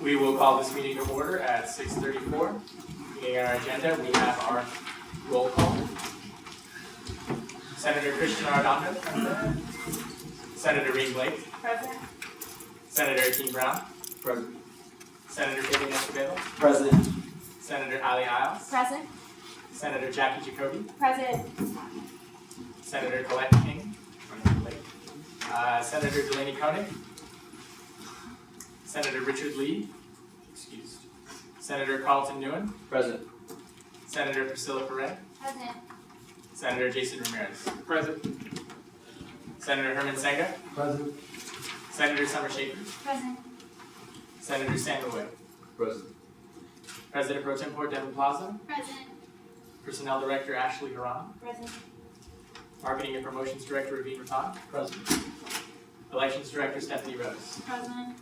We will call this meeting to order at 6:34. Beginning our agenda, we have our roll call. Senator Christian Arredondo. Senator Reed Blake. Present. Senator Akeem Brown. Present. Senator David Escobedo. President. Senator Ali Isles. Present. Senator Jackie Jacoby. Present. Senator Colette King. Senator Delaney Koenig. Senator Richard Lee. Excused. Senator Carlton Nguyen. Present. Senator Priscilla Perret. Present. Senator Jason Ramirez. Present. Senator Herman Senga. Present. Senator Summer Shaker. Present. Senator Samuel Way. Present. President Pro Tempore Devin Plaza. Present. Personnel Director Ashley Haran. Present. Marketing and Promotions Director Raveen Rattan. Present. Elections Director Stephanie Rose. Present.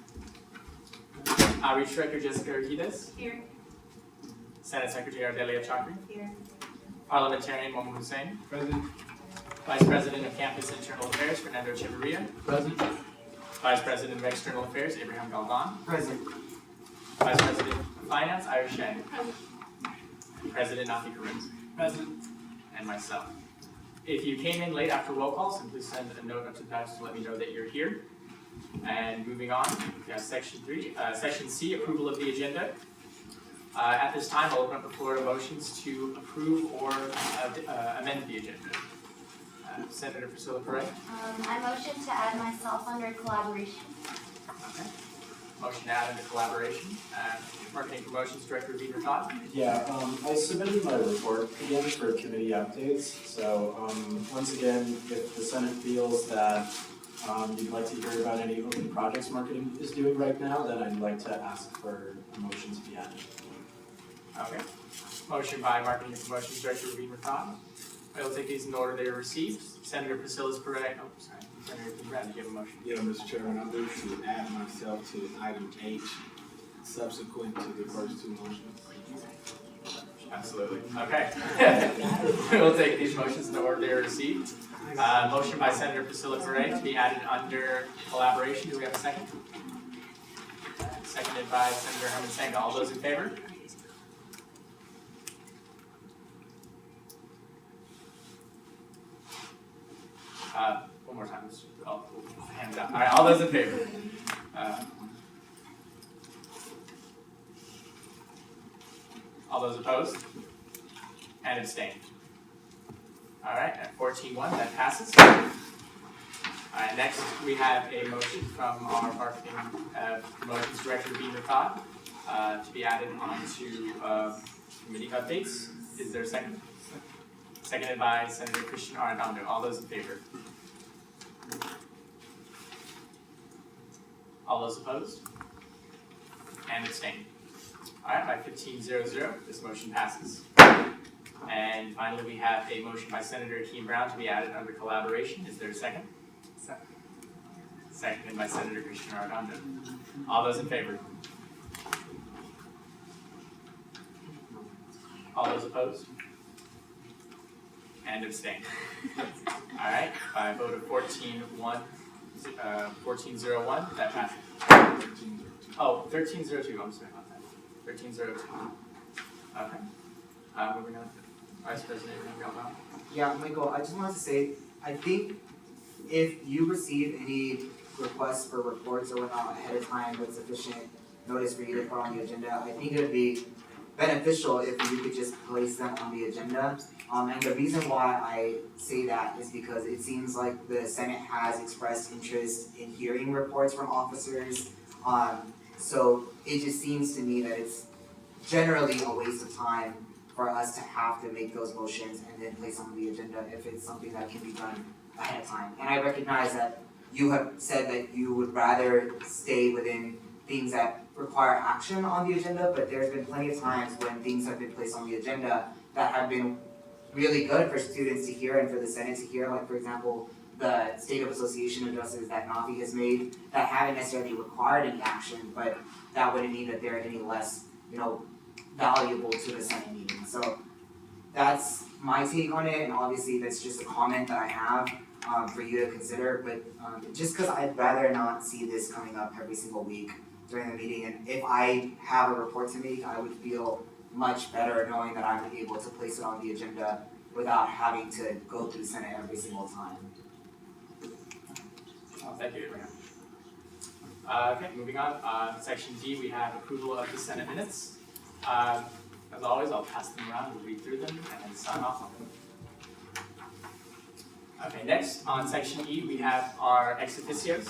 Outreach Director Jessica Urquidez. Here. Senate Secretary Ardelia Chakri. Here. Parliamentarian Mohamed Hussein. Present. Vice President of Campus Internal Affairs Fernando Echeverria. Present. Vice President of External Affairs Abraham Galvan. Present. Vice President of Finance Ira Shang. Present. President Nafi Karim. Present. And myself. If you came in late after roll call, simply send a note up to the badge to let me know that you're here. And moving on, we have section C, approval of the agenda. At this time, I'll open up the floor to motions to approve or amend the agenda. Senator Priscilla Perret. I motion to add myself under collaboration. Okay. Motion to add under collaboration. Marketing Promotions Director Raveen Rattan. Yeah, I submitted my report again for committee updates. So once again, if the Senate feels that you'd like to hear about any open projects marketing is doing right now, then I'd like to ask for a motion to be added. Okay. Motion by Marketing and Promotions Director Raveen Rattan. I will take these in the order they are received. Senator Priscilla Perret. Oh, sorry. Senator Brad, do you have a motion? Yeah, Mr. Chairman, I move to add myself to item H, subsequent to the first two motions. Absolutely. Okay. We'll take these motions in the order they are received. Motion by Senator Priscilla Perret to be added under collaboration. Do we have a second? Seconded by Senator Herman Senga. All those in favor? One more time. I'll hand it out. All right. All those in favor? All those opposed? And abstained. All right, at 14-1, that passes. All right, next we have a motion from our Marketing Promotions Director, Raveen Rattan, to be added onto committee updates. Is there a second? Seconded by Senator Christian Arredondo. All those in favor? All those opposed? And abstained. All right, by 15-0, this motion passes. And finally, we have a motion by Senator Akeem Brown to be added under collaboration. Is there a second? Second. Seconded by Senator Christian Arredondo. All those in favor? All those opposed? And abstained. All right, by a vote of 14-1, 14-0-1, that passes. Oh, 13-0-2, I'm sorry about that. 13-0-2. Okay. Moving on. Vice President Galvan. Yeah, Michael, I just wanted to say, I think if you receive any requests for reports or whatnot ahead of time with sufficient notice for you to put on the agenda, I think it would be beneficial if you could just place them on the agenda. And the reason why I say that is because it seems like the Senate has expressed interest in hearing reports from officers. So it just seems to me that it's generally a waste of time for us to have to make those motions and then place on the agenda if it's something that can be done ahead of time. And I recognize that you have said that you would rather stay within things that require action on the agenda, but there's been plenty of times when things have been placed on the agenda that have been really good for students to hear and for the Senate to hear, like for example, the State of Association addresses that Nafi has made that haven't necessarily required any action, but that wouldn't mean that they're any less, valuable to the Senate meeting. So that's my take on it, and obviously that's just a comment that I have for you to consider, but just because I'd rather not see this coming up every single week during the meeting. And if I have a report to make, I would feel much better knowing that I'm able to place it on the agenda without having to go through the Senate every single time. Oh, thank you, Abraham. Okay, moving on. Section D, we have approval of the Senate minutes. As always, I'll pass them around, we'll read through them, and then sign off on them. Okay, next, on section E, we have our ex officios.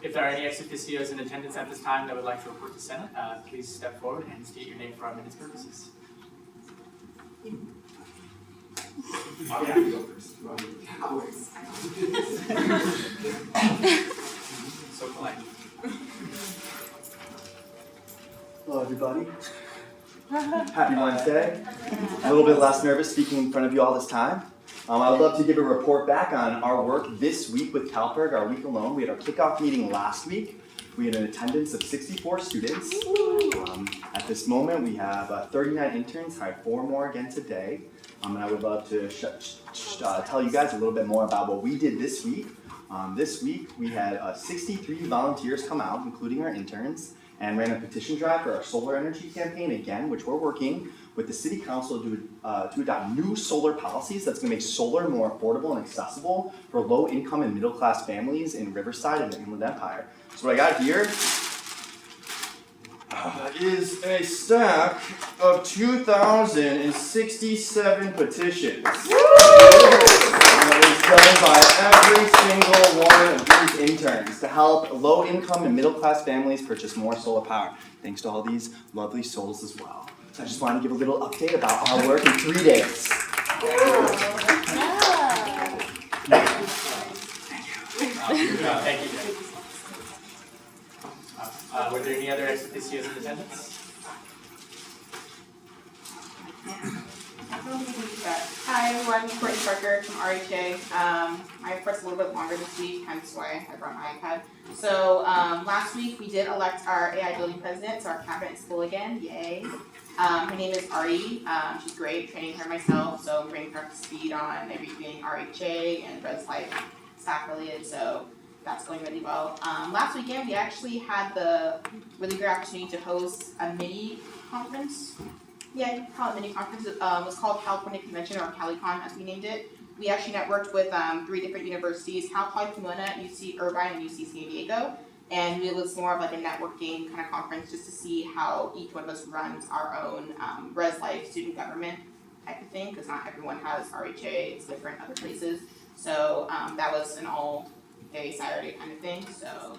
If there are any ex officios in attendance at this time that would like to report to Senate, please step forward and state your name for our minutes purposes. Oh, yeah, you go first. So polite. Hello, everybody. Happy Wednesday. I'm a little bit less nervous speaking in front of you all this time. I would love to give a report back on our work this week with CalPERG, our week alone. We had our kickoff meeting last week. We had an attendance of 64 students. At this moment, we have 39 interns, hired 4 more again today. And I would love to tell you guys a little bit more about what we did this week. This week, we had 63 volunteers come out, including our interns, and ran a petition drive for our solar energy campaign again, which we're working with the City Council to adopt new solar policies that's going to make solar more affordable and accessible for low-income and middle-class families in Riverside and the Inland Empire. So what I got here is a stack of 2,067 petitions. That was done by every single one of these interns to help low-income and middle-class families purchase more solar power, thanks to all these lovely souls as well. So I just wanted to give a little update about our work in 3 days. Thank you, Jay. Were there any other ex officios in attendance? Hi everyone, Courtney Parker from RHA. I of course a little bit longer this week, hence why I brought my iPad. So last week we did elect our AI building president, so our cabinet is full again, yay. Her name is Ari, she's great, training her myself, so I'm bringing her up to speed on everything RHA and Res Life staff related, so that's going really well. Last weekend we actually had the really great opportunity to host a mini conference. Yeah, you can call it a mini conference. It was called California Convention, or CaliCon as we named it. We actually networked with 3 different universities, Cal Poly Pomona, UC Irvine, and UC San Diego. And it was more of like a networking kind of conference just to see how each one of us runs our own Res Life student government type of thing, because not everyone has RHA, it's different other places. So that was an all-day Saturday kind of thing, so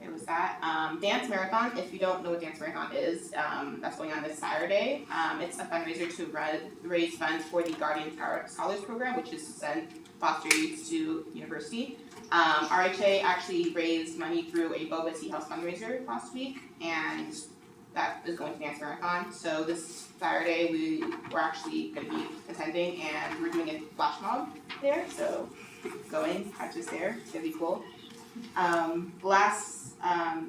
it was that. Dance Marathon, if you don't know what Dance Marathon is, that's going on this Saturday. It's a fundraiser to raise funds for the Guardian Scholars Program, which is to send foster youth to university. RHA actually raised money through a Boba Tea House fundraiser last week, and that is going to Dance Marathon. So this Saturday we're actually going to be attending, and we're doing a flash mob there, so going, practice there, it's going to be cool. Last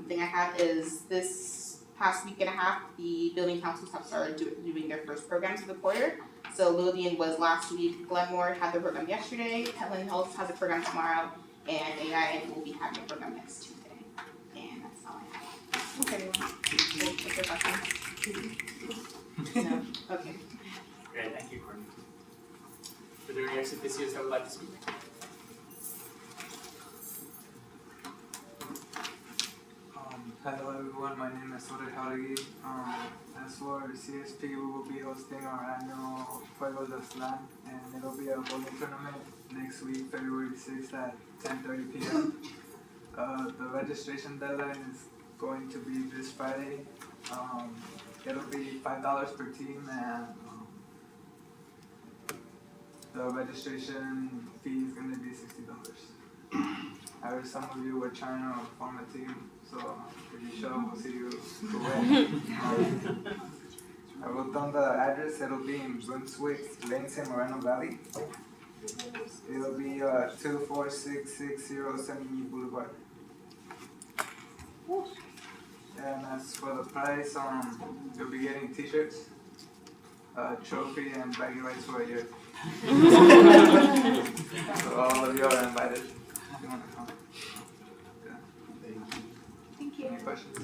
thing I have is this past week and a half, the building councils have started doing their first programs for the quarter. So Lothian was last week, Glenmore had their program yesterday, Headland Hills has a program tomorrow, and AI will be having a program next Tuesday. And that's all I have. Okay, everyone. What's your question? No? Okay. Great, thank you, Courtney. Are there any ex officios that would like to speak? Hello everyone, my name is Suraj Haragi. As for CSP, we will be hosting our annual Fuego de Slam, and it'll be a bowling tournament next week, February 6th at 10:30 p.m. The registration deadline is going to be this Friday. It'll be $5 per team, and the registration fee is going to be $60. I heard some of you were trying to form a team, so if you show, we'll see you who win. I wrote down the address. It'll be in Brunswick Lanes in Moreno Valley. It'll be 24660 Semi Boulevard. And as for the price, you'll be getting t-shirts, a trophy, and baggy rights for a year. So all of you are invited. If you want to come. Yeah. Thank you. Any questions?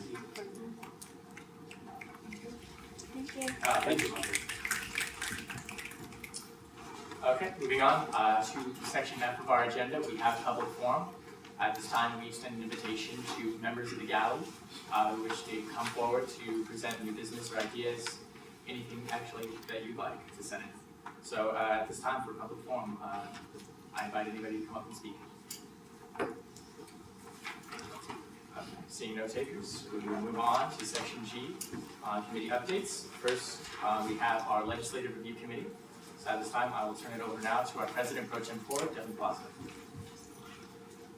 Thank you, Margaret. Okay, moving on to section F of our agenda, we have public forum. At this time, we extend an invitation to members of the gallery who wish to come forward to present new business or ideas, anything actually that you'd like to send in. So at this time for public forum, I invite anybody to come up and speak. Okay, seeing no takers, we will move on to section G on committee updates. First, we have our legislative review committee. So at this time, I will turn it over now to our President Pro Tempore, Devin Plaza.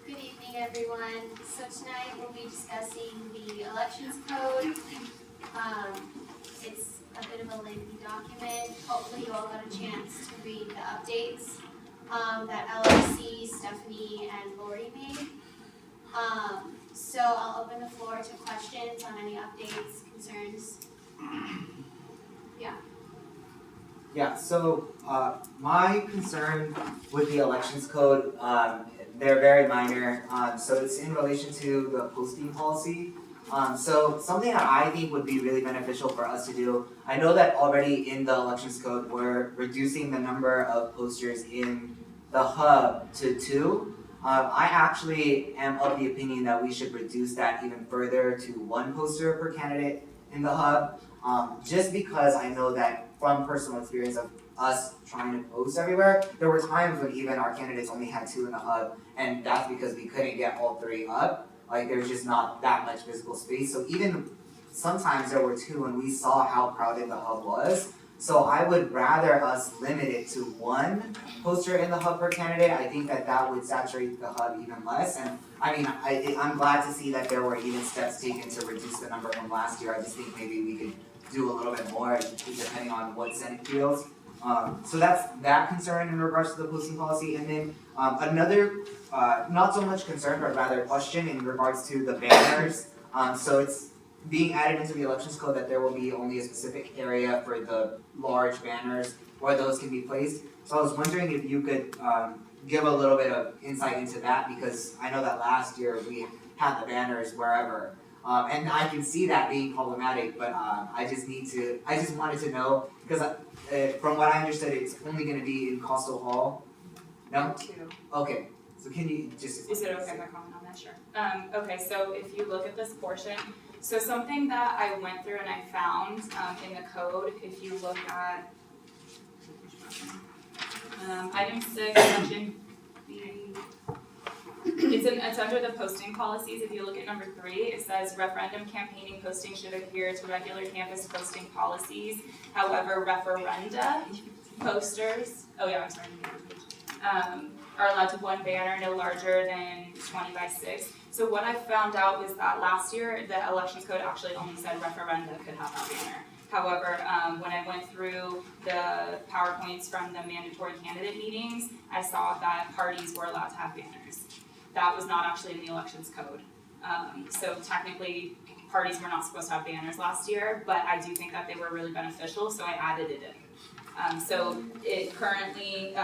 Good evening, everyone. So tonight we'll be discussing the elections code. It's a bit of a lengthy document. Hopefully you all got a chance to read the updates that LRC, Stephanie, and Lori made. So I'll open the floor to questions on any updates, concerns. Yeah, so my concern with the elections code, they're very minor. So it's in relation to the posting policy. So something that I think would be really beneficial for us to do, I know that already in the elections code, we're reducing the number of posters in the hub to 2. I actually am of the opinion that we should reduce that even further to 1 poster per candidate in the hub. Just because I know that from personal experience of us trying to post everywhere, there were times when even our candidates only had 2 in the hub, and that's because we couldn't get all 3 up. Like, there's just not that much physical space. So even sometimes there were 2 and we saw how crowded the hub was. So I would rather us limit it to 1 poster in the hub per candidate. I think that that would saturate the hub even less. And I mean, I'm glad to see that there were even steps taken to reduce the number from last year. I just think maybe we could do a little bit more depending on what Senate feels. So that's that concern in regards to the posting policy. And then another, not so much concern, but rather question in regards to the banners. So it's being added into the elections code that there will be only a specific area for the large banners where those can be placed. So I was wondering if you could give a little bit of insight into that, because I know that last year we had the banners wherever. And I can see that being problematic, but I just wanted to know, because from what I understood, it's only going to be in Coastal Hall. No? 2. Okay. So can you just... Is it okay if I comment on that? Sure. Okay, so if you look at this portion, so something that I went through and I found in the code, if you look at item 6, section B, it's under the posting policies. If you look at number 3, it says referendum campaigning posting should adhere to regular campus posting policies. However, referenda posters, are allowed to 1 banner no larger than 20 by 6. So what I found out was that last year the elections code actually only said referenda could have that banner. However, when I went through the PowerPoints from the mandatory candidate meetings, I saw that parties were allowed to have banners. That was not actually in the elections code. So technically, parties were not supposed to have banners last year, but I do think that they were really beneficial, so I added it in. So it currently,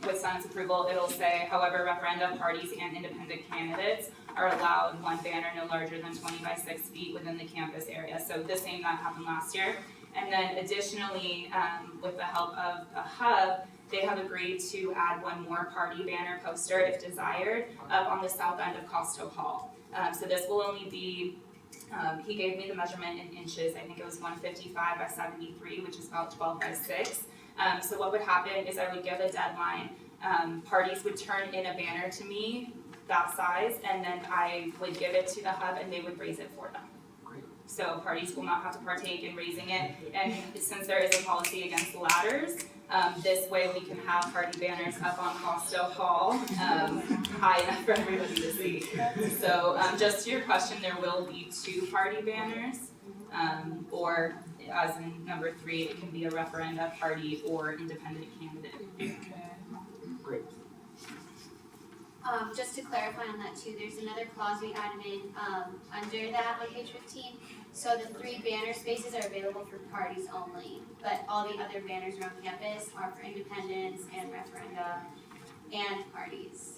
with Senate's approval, it'll say, however, referenda parties and independent candidates are allowed 1 banner no larger than 20 by 6 feet within the campus area. So the same that happened last year. And then additionally, with the help of a hub, they have agreed to add 1 more party banner poster, if desired, up on the south end of Costo Hall. So this will only be, he gave me the measurement in inches. I think it was 155 by 73, which is about 12 by 6. So what would happen is I would give a deadline. Parties would turn in a banner to me that size, and then I would give it to the hub and they would raise it for them. Great. So parties will not have to partake in raising it. And since there is a policy against ladders, this way we can have party banners up on Costo Hall, high enough for everybody to see. So just to your question, there will be 2 party banners, or as in number 3, it can be a referenda party or independent candidate. Great. Just to clarify on that too, there's another clause we added in under that on page 15. So the 3 banner spaces are available for parties only, but all the other banners around campus are for independents and referenda and parties.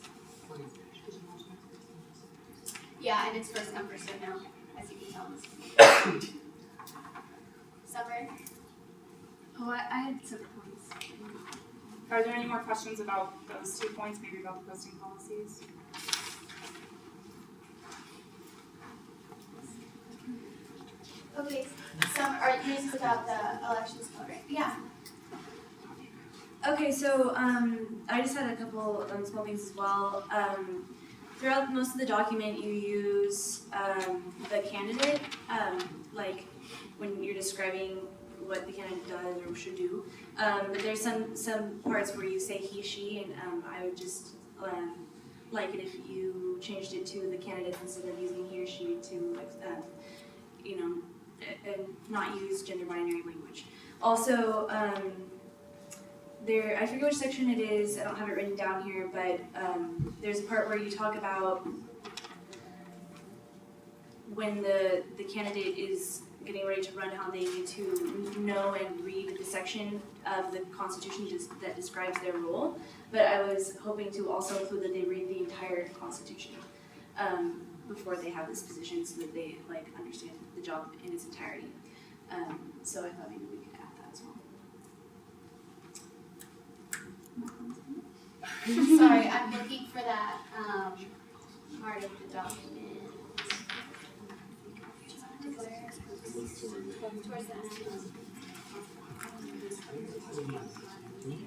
Yeah, and it's first come, first served now, as you can tell. Summer? Oh, I had some points. Are there any more questions about those 2 points, maybe about the posting policies? Okay, some are yours about the elections code, right? Yeah. Okay, so I just had a couple small things as well. Throughout most of the document, you use the candidate, like when you're describing what the candidate does or should do. But there's some parts where you say he, she, and I would just like it if you changed it to the candidate instead of using he or she to, you know, and not use gender binary language. Also, I forget which section it is, I don't have it written down here, but there's a part where you talk about when the candidate is getting ready to run, how they need to know and read the section of the Constitution that describes their role. But I was hoping to also include that they read the entire Constitution before they have this position so that they understand the job in its entirety. So I thought maybe we could add that as well. Sorry, I'm looking for that part of the document. Towards the end.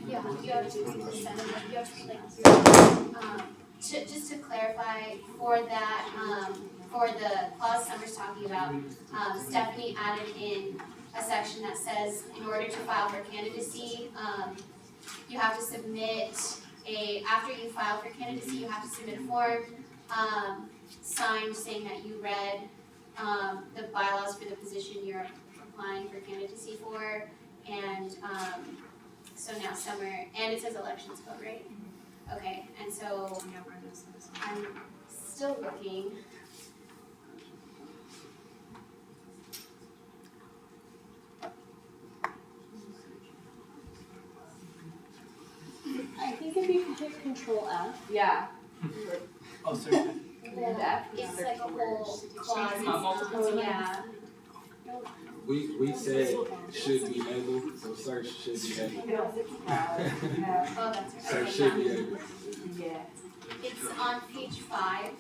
Yeah, you have to just to clarify for that, for the clause Summer's talking about, Stephanie added in a section that says in order to file for candidacy, you have to submit after you file for candidacy, you have to submit a form, signed saying that you read the bylaws for the position you're applying for candidacy for, and so now Summer, and it says elections code, right? Okay, and so I'm still looking. I think if you can hit Control F. Yeah. Oh, sorry. It's like a whole clause. Not multiple. Yeah. We said should be able, so search should be able. Oh, that's right. Search should be able. Yeah. It's on page 5.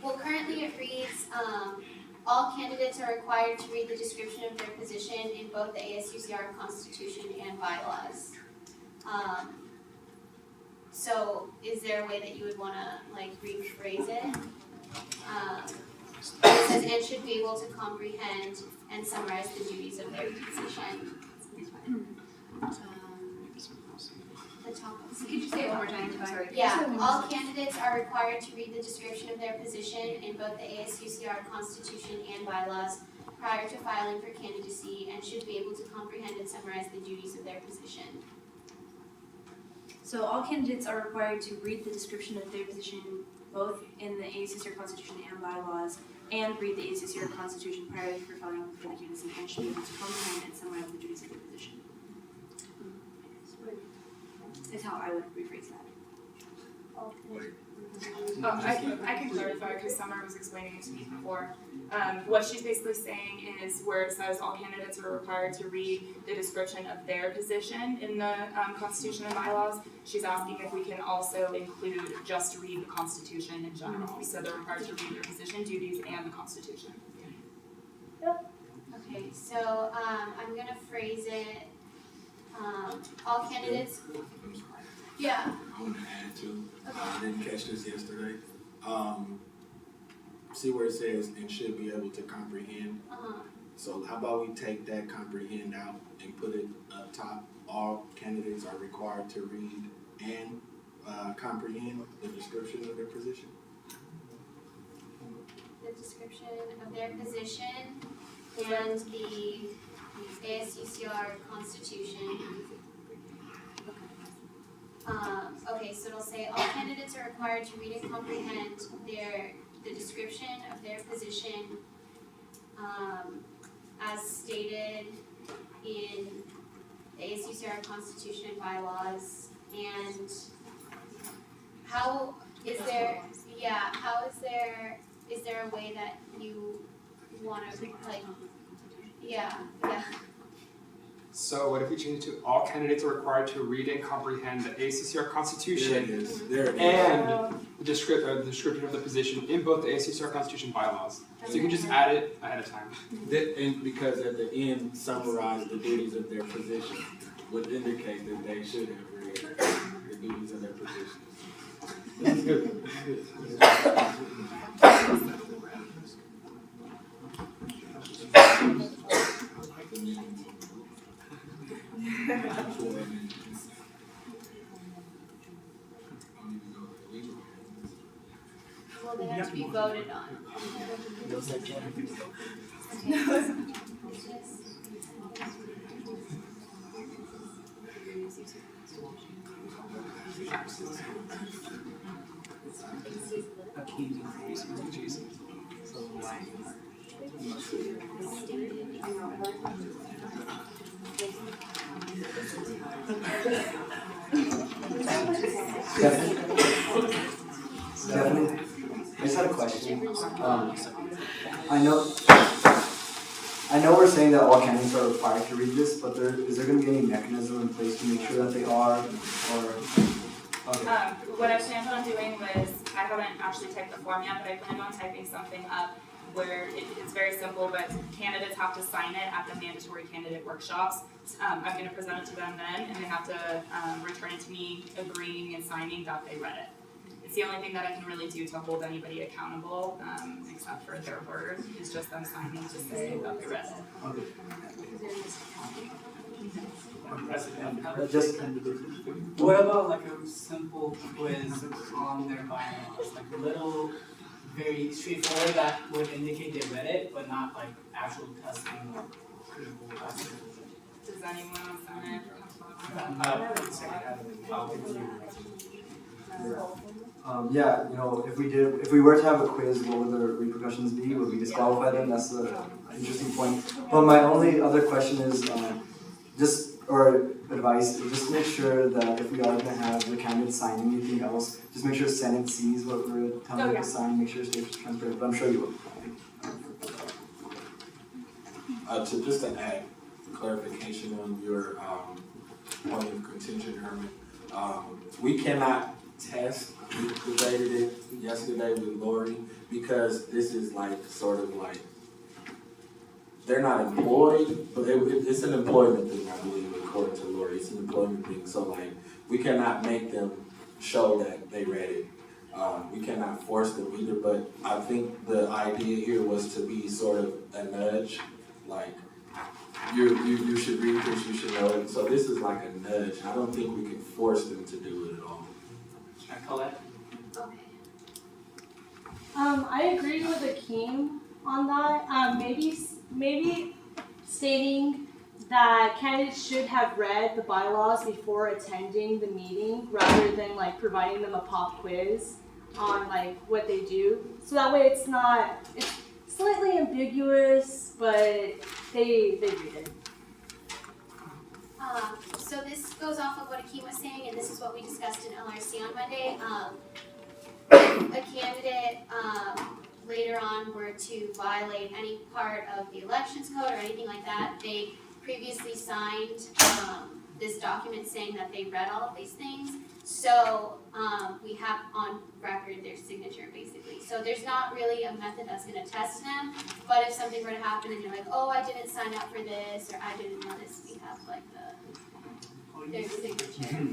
Well, currently it reads, all candidates are required to read the description of their position in both the ASUCR Constitution and bylaws. So is there a way that you would wanna rephrase it? It says, and should be able to comprehend and summarize the duties of their position. The top of Could you say it one more time? I'm sorry. Yeah, all candidates are required to read the description of their position in both the ASUCR Constitution and bylaws prior to filing for candidacy and should be able to comprehend and summarize the duties of their position. So all candidates are required to read the description of their position both in the ASUCR Constitution and bylaws and read the ASUCR Constitution prior to filing for the candidacy and should be able to comprehend and summarize the duties of their position. Is how I would rephrase that. I can clarify because Summer was explaining it to me before. What she's basically saying is where it says all candidates are required to read the description of their position in the Constitution and bylaws, she's asking if we can also include just read the Constitution in general. So they're required to read their position, duties, and the Constitution. Okay, so I'm gonna phrase it, all candidates. Yeah. I want to add to, I didn't catch this yesterday. See where it says and should be able to comprehend. So how about we take that comprehend out and put it up top? All candidates are required to read and comprehend the description of their position. The description of their position and the ASUCR Constitution. Okay, so it'll say all candidates are required to read and comprehend the description of their position as stated in the ASUCR Constitution and bylaws. And how is there, Yeah, is there a way that you wanna, like, yeah. So what if we change it to all candidates are required to read and comprehend the ASUCR There it Constitution is, there it is. and the description of the position in both the ASUCR Constitution bylaws. So you can just add it ahead of time. And because at the end, summarize the duties of their position would indicate that they should have read the duties of their position. That's good. Well, they have to be voted on. Stephanie, I just had a question. I know we're saying that all candidates are required to read this, but is there going to be any mechanism in place to make sure that they are, or? Okay. What I planned on doing was, I haven't actually typed the form yet, but I planned on typing something up where it's very simple, but candidates have to sign it at the mandatory candidate workshops. I'm gonna present it to them then, and they have to return it to me agreeing and signing that they read it. It's the only thing that I can really do to hold anybody accountable, except for their word, is just them signing to say that they read it. What about like a simple quiz on their bylaws, like a little, very straightforward that would indicate they read it, but not like actual testing or critical testing? Does anyone else on it? Yeah, if we were to have a quiz, what would the repercussions be? Would we disqualify them? That's an interesting point. But my only other question is, advice, just make sure that if we are gonna have the candidates sign anything else, just make sure Senate sees what we're telling them to sign, make sure it stays transparent, but I'm sure you will. Just to add clarification on your point of contention, Herman, we cannot test, we debated it yesterday with Lori, because this is they're not employed, but it's an employment thing, I believe, according to Lori, it's an employment thing, so we cannot make them show that they read it. We cannot force them either, but I think the idea here was to be sort of a nudge, you should read this, you should know it, so this is like a nudge, I don't think we can force them to do it at all. Colette? Okay. I agree with Akeem on that. Maybe stating that candidates should have read the bylaws before attending the meeting, rather than providing them a pop quiz on what they do. So that way it's slightly ambiguous, but they read it. So this goes off of what Akeem was saying, and this is what we discussed in LRC on Monday. If a candidate later on were to violate any part of the elections code or anything like that, they previously signed this document saying that they read all of these things. So we have on record their signature, basically. So there's not really a method that's going to test them, but if something were to happen and you're like, oh, I didn't sign up for this, or I didn't know this, we have their signature.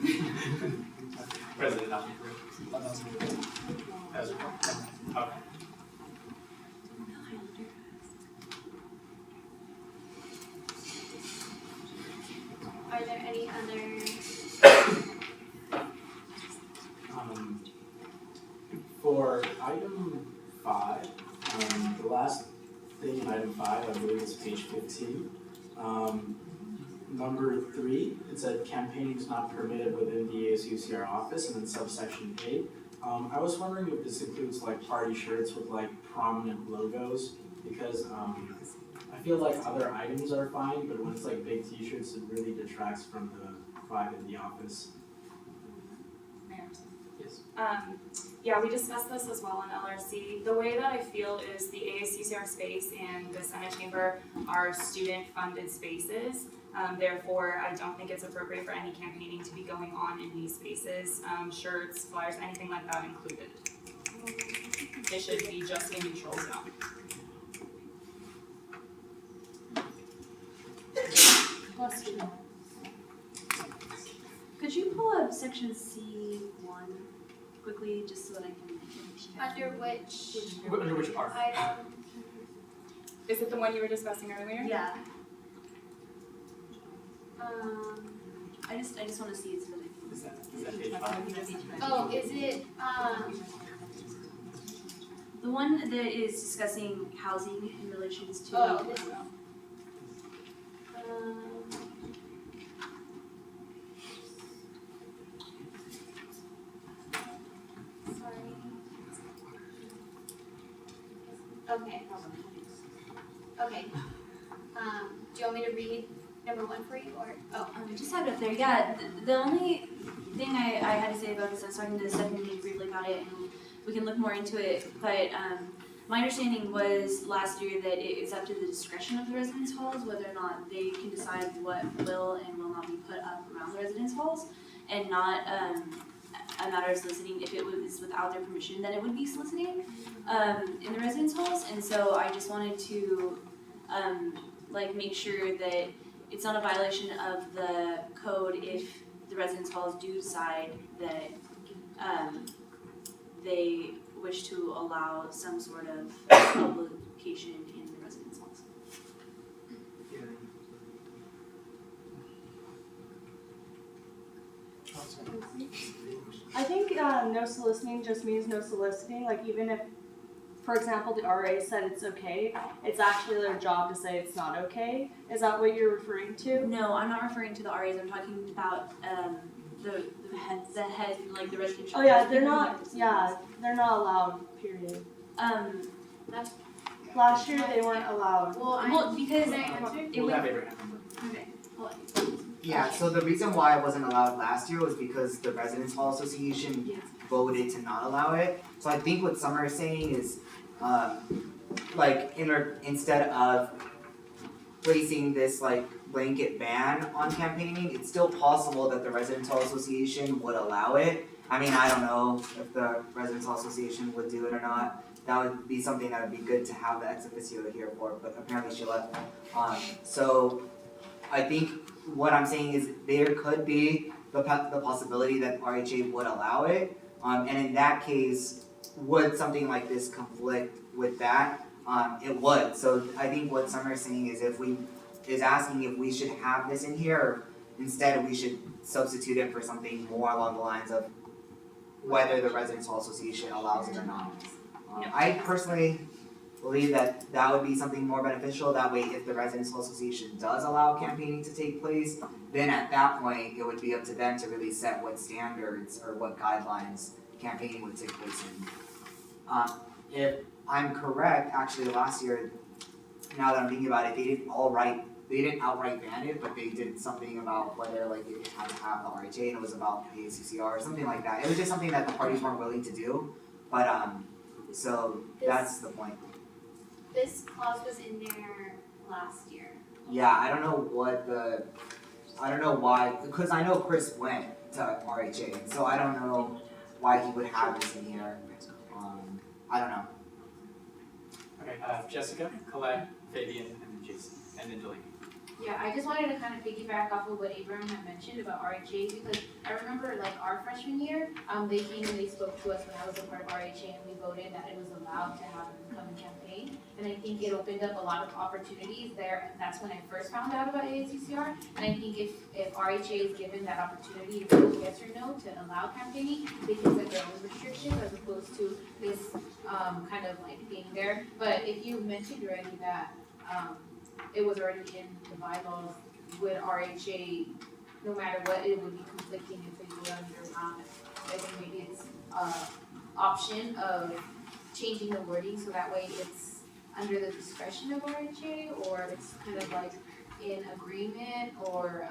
President Allen. Okay. Are there any other? For item 5, the last thing in item 5, I believe it's page 15. Number 3, it said campaigning is not permitted within the ASUCR office, and then subsection 8. I was wondering if this includes party shirts with prominent logos, because I feel like other items are fine, but when it's big t-shirts, it really detracts from the vibe in the office. Yes. Yeah, we discussed this as well in LRC. The way that I feel is the ASUCR space and the Senate Chamber are student-funded spaces. Therefore, I don't think it's appropriate for any campaigning to be going on in these spaces. Shirts, flyers, anything like that included. It should be just a neutral zone. Could you pull up section C1 quickly, just so that I can? Under which Under which part? item? Is it the one you were discussing earlier? Yeah, Um, I just wanna see it so that I can. Is that page 5? oh, is it, The one that is discussing housing in relations to. oh, this one. Sorry. Okay. Okay. Do you want me to read number 1 for you, or, oh? Just have it up there, yeah, the only thing I had to say about this, I was talking to Stephanie briefly about it, and we can look more into it, but, my understanding was last year that it is up to the discretion of the residence halls whether or not they can decide what will and will not be put up around the residence halls, and not, a matter of soliciting. If it was without their permission, then it would be soliciting, in the residence halls, and so I just wanted to, like, make sure that it's not a violation of the code if the residence halls do decide that, they wish to allow some sort of publication in the residence halls. I think no soliciting just means no soliciting. Like, even if, for example, the RA said it's okay, it's actually their job to say it's not okay. Is that what you're referring to? No, I'm not referring to the RAs, I'm talking about, the head, like the residential. Oh yeah, they're not allowed, period. That's, Last year they weren't allowed. Well, because can I answer? it We'll would, have Abraham. okay, hold on. Yeah, so the reason why it wasn't allowed last year was because the Residence Hall Association voted to not allow it. So I think what Summer is saying is, like, instead of placing this, like, blanket ban on campaigning, it's still possible that the Residence Hall Association would allow it. I mean, I don't know if the Residence Hall Association would do it or not. That would be something that would be good to have the ex officio here for, but apparently she left. So I think what I'm saying is there could be the possibility that RHA would allow it. And in that case, would something like this conflict with that? It would. So I think what Summer is saying is asking if we should have this in here, or instead we should substitute it for something more along the lines of whether the Residence Hall Association allows it or not. I personally believe that that would be something more beneficial. That way, if the Residence Hall Association does allow campaigning to take place, then at that point, it would be up to them to really set what standards or what guidelines campaigning would take place in. If I'm correct, actually last year, now that I'm thinking about it, they didn't outright ban it, but they did something about whether like it had to have the RHA, and it was about the ASUCR or something like that. It was just something that the parties weren't willing to do, but so that's the point. This clause was in there last year. Yeah, I don't know why, because I know Chris went to RHA, so I don't know why he would have this in here. I don't know. Okay, Jessica, Colette, Fabian, and then Jason, and then Delaney. Yeah, I just wanted to kind of piggyback off of what Abraham had mentioned about RHA, because I remember like our freshman year, they came and they spoke to us when I was a part of RHA, and we voted that it was allowed to have them come and campaign. And I think it opened up a lot of opportunities there, and that's when I first found out about ASUCR. And I think if RHA is given that opportunity to vote yes or no to allow campaigning, they can set their own restrictions as opposed to this kind of like being there. But if you mentioned already that it was already in the bylaws, would RHA, no matter what, it would be conflicting if they vote under or not. I think maybe it's option of changing the wording so that way it's under the discretion of RHA, or it's kind of like in agreement or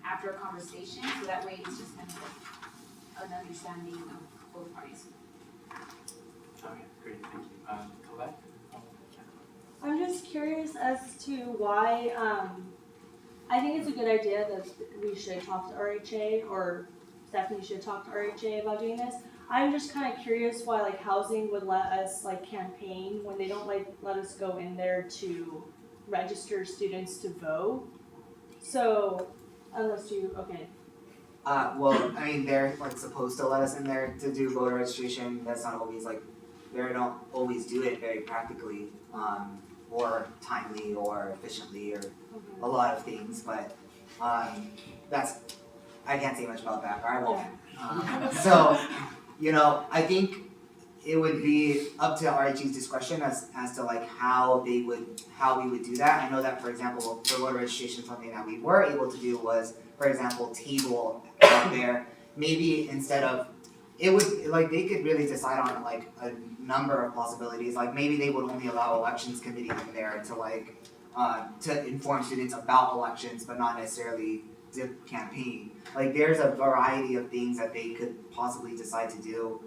after a conversation, so that way it's just kind of like an understanding of both parties. Okay, great, thank you. Colette? I'm just curious as to why, I think it's a good idea that we should talk to RHA, or Stephanie should talk to RHA about doing this. I'm just kind of curious why like housing would let us like campaign when they don't like let us go in there to register students to vote. So, unless you, okay. Well, I mean, they're like supposed to let us in there to do voter registration. That's not always like, they don't always do it very practically, or timely or efficiently or a lot of things, but, that's, I can't say much about that, or I won't. So, you know, I think it would be up to RHE's discretion as to like how we would do that. I know that, for example, for voter registration, something that we were able to do was, for example, table out there. Maybe instead of, it would, like, they could really decide on like a number of possibilities. Like maybe they would only allow elections committee in there to like, to inform students about elections, but not necessarily to campaign. Like there's a variety of things that they could possibly decide to do.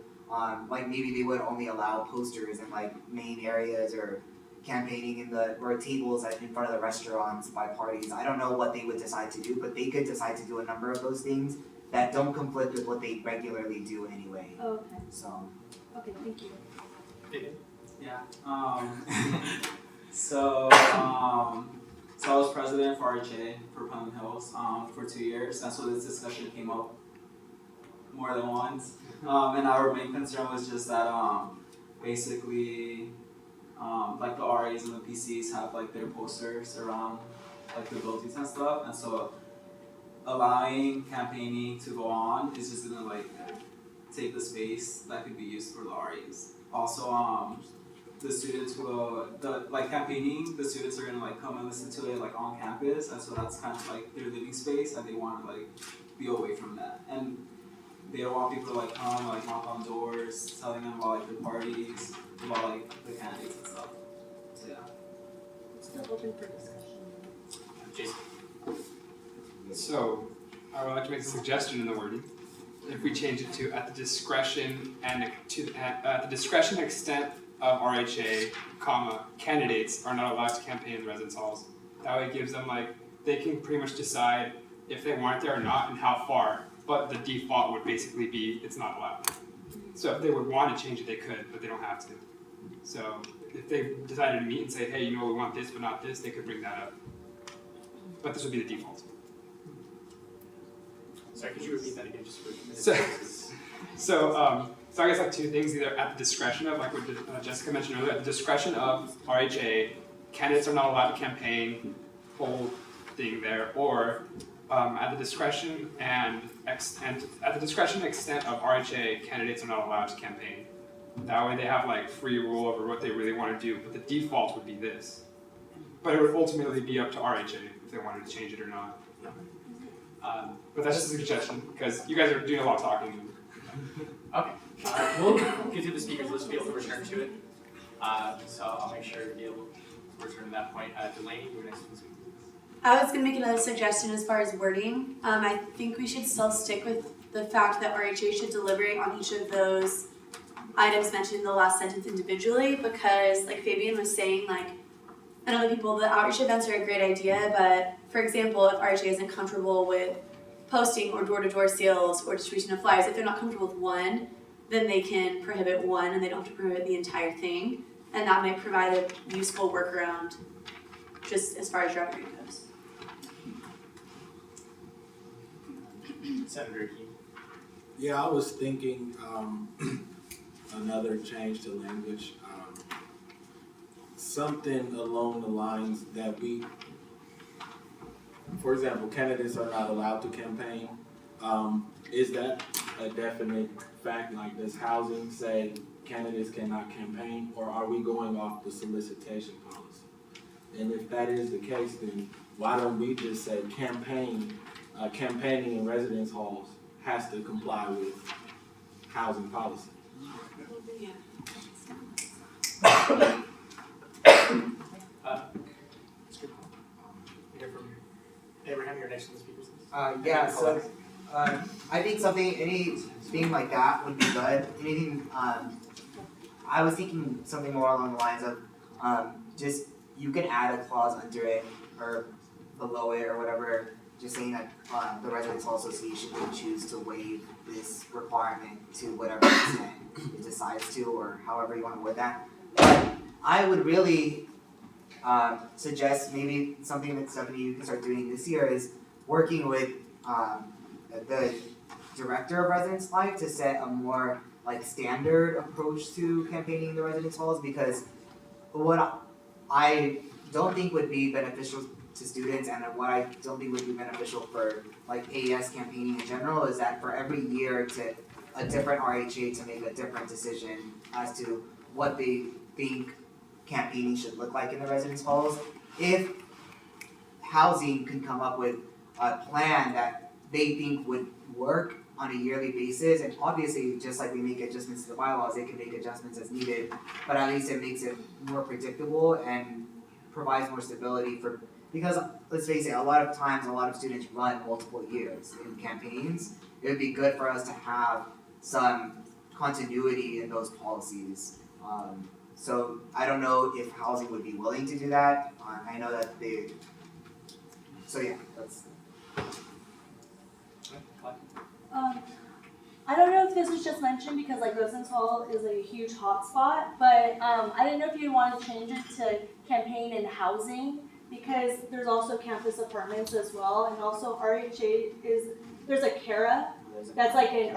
Like maybe they would only allow posters in like main areas or campaigning in the, or tables in front of the restaurants by parties. I don't know what they would decide to do, but they could decide to do a number of those things that don't conflict with what they regularly do anyway. Oh, okay. So. Okay, thank you. Yeah. So I was president for RHA for Putnam Hills for 2 years. That's where this discussion came up more than once. And our main concern was just that basically like the RAs and the PCs have like their posters around like the buildings and stuff, and so allowing campaigning to go on is just gonna like take the space that could be used for the RAs. Also, the students will, like campaigning, the students are gonna like come and listen to it like on campus, and so that's kind of like their living space, and they want to like be away from that. And they don't want people to like come, like knock on doors, telling them about like the parties, about like the candidates and stuff. So yeah. Still open for discussion. Jason? So, I would like to make a suggestion in the wording. If we change it to at the discretion and at the discretion and extent of RHA, comma, candidates are not allowed to campaign in residence halls. That way it gives them like, they can pretty much decide if they want it there or not and how far, but the default would basically be it's not allowed. So if they would want to change it, they could, but they don't have to. So if they decided to meet and say, hey, you know, we want this but not this, they could bring that up. But this would be the default. Sorry, could you repeat that again, just for So I guess like two things, either at the discretion of, like what Jessica mentioned earlier, at the discretion of RHA, candidates are not allowed to campaign, whole thing there, or at the discretion and extent of RHA, candidates are not allowed to campaign. That way they have like free rule over what they really want to do, but the default would be this. But it would ultimately be up to RHA if they wanted to change it or not. But that's just a suggestion, because you guys are doing a lot of talking. Okay, we'll get through the speakers list, be able to return to it. So I'll make sure to be able to return to that point. Delaney, you're next to the speakers. I was gonna make another suggestion as far as wording. I think we should still stick with the fact that RHA should deliberate on each of those items mentioned in the last sentence individually, because like Fabian was saying, like, and other people, the outreach events are a great idea, but for example, if RHA isn't comfortable with posting or door-to-door sales or distribution of flyers, if they're not comfortable with one, then they can prohibit one and they don't have to prohibit the entire thing. And that might provide a useful workaround just as far as revenue goes. Senator Key. Yeah, I was thinking another change to language, something along the lines that we, for example, candidates are not allowed to campaign. Is that a definite fact? Like, does housing say candidates cannot campaign, or are we going off the solicitation policy? And if that is the case, then why don't we just say campaigning in residence halls has to comply with housing policy? Abraham, you're next to the speakers list. I think any thing like that would be good. Anything, I was thinking something more along the lines of, just, you can add a clause under it, or below it, or whatever, just saying that, the Residence Hall Association can choose to waive this requirement to whatever extent it decides to, or however you wanna word that. But I would really, suggest maybe something that Stephanie, you can start doing this year is working with, the director of residence life to set a more like standard approach to campaigning in the residence halls, because what I don't think would be beneficial to students and what I don't think would be beneficial for like AES campaigning in general is that for every year to a different RHA to make a different decision as to what they think campaigning should look like in the residence halls. If housing can come up with a plan that they think would work on a yearly basis, and obviously just like we make adjustments to the bylaws, they can make adjustments as needed, but at least it makes it more predictable and provides more stability for, because let's face it, a lot of times a lot of students run multiple years in campaigns. It would be good for us to have some continuity in those policies. So I don't know if housing would be willing to do that. I know that they, so yeah, that's. I don't know if this was just mentioned because like Residence Hall is a huge hotspot, but I didn't know if you'd want to change it to campaign and housing, because there's also campus apartments as well, and also RHA is, there's a CARA, that's like an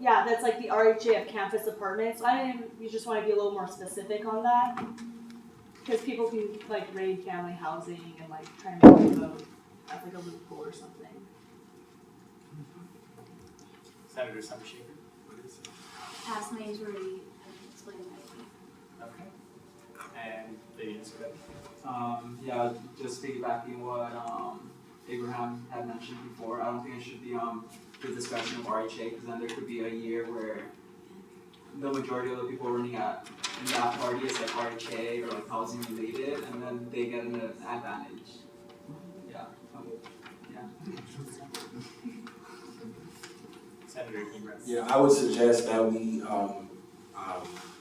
that's like the RHA of campus apartments. So I don't know if you just want to be a little more specific on that, because people can like raid family housing and like try and make it vote as like a loophole or something. Senator Summershaker, what is it? Past names already explained that. Okay. And Lady Isabel. Yeah, just piggybacking what Abraham had mentioned before, I don't think it should be the discretion of RHA, because then there could be a year where the majority of the people running at in that party is like RHA or like housing related, and then they get an advantage. Yeah. Senator Kimbrell. Yeah, I would suggest that we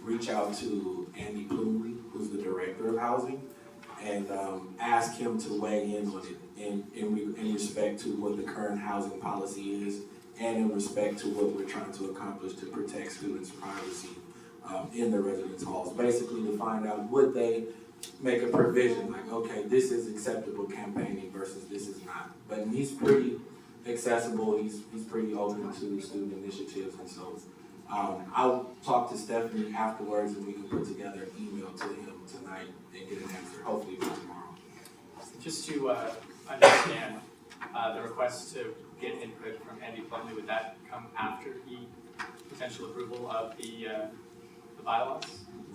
reach out to Andy Plumley, who's the director of housing, and ask him to weigh in on it in respect to what the current housing policy is, and in respect to what we're trying to accomplish to protect students' privacy in the residence halls. Basically to find out, would they make a provision like, okay, this is acceptable campaigning versus this is not. But he's pretty accessible, he's pretty open to student initiatives, and so I'll talk to Stephanie afterwards and we can put together an email to him tonight and get an answer, hopefully by tomorrow. Just to understand, the request to get input from Andy Plumley, would that come after the potential approval of the bylaws?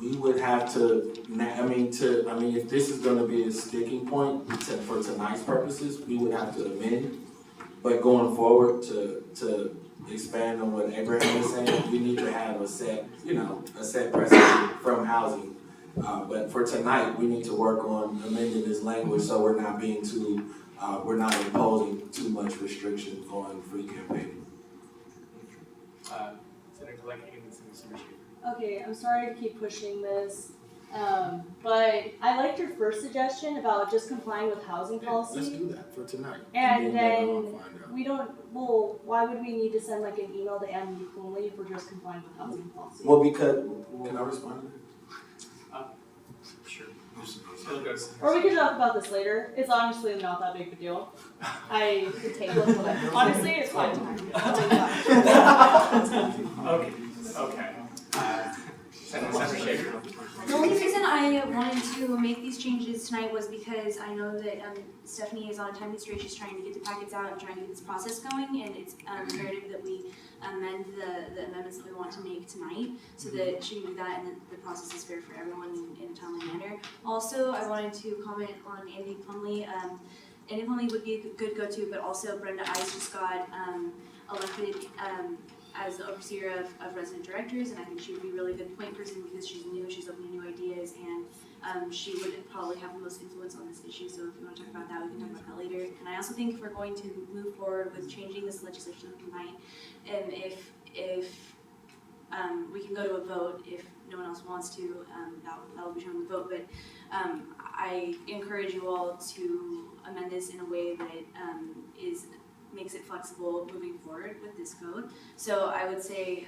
We would have to, if this is gonna be a sticking point for tonight's purposes, we would have to amend. But going forward, to expand on what Abraham was saying, we need to have a set precedent from housing. But for tonight, we need to work on amending this language so we're not imposing too much restriction on free campaigning. Senator Galecki and Senator Summershaker. Okay, I'm sorry to keep pushing this, but I liked your first suggestion about just complying with housing policy. Let's do that for tonight. And then we don't, well, why would we need to send like an email to Andy Plumley if we're just complying with housing policy? Well, because, can I respond to that? Sure. Or we could talk about this later. It's honestly not that big of a deal. I could table it, but honestly, it's fine. Okay. Senator Summershaker. The only reason I wanted to make these changes tonight was because I know that Stephanie is on a time constraint. She's trying to get the packets out and trying to get this process going, and it's imperative that we amend the amendments that we want to make tonight so that she can do that and the process is fair for everyone in a timely manner. Also, I wanted to comment on Andy Plumley. Andy Plumley would be a good go-to, but also Brenda Ice just got elected as the overseer of resident directors, and I think she would be a really good point person because she's new, she's open to new ideas, and she would probably have the most influence on this issue. So if you want to talk about that, we can talk about that later. And I also think if we're going to move forward with changing this legislation tonight, and if we can go to a vote if no one else wants to, that'll be shown in the vote, but I encourage you all to amend this in a way that makes it flexible moving forward with this code. So I would say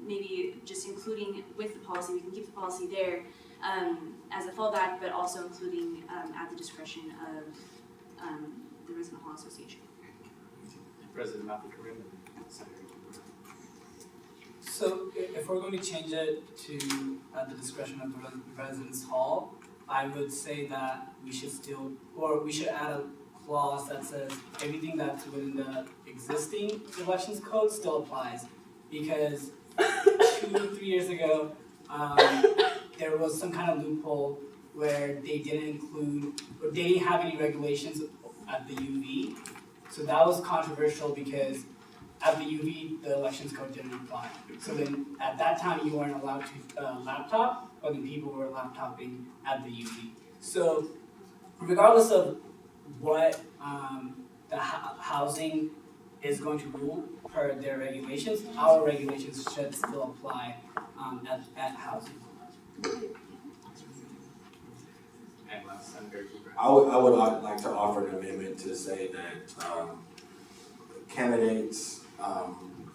maybe just including with the policy, we can keep the policy there as a fallback, but also including at the discretion of the Resident Hall Association. President Malcolm. Senator. So if we're going to change it to at the discretion of the residence hall, I would say that we should add a clause that says everything that's within the existing elections code still applies. Because 2-3 years ago, there was some kind of loophole where they didn't have any regulations at the UV. So that was controversial because at the UV, the elections code didn't apply. So then at that time, you weren't allowed to laptop, or then people were laptopping at the UV. So regardless of what the housing is going to rule per their regulations, our regulations should still apply at housing. And last, Senator. I would like to offer an amendment to say that candidates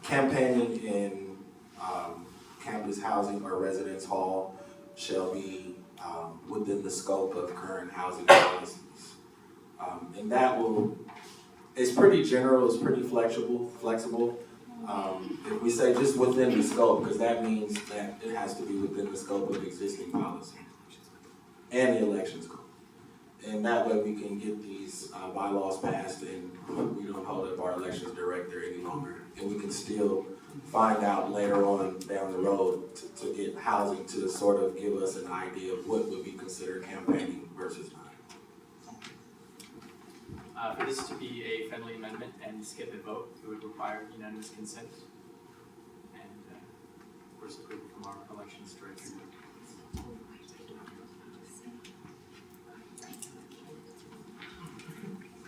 campaigning in campus housing or residence hall shall be within the scope of current housing policies. And that it's pretty general, it's pretty flexible. If we say just within the scope, because that means that it has to be within the scope of existing policy and the elections code. And that way we can get these bylaws passed and we don't hold up our elections director any longer. And we can still find out later on down the road to get housing to sort of give us an idea of what would be considered campaigning versus not. For this to be a friendly amendment and skip a vote, it would require unanimous consent and, of course, approval from our elections director.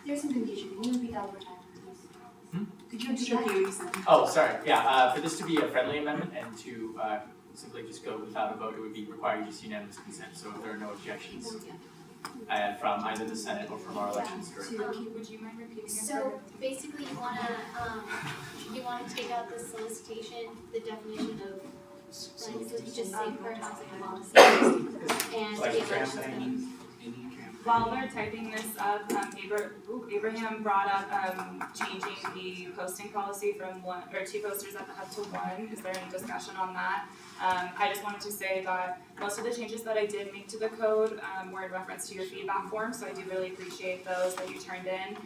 There's some confusion. Can you repeat that one more time, please? Could you repeat what you said? Oh, sorry. Yeah, for this to be a friendly amendment and to simply just go without a vote, it would be requiring just unanimous consent. So if there are no objections from either the Senate or from our elections director. Would you mind repeating again? So basically you wanna take out the solicitation, the definition of, like, so you just say per housing policy and Like the the elections campaign. code. While we're typing this up, Abraham brought up changing the posting policy from 2 posters at the hub to 1. Is there any discussion on that? I just wanted to say that most of the changes that I did make to the code were in reference to your feedback form, so I do really appreciate those that you turned in.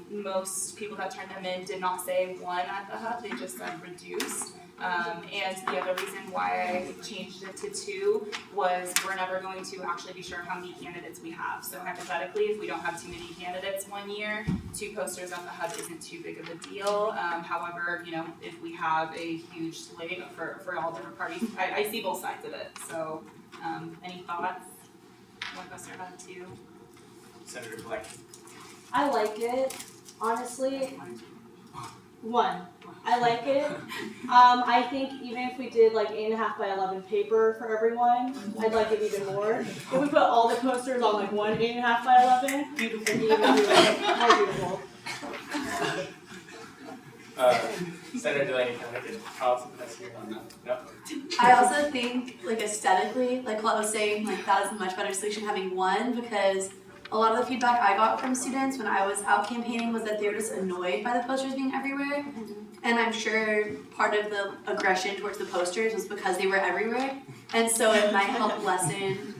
Most people that turned them in did not say 1 at the hub, they just said reduced. And the other reason why I changed it to 2 was we're never going to actually be sure how many candidates we have. So hypothetically, if we don't have too many candidates one year, 2 posters at the hub isn't too big of a deal. However, if we have a huge slate for all different parties, I see both sides of it. So, any thoughts? 1 poster at 2. Senator Black. I like it, honestly. 1. I like it. I think even if we did like 8.5 by 11 paper for everyone, I'd like it even more. If we put all the posters on like 1 8.5 by 11, it'd be even more beautiful. Senator Delaney, can I make a comment here on that? No? I also think, like, aesthetically, like Claude was saying, like, that is a much better solution having 1, because a lot of the feedback I got from students when I was out campaigning was that they were just annoyed by the posters being everywhere. And I'm sure part of the aggression towards the posters was because they were everywhere. And so it might help lessen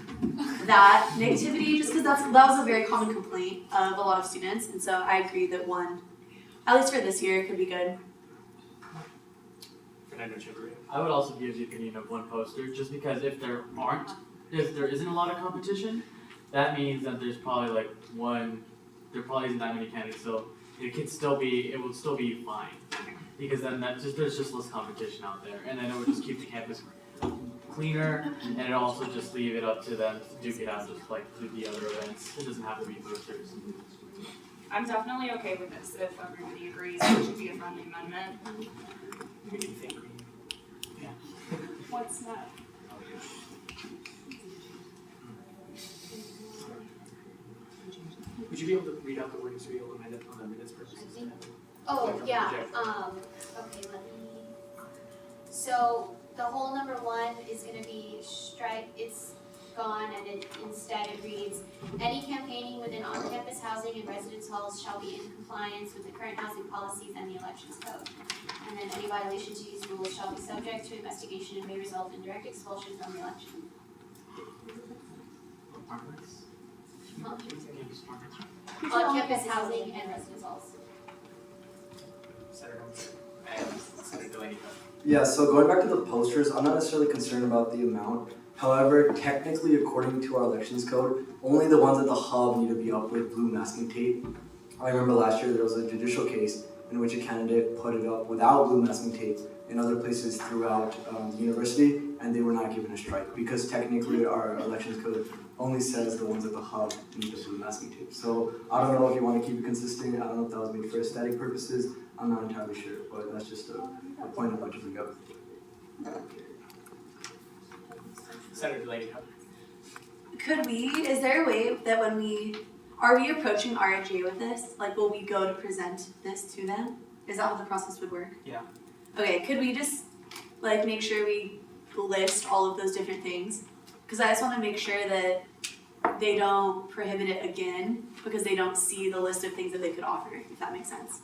that negativity, just because that was a very common complaint of a lot of students. And so I agree that 1, at least for this year, could be good. I would also be of the opinion of 1 poster, just because if there isn't a lot of competition, that means that there's probably like there probably isn't that many candidates, so it will still be fine. Because then there's just less competition out there, and then it would just keep the campus cleaner, and it also just leave it up to them to duke it out just like through the other events. It doesn't have to be posters. I'm definitely okay with this if everybody agrees it should be a friendly amendment. What do you think? What's that? Would you be able to read out the wording so we will amend it on the minutes purposes? Oh, yeah, okay, let me, so the whole number 1 is gonna be it's gone, and instead it reads, any campaigning within on-campus housing and residence halls shall be in compliance with the current housing policies and the elections code. And then any violation to these rules shall be subject to investigation and may result in direct expulsion from the election. On-campus housing and residence halls. Senator Delaney. Yeah, so going back to the posters, I'm not necessarily concerned about the amount. However, technically, according to our elections code, only the ones at the hub need to be up with blue masking tape. I remember last year there was a judicial case in which a candidate put it up without blue masking tape in other places throughout the university, and they were not given a strike because technically our elections code only says the ones at the hub need the blue masking tape. So I don't know if you want to keep it consistent. I don't know if that was made for aesthetic purposes. I'm not entirely sure, but that's just a point I'd like to bring up. Senator Delaney. Could we, is there a way that are we approaching RHA with this? Like, will we go to present this to them? Is that how the process would work? Yeah. Okay, could we just, like, make sure we list all of those different things? Because I just want to make sure that they don't prohibit it again because they don't see the list of things that they could offer, if that makes sense.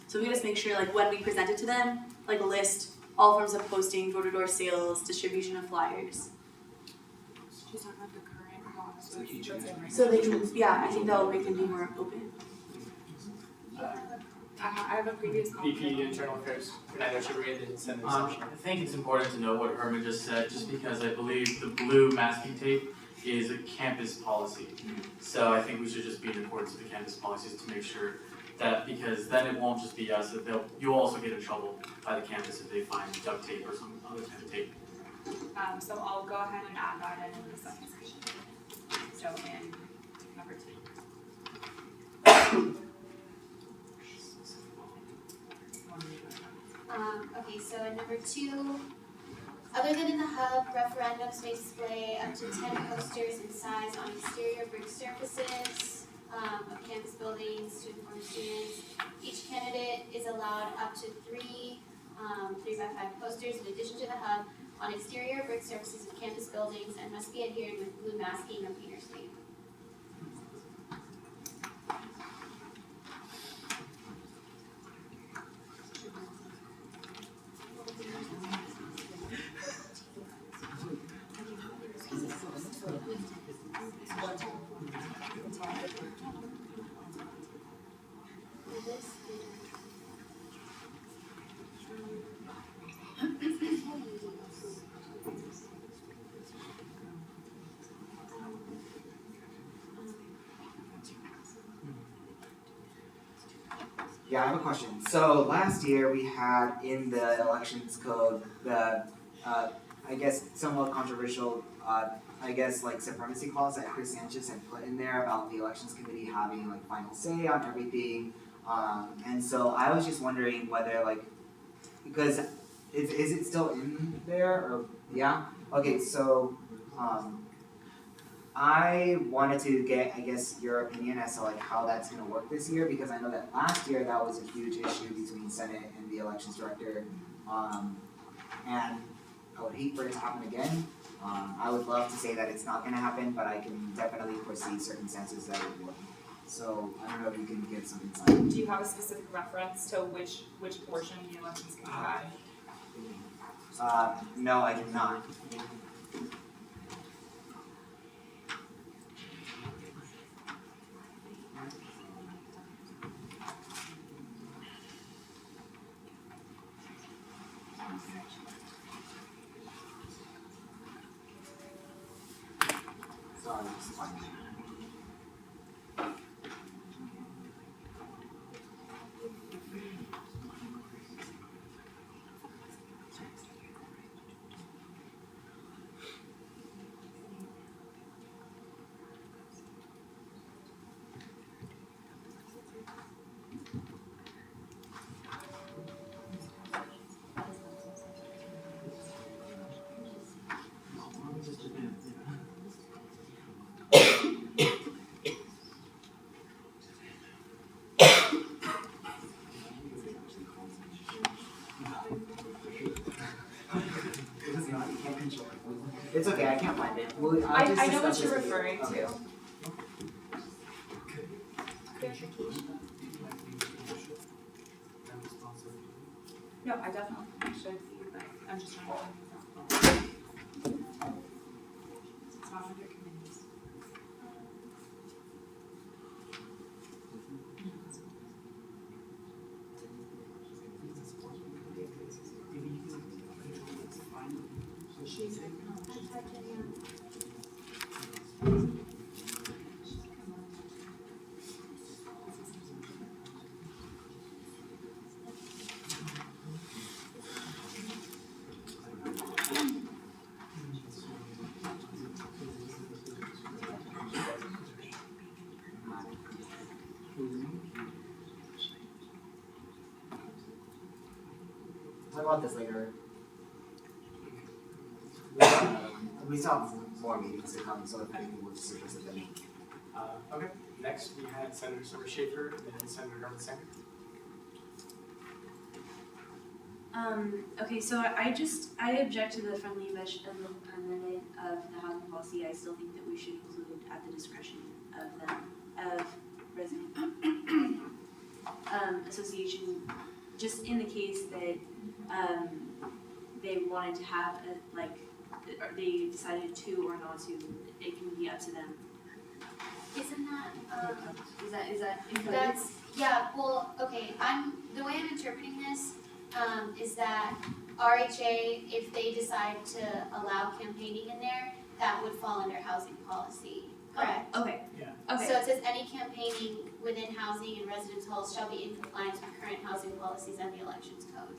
So we just make sure, like, when we present it to them, like, list all forms of posting, door-to-door sales, distribution of flyers. She's talking about the current laws. So they can, yeah, I think that will make them be more open. I have a previous comment. VP Internal Affairs. I know she read the Senate I assumption. think it's important to know what Herman just said, just because I believe the blue masking tape is a campus policy. So I think we should just be in accordance with the campus policies to make sure that, because then it won't just be us, that you'll also get in trouble by the campus if they find duct tape or some other kind of tape. So I'll go ahead and add that in the second section. So in number 2. Okay, so in number 2, other than in the hub, referendums may display up to 10 posters in size on exterior brick surfaces of campus buildings to inform students. Each candidate is allowed up to 3 3x5 posters in addition to the hub on exterior brick surfaces of campus buildings and must be adhered with blue masking or painter's tape. Yeah, I have a question. So last year we had in the elections code the, I guess somewhat controversial, like supremacy clause that Chris Sanchez had put in there about the elections committee having like final say on everything. And so I was just wondering whether because is it still in there or, yeah? Okay, so, I wanted to get, I guess, your opinion as to how that's gonna work this year, because I know that last year that was a huge issue between Senate and the elections director. And I would hate for it to happen again. I would love to say that it's not gonna happen, but I can definitely foresee circumstances that it would. So I don't know if you can give some insight. Do you have a specific reference to which portion the elections can have? No, I do not. Sorry, it's fine. It's okay, I can't find it. I'll just I know discuss what this you're with you. referring Okay. to. No, I definitely should see, but I'm just trying to find it. It's not under committees. Talk about this later. We still have more meetings to come, so if anything, we'll just address it then. Okay, next we had Senator Summer Schaefer and then Senator Norman Sanger. Okay, so I object to the friendly amendment of the housing policy. I still think that we should include it at the discretion of them, of resident association, just in the case that they wanted to have a, like, or they decided to or not to, it can be up to them. Isn't that, Is that incorrect? that's, yeah, well, okay, the way I'm interpreting this, is that RHA, if they decide to allow campaigning in there, that would fall under housing policy, correct? Okay. Yeah. Okay. So it says any campaigning within housing and residence halls shall be in compliance with current housing policies and the elections code.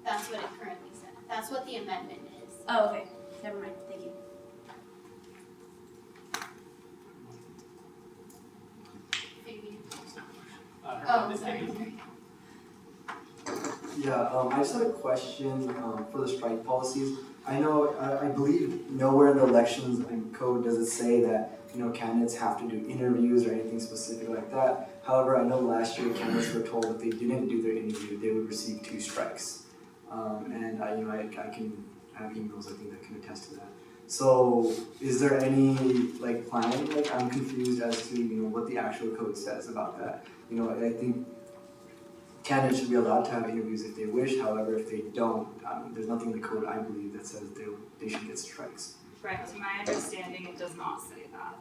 That's what it currently says, that's what the amendment is. Oh, okay, never mind, thank you. Oh, sorry. Yeah, I just had a question for the strike policies. I know, I believe nowhere in the elections and code does it say that, candidates have to do interviews or anything specific like that. However, I know last year candidates were told if they didn't do their interview, they would receive 2 strikes. And I can have emails, I think, that can attest to that. So is there any plan? I'm confused as to what the actual code says about that. I think candidates should be allowed to have interviews if they wish. However, if they don't, there's nothing in the code, I believe, that says they should get strikes. Right, to my understanding, it does not say that,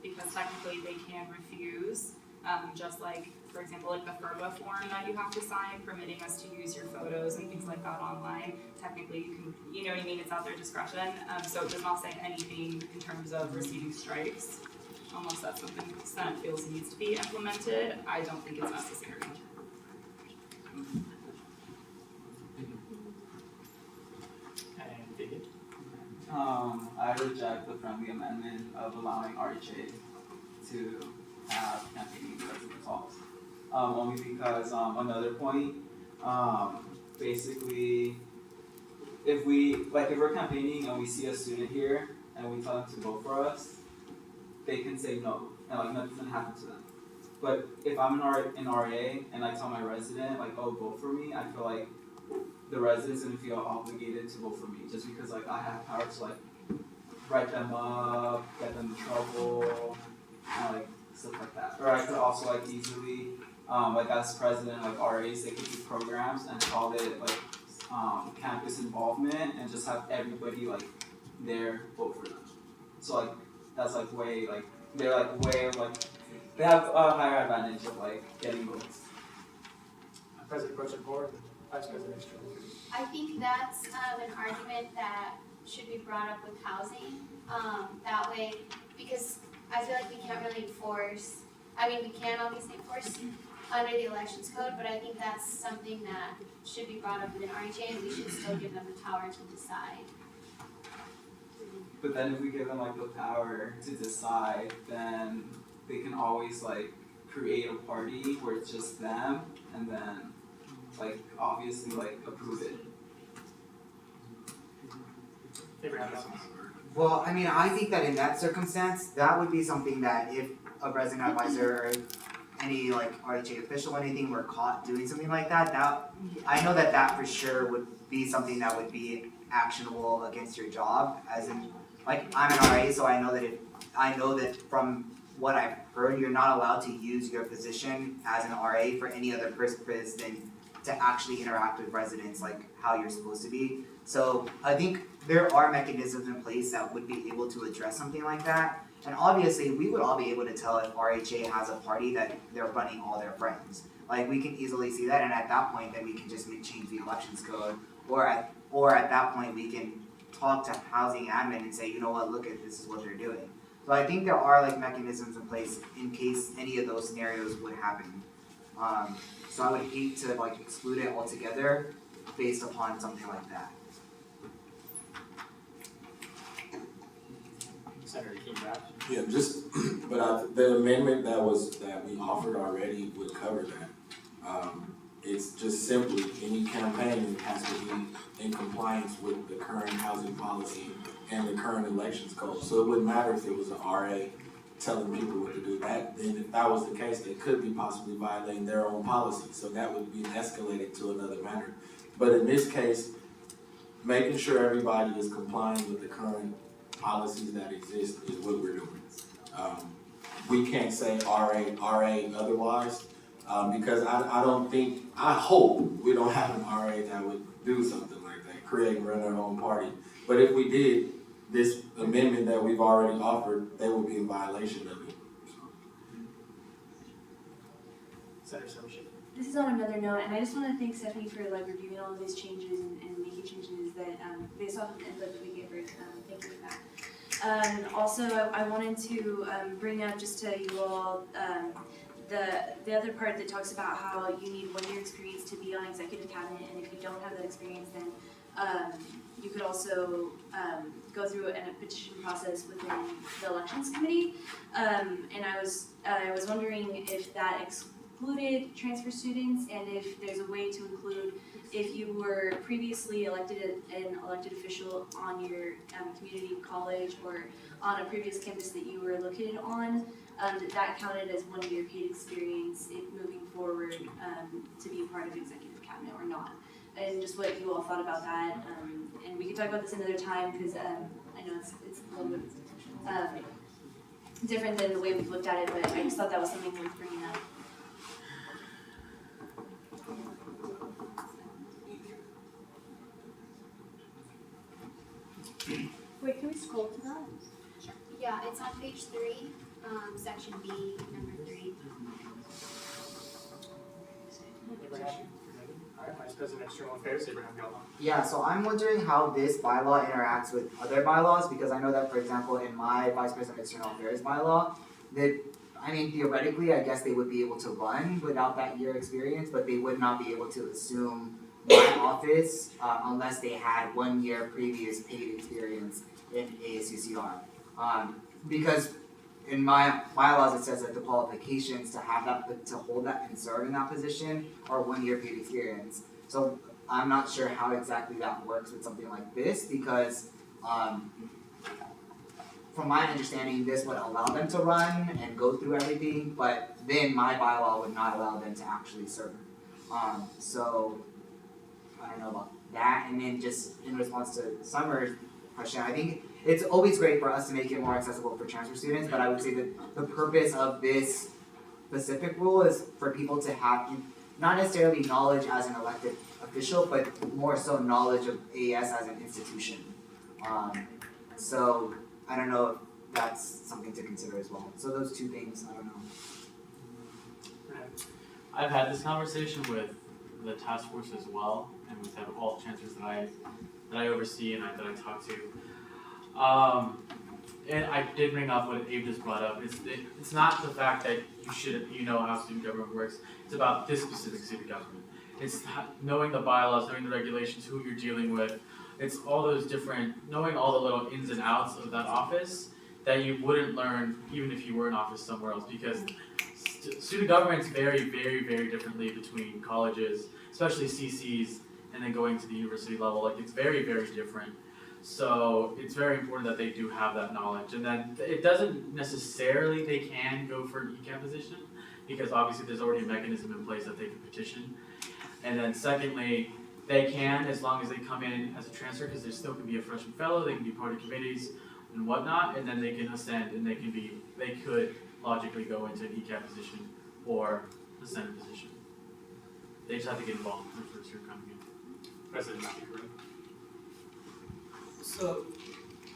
because technically they can refuse, just like, for example, like the FERPA form that you have to sign permitting us to use your photos and things like that online. Technically, you can, you know what I mean, it's at their discretion, so it does not say anything in terms of receiving strikes. Unless that's something the Senate feels needs to be implemented, I don't think it's necessary. And David? I reject the friendly amendment of allowing RHA to have campaigning in residence halls. Only because, another point, basically, if we're campaigning and we see a student here and we tell them to vote for us, they can say no, and nothing's gonna happen to them. But if I'm an RA and I tell my resident, oh, vote for me, I feel like the resident's gonna feel obligated to vote for me, just because I have power to write them up, get them in trouble, and stuff like that. Or I could also easily, as president, RAs, they could do programs and call it campus involvement and just have everybody there vote for them. So that's way they're way they have a higher advantage of getting votes. President Pro Tem Board, Vice President Extra. I think that's an argument that should be brought up with housing, that way, because I feel like we can't really enforce, we can obviously enforce under the elections code, but I think that's something that should be brought up within RHA, and we should still give them the power to decide. But then if we give them the power to decide, then they can always create a party where it's just them, and then obviously approve it. Well, I think that in that circumstance, that would be something that if a resident advisor or any RHA official or anything were caught doing something like that, I know that for sure would be something that would be actionable against your job, as in, like, I'm an RA, so I know that from what I've heard, you're not allowed to use your position as an RA for any other purpose than to actually interact with residents like how you're supposed to be. So I think there are mechanisms in place that would be able to address something like that. And obviously, we would all be able to tell if RHA has a party that they're running all their friends. Like, we can easily see that, and at that point, then we can just change the elections code. Or at that point, we can talk to housing admin and say, you know what, look at this is what they're doing. So I think there are like mechanisms in place in case any of those scenarios would happen. So I would hate to like exclude it altogether based upon something like that. Senator Keenan. Yeah, but the amendment that we offered already would cover that. It's just simply any campaign has to be in compliance with the current housing policy and the current elections code. So it wouldn't matter if it was an RA telling people what to do. Then if that was the case, they could be possibly violating their own policy. So that would be escalated to another matter. But in this case, making sure everybody is complying with the current policies that exist is what we're doing. We can't say RA otherwise, because I hope we don't have an RA that would do something like that, create and run their own party. But if we did, this amendment that we've already offered, they would be in violation of it. Senator Soshi. This is on another note, and I just want to thank Stephanie for like reviewing all of these changes and making changes that based off of the input that we gave her. Thank you for that. Also, I wanted to bring up just to you all the other part that talks about how you need 1 year experience to be on executive cabinet, and if you don't have that experience, then you could also go through a petition process within the elections committee. And I was wondering if that excluded transfer students, and if there's a way to include if you were previously an elected official on your community college or on a previous campus that you were located on, that counted as 1 year paid experience moving forward to be part of executive cabinet or not. And just what you all thought about that. And we can talk about this another time because I know it's a little bit different than the way we've looked at it, but I just thought that was something worth bringing up. Wait, can we scroll to that? Yeah, it's on page 3, section B, number 3. Alright, Vice President External Affairs, Abraham Gelman. Yeah, so I'm wondering how this bylaw interacts with other bylaws, because I know that, for example, in my Vice President External Affairs bylaw, that, I mean, theoretically, I guess they would be able to run without that year experience, but they would not be able to assume my office unless they had 1 year previous paid experience in ASUCR. Because in my bylaws, it says that the qualifications to have that, to hold that and serve in that position are 1 year paid experience. So I'm not sure how exactly that works with something like this, because from my understanding, this would allow them to run and go through everything, but then my bylaw would not allow them to actually serve. So I don't know about that. And then just in response to Summer's question, I think it's always great for us to make it more accessible for transfer students, but I would say that the purpose of this specific rule is for people to have not necessarily knowledge as an elected official, but more so knowledge of AS as an institution. So I don't know if that's something to consider as well. So those two things, I don't know. I've had this conversation with the task force as well, and with all the transfers that I oversee and that I talk to. And I did bring up what Abe just brought up. It's not the fact that you know how student government works. It's about this specific student government. It's knowing the bylaws, knowing the regulations, who you're dealing with. It's all those different, knowing all the little ins and outs of that office that you wouldn't learn even if you were in office somewhere else, because student governments vary very, very differently between colleges, especially CCs, and then going to the university level. Like, it's very, very different. So it's very important that they do have that knowledge, and then it doesn't necessarily, they can go for an ECAM position, because obviously there's already a mechanism in place that they can petition. And then secondly, they can, as long as they come in as a transfer, because they still can be a freshman fellow, they can be part of committees and whatnot, and then they can ascend and they could logically go into an ECAP position or the Senate position. They just have to get involved in the first year coming in. President Matthew Karim. So,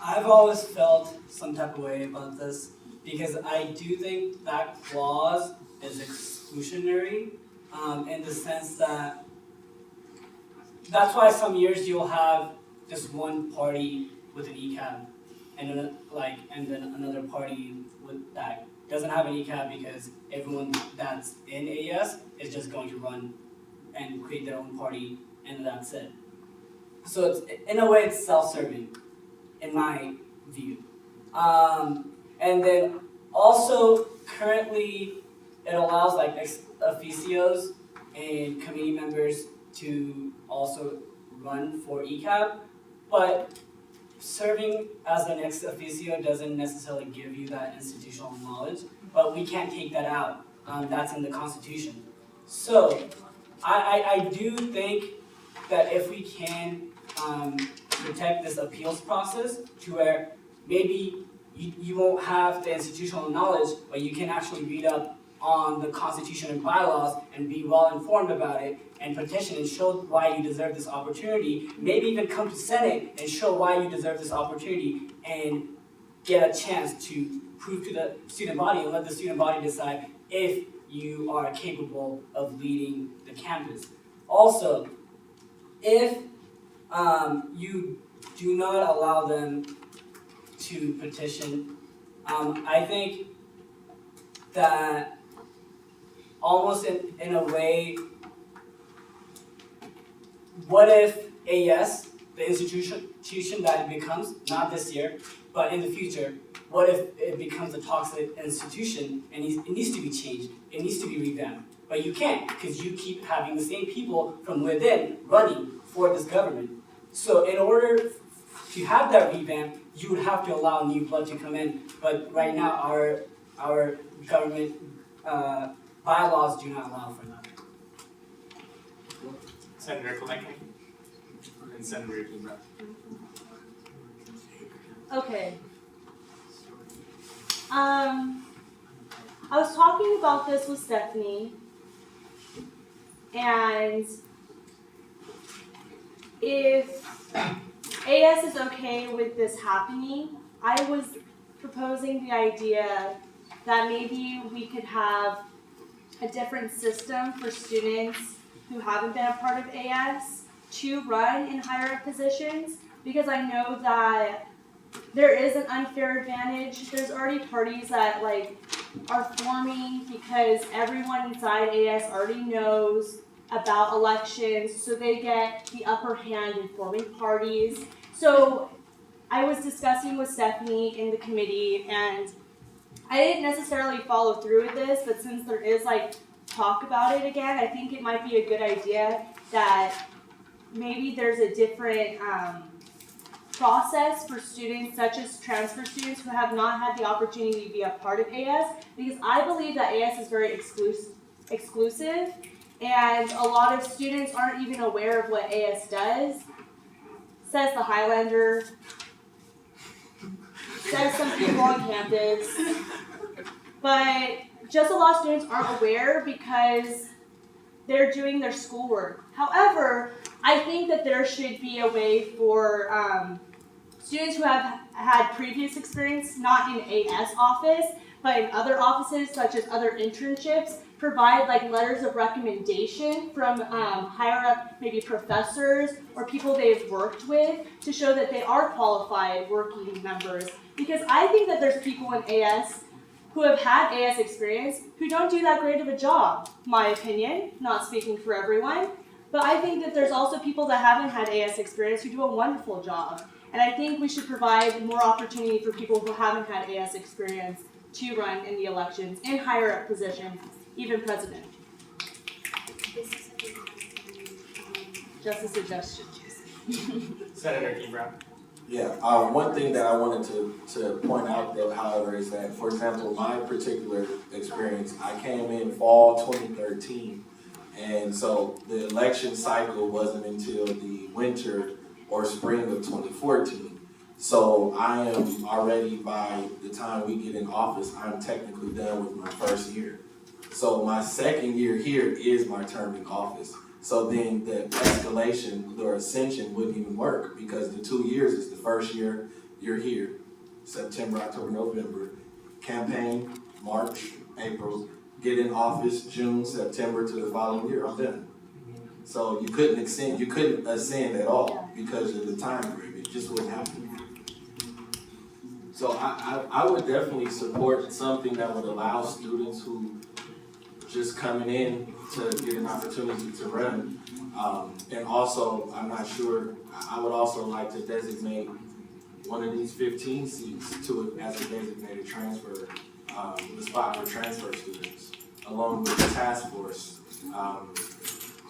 I've always felt some type of way about this because I do think that clause is exclusionary in the sense that that's why some years you'll have just one party with an ECAB and then another party with that doesn't have an ECAB because everyone that's in AS is just going to run and create their own party and that's it. So it's, in a way it's self-serving in my view. And then also currently it allows like ex officios and committee members to also run for ECAB, but serving as an ex officio doesn't necessarily give you that institutional knowledge, but we can't take that out. That's in the Constitution. So I do think that if we can protect this appeals process to where maybe you won't have the institutional knowledge, but you can actually read up on the Constitution and bylaws and be well informed about it and petition and show why you deserve this opportunity, maybe even come to Senate and show why you deserve this opportunity and get a chance to prove to the student body and let the student body decide if you are capable of leading the campus. Also, if you do not allow them to petition, I think that almost in a way, what if AS, the institution that it becomes, not this year, but in the future, what if it becomes a toxic institution and it needs to be changed, it needs to be revamped, but you can't because you keep having the same people from within running for this government. So in order to have that revamp, you would have to allow new blood to come in, but right now our government bylaws do not allow for that. Senator Kalinke and Senator Ebrat. Okay. I was talking about this with Stephanie, and if AS is okay with this happening, I was proposing the idea that maybe we could have a different system for students who haven't been a part of AS to run in higher up positions, because I know that there is an unfair advantage. There's already parties that are forming because everyone inside AS already knows about elections, so they get the upper hand in forming parties. So I was discussing with Stephanie in the committee, and I didn't necessarily follow through with this, but since there is talk about it again, I think it might be a good idea that maybe there's a different process for students, such as transfer students who have not had the opportunity to be a part of AS, because I believe that AS is very exclusive, and a lot of students aren't even aware of what AS does. Says the Highlander, says some people on campus, but just a lot of students aren't aware because they're doing their schoolwork. However, I think that there should be a way for students who have had previous experience, not in AS office, but in other offices such as other internships, provide letters of recommendation from higher up, maybe professors or people they've worked with, to show that they are qualified working members. Because I think that there's people in AS who have had AS experience who don't do that great of a job, my opinion, not speaking for everyone. But I think that there's also people that haven't had AS experience who do a wonderful job. And I think we should provide more opportunity for people who haven't had AS experience to run in the elections in higher up positions, even president. Just a suggestion. Senator Ebrat. Yeah, one thing that I wanted to point out though, however, is that, for example, my particular experience, I came in fall 2013, And so the election cycle wasn't until the winter or spring of 2014. So I am already, by the time we get in office, I'm technically done with my first year. So my second year here is my term in office. So then the escalation or ascension wouldn't even work, because the 2 years is the first year you're here, September, October, November, campaign, March, April, get in office, June, September to the following year, I'm done. So you couldn't ascend at all because of the time frame. It just wouldn't happen. So I would definitely support something that would allow students who just coming in to get an opportunity to run. And also, I'm not sure, I would also like to designate one of these 15 seats to it as a designated transfer, the spot for transfer students, along with the task force.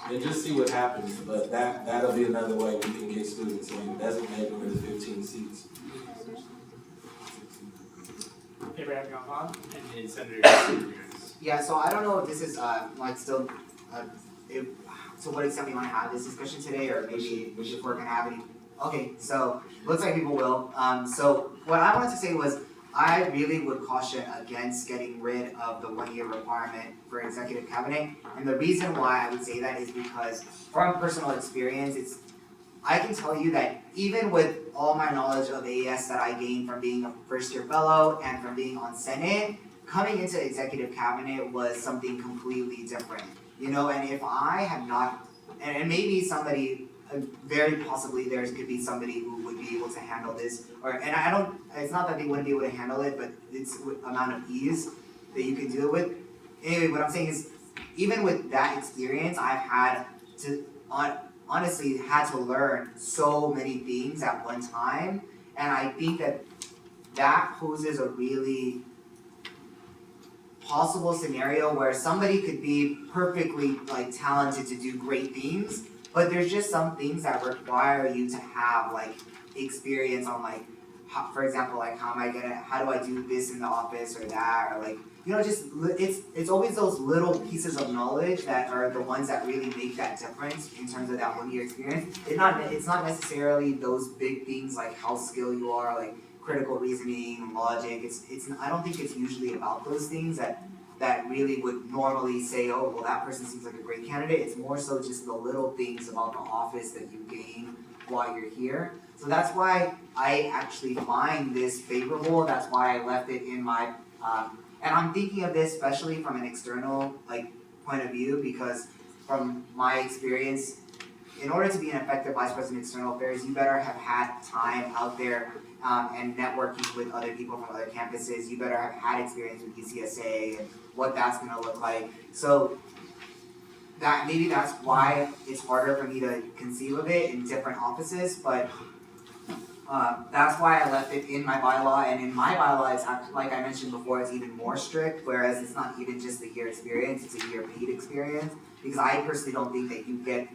And just see what happens, but that'll be another way we can get students in, designate one of the 15 seats. Abraham Gambon, and then Senator Ramirez. Yeah, so I don't know if this is still to what extent we want to have this discussion today, or maybe if we're gonna have any. Okay, so looks like people will. So what I wanted to say was, I really would caution against getting rid of the 1 year requirement for executive cabinet. And the reason why I would say that is because from personal experience, I can tell you that even with all my knowledge of AS that I gained from being a first year fellow and from being on Senate, coming into executive cabinet was something completely different. You know, and if I had not, and maybe somebody, very possibly there could be somebody who would be able to handle this, it's not that they wouldn't be able to handle it, but it's amount of ease that you can do it with. Anyway, what I'm saying is, even with that experience, I've had to, honestly, had to learn so many things at one time, and I think that poses a really possible scenario where somebody could be perfectly talented to do great things, but there's just some things that require you to have experience on how, for example, how do I do this in the office or that, or it's always those little pieces of knowledge that are the ones that really make that difference in terms of that 1 year experience. It's not necessarily those big things like how skilled you are, like critical reasoning, logic. I don't think it's usually about those things that really would normally say, oh, well, that person seems like a great candidate. It's more so just the little things about the office that you gain while you're here. So that's why I actually find this favorable. That's why I left it in my, and I'm thinking of this especially from an external point of view, because from my experience, in order to be an effective vice president of external affairs, you better have had time out there and networking with other people from other campuses. You better have had experience with UCSA and what that's going to look like. So maybe that's why it's harder for me to conceive of it in different offices, but that's why I left it in my bylaw. And in my bylaw, it's actually, like I mentioned before, it's even more strict, whereas it's not even just a year experience, it's a year paid experience, because I personally don't think that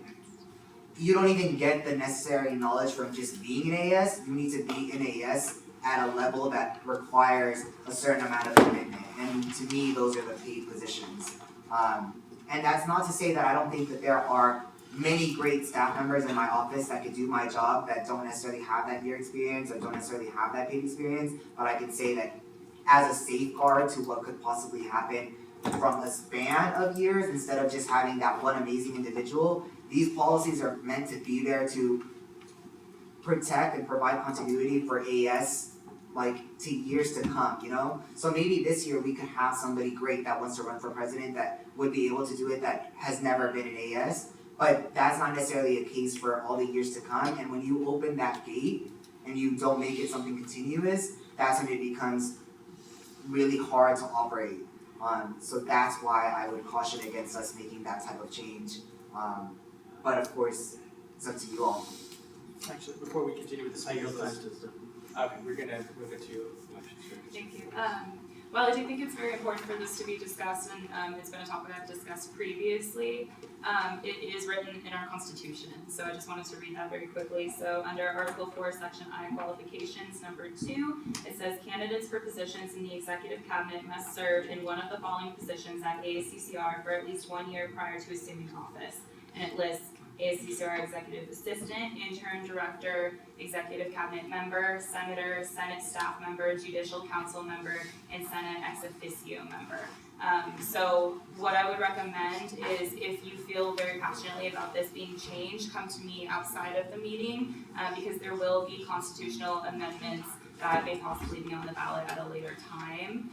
you don't even get the necessary knowledge from just being an AS. You need to be an AS at a level that requires a certain amount of commitment. And to me, those are the paid positions. And that's not to say that I don't think that there are many great staff members in my office that could do my job that don't necessarily have that year experience or don't necessarily have that paid experience. But I can say that as a safeguard to what could possibly happen from a span of years, instead of just having that one amazing individual, these policies are meant to be there to protect and provide continuity for AS to years to come, you know? So maybe this year we could have somebody great that wants to run for president that would be able to do it that has never been an AS, but that's not necessarily a case for all the years to come. And when you open that gate and you don't make it something continuous, that's when it becomes really hard to operate. So that's why I would caution against us making that type of change. But of course, it's up to you all. Actually, before we continue with the speakers list, okay, we're gonna move it to election strategy. Thank you. Well, I do think it's very important for this to be discussed, and it's been a topic I've discussed previously. It is written in our Constitution, so I just wanted to read that very quickly. So under Article 4, Section I, Qualifications, number 2, it says candidates for positions in the Executive Cabinet must serve in one of the following positions at ASUCR for at least 1 year prior to assuming office. And it lists ASUCR Executive Assistant, Intern Director, Executive Cabinet Member, Senator, Senate Staff Member, Judicial Council Member, and Senate Ex Officio Member. So what I would recommend is if you feel very passionately about this being changed, come to me outside of the meeting because there will be constitutional amendments that may possibly be on the ballot at a later time.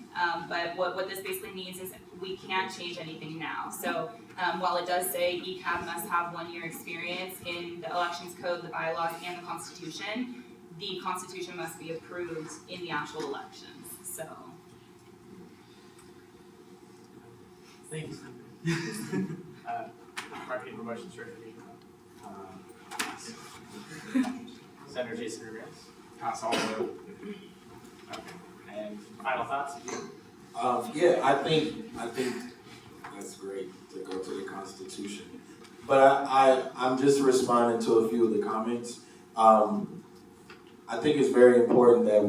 But what this basically means is we can't change anything now. So while it does say ECAB must have 1 year experience in the elections code, the bylaws, and the Constitution must be approved in the actual elections. So. Thank you. Marketing promotions for Senator Jason Ramirez. Also, Okay. And final thoughts? yeah, I think that's great to go to the Constitution. But I'm just responding to a few of the comments. I think it's very important that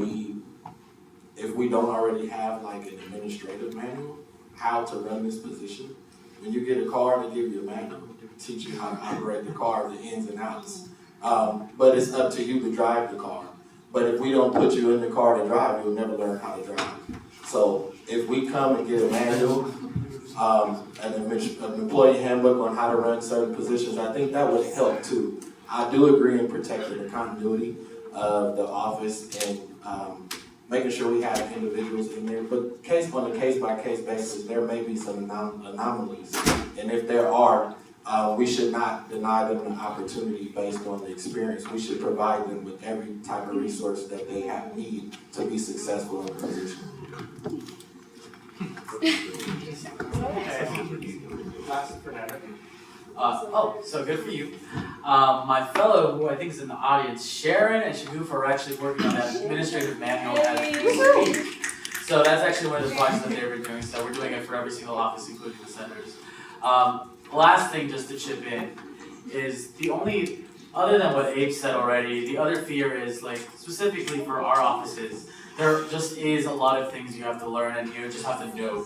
if we don't already have like an administrative manual, how to run this position. When you get a car, they give you a manual to teach you how to operate the car, the ins and outs. But it's up to you to drive the car. But if we don't put you in the car to drive, you'll never learn how to drive. So if we come and get a manual, an employee handbook on how to run certain positions, I think that would help too. I do agree in protecting the continuity of the office and making sure we have individuals in there. But on a case-by-case basis, there may be some anomalies. And if there are, we should not deny them an opportunity based on the experience. We should provide them with every type of resource that they need to be successful in the position. So good for you. My fellow, who I think is in the audience, Sharon and Shagoof, are actually working on that administrative manual as we speak. So that's actually one of the projects that they were doing. So we're doing it for every single office, including the senators. Last thing just to chip in is the only, other than what Abe said already, the other fear is like specifically for our offices, there just is a lot of things you have to learn and you just have to know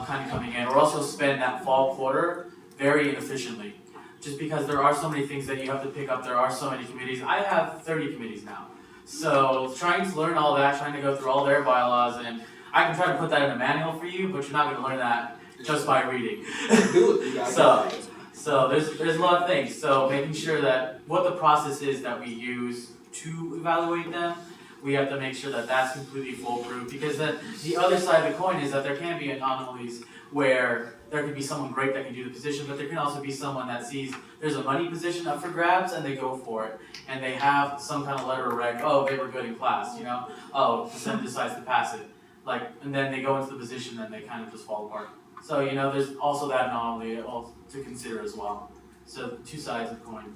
kind of coming in. Or also spend that fall quarter very inefficiently. Just because there are so many things that you have to pick up, there are so many committees. I have 30 committees now. So trying to learn all that, trying to go through all their bylaws, and I can try to put that in a manual for you, but you're not going to learn that just by reading. So there's a lot of things. So making sure that what the process is that we use to evaluate them, we have to make sure that that's completely foolproof. Because then the other side of the coin is that there can be anomalies where there could be someone great that can do the position, but there can also be someone that sees there's a money position up for grabs and they go for it. And they have some kind of letter of rec, oh, they were good in class, you know? Oh, the Senate decides to pass it. Like, and then they go into the position and they kind of just fall apart. So, you know, there's also that anomaly to consider as well. So, two sides of the coin.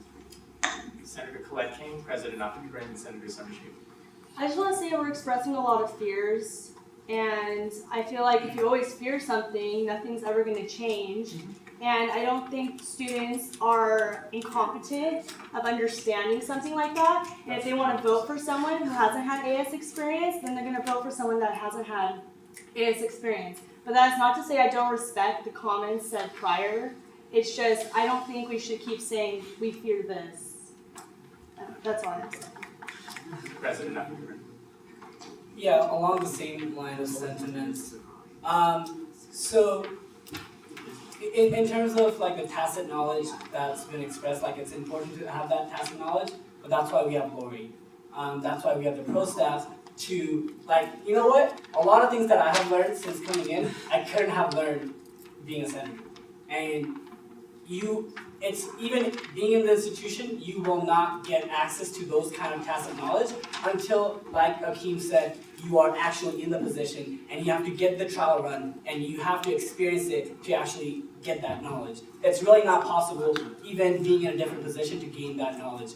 Senator Colette King, President Oppenheimer, and Senator Summershoot. I just want to say we're expressing a lot of fears, and I feel like if you always fear something, nothing's ever going to change. And I don't think students are incompetent of understanding something like that. And if they want to vote for someone who hasn't had AS experience, then they're going to vote for someone that hasn't had AS experience. But that is not to say I don't respect the comments said prior. It's just I don't think we should keep saying we fear this. That's all I have to say. President Oppenheimer. Yeah, along the same line of sentiments. So in terms of like the tacit knowledge that's been expressed, like it's important to have that tacit knowledge, but that's why we have Lori. That's why we have the pro staff to, like, you know what? A lot of things that I have learned since coming in, I couldn't have learned being a senator. And it's even being in the institution, you will not get access to those kind of tacit knowledge until, like Akeem said, you are actually in the position and you have to get the trial run and you have to experience it to actually get that knowledge. It's really not possible, even being in a different position, to gain that knowledge.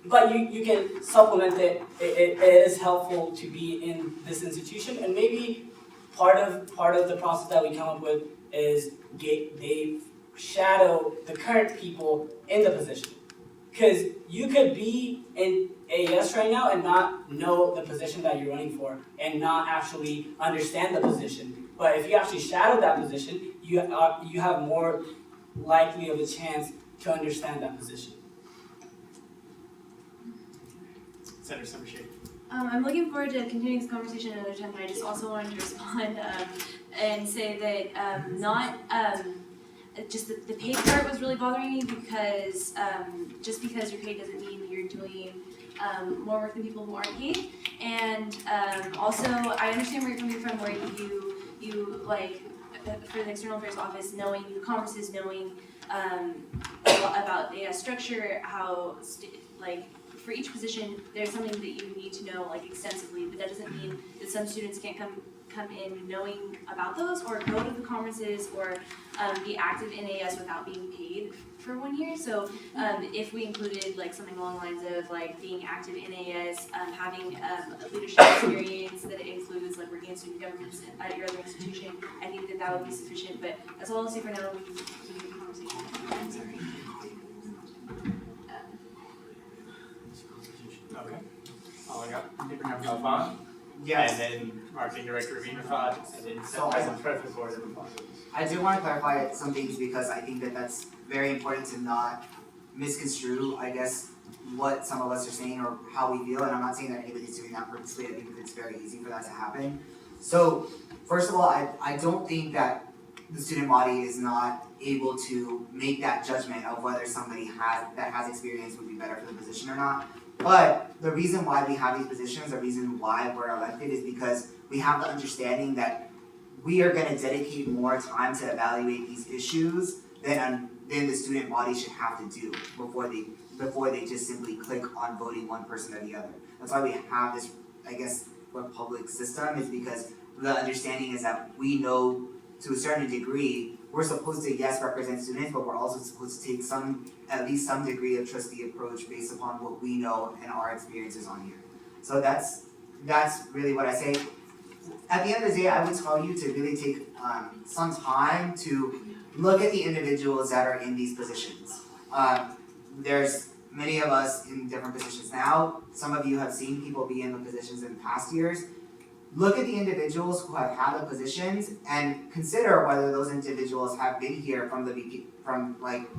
but you can supplement it. It is helpful to be in this institution, and maybe part of the process that we come up with is they shadow the current people in the position. Because you could be in AES right now and not know the position that you're running for and not actually understand the position. But if you actually shadow that position, you have more likely of a chance to understand that position. Senator Summershed. I'm looking forward to continuing this conversation another time, but I just also wanted to respond and say that just the paid part was really bothering me because just because you're paid doesn't mean you're doing more work than people who aren't paid. And also, I understand where you're coming from, where you like for the External Affairs Office, knowing the conferences, knowing about the structure, how for each position, there's something that you need to know extensively, but that doesn't mean that some students can't come in knowing about those or go to the conferences or be active in AS without being paid for 1 year. So if we included something along the lines of being active in AS, having leadership experience that includes working in student governments at your other institution, I think that would be sufficient. But that's all I'll say for now. We can continue the conversation. I'm sorry. Okay. All I got, Abraham Galvan. Yes. And then Marketing Director Ravina Fad, and then So President President Board of Applause. I do want to clarify some things because I think that that's very important to not misconstrue, I guess, what some of us are saying or how we feel. And I'm not saying that anybody's doing that purposely. I think it's very easy for that to happen. So, first of all, I don't think that the student body is not able to make that judgment of whether somebody has experience would be better for the position or not. But the reason why we have these positions, the reason why we're elected is because we have the understanding that we are going to dedicate more time to evaluate these issues than the student body should have to do before they just simply click on voting one person or the other. That's why we have this, I guess, public system, is because the understanding is that we know to a certain degree we're supposed to, yes, represent students, but we're also supposed to take at least some degree of trustee approach based upon what we know and our experiences on here. So that's really what I say. At the end of the day, I would tell you to really take some time to look at the individuals that are in these positions. There's many of us in different positions now. Some of you have seen people be in the positions in past years. Look at the individuals who have had the positions and consider whether those individuals have been here from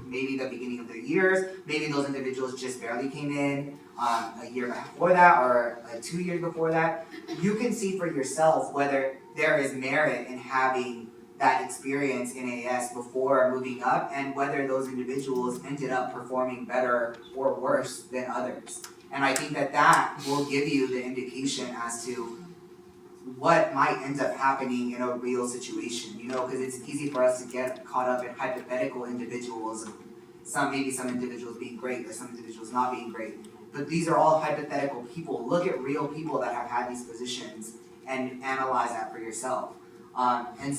maybe the beginning of their years. Maybe those individuals just barely came in a year before that or 2 years before that. You can see for yourself whether there is merit in having that experience in AS before moving up and whether those individuals ended up performing better or worse than others. And I think that will give you the indication as to what might end up happening in a real situation, because it's easy for us to get caught up in hypothetical individuals, maybe some individuals being great or some individuals not being great. But these are all hypothetical people. Look at real people that have had these positions and analyze that for yourself. And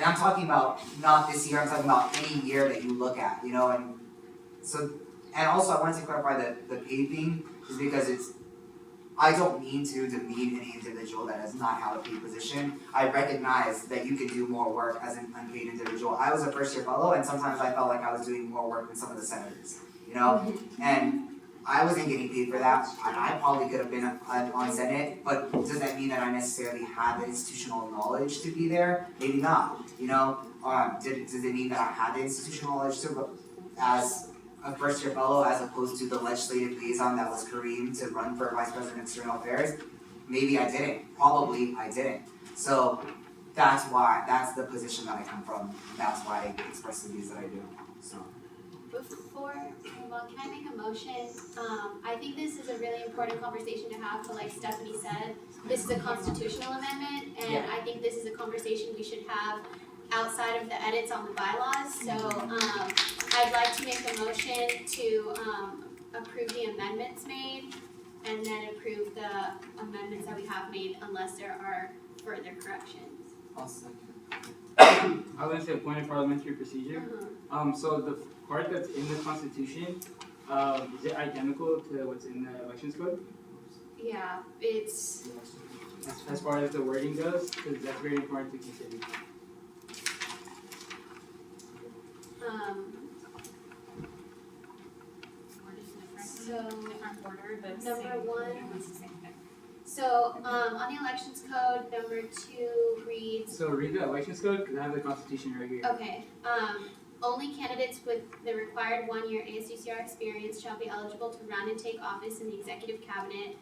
I'm talking about not this year, I'm talking about any year that you look at, and also I wanted to clarify the paid thing is because I don't mean to demean any individual that does not have a paid position. I recognize that you can do more work as an unpaid individual. I was a first year fellow and sometimes I felt like I was doing more work than some of the senators, and I wasn't getting paid for that. I probably could have been on Senate, but does that mean that I necessarily have the institutional knowledge to be there? Maybe not, does it mean that I had the institutional knowledge as a first year fellow as opposed to the legislative liaison that was Kareem to run for Vice President of External Affairs? Maybe I didn't. Probably I didn't. So that's the position that I come from. That's why I express the views that I do. So. Before we move on, can I make a motion? I think this is a really important conversation to have, but like Stephanie said, this is a constitutional amendment, and I think this is a conversation we should have outside of the edits on the bylaws. So I'd like to make a motion to approve the amendments made and then approve the amendments that we have made unless there are further corrections. I'll second. I was going to say a point of parliamentary procedure. So the part that's in the Constitution Is it identical to what's in the elections code? Yeah, it's, As far as the wording goes, because that's very important to consider. so, Different order, but number same. one. It's the same thing. So, on the elections code, number 2 reads, So read the elections code, because I have the Constitution right here. okay, only candidates with the required 1-year ASUCR experience shall be eligible to run and take office in the executive cabinet.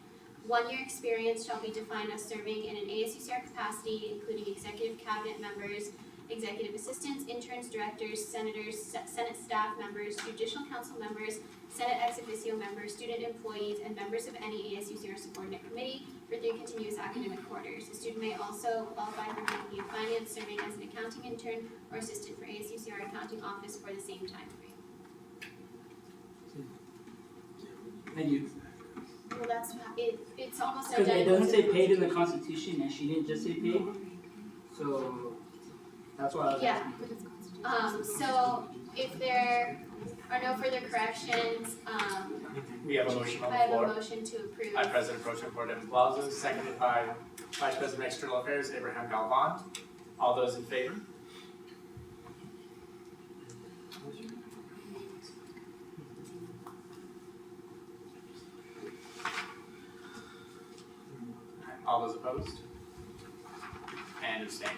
1-year experience shall be defined as serving in an ASUCR capacity, including executive cabinet members, executive assistants, interns, directors, senators, Senate staff members, judicial council members, Senate ex officio members, student employees, and members of any ASUCR subordinate committee for 3 continuous academic quarters. A student may also qualify for Faculty of Finance, serving as an accounting intern or assistant for ASUCR accounting office for the same time frame. Thank you. Well, that's, it's almost Because identical. it doesn't to say the paid in the Constitution, and she didn't just say paid. So that's why I was Yeah. asking. So if there are no further corrections, We have a motion on I the have floor a motion to approve. by President Pro Tem Devin Plaza, seconded by Vice President of External Affairs Abraham Galvin. All those in favor? All those opposed? And abstain.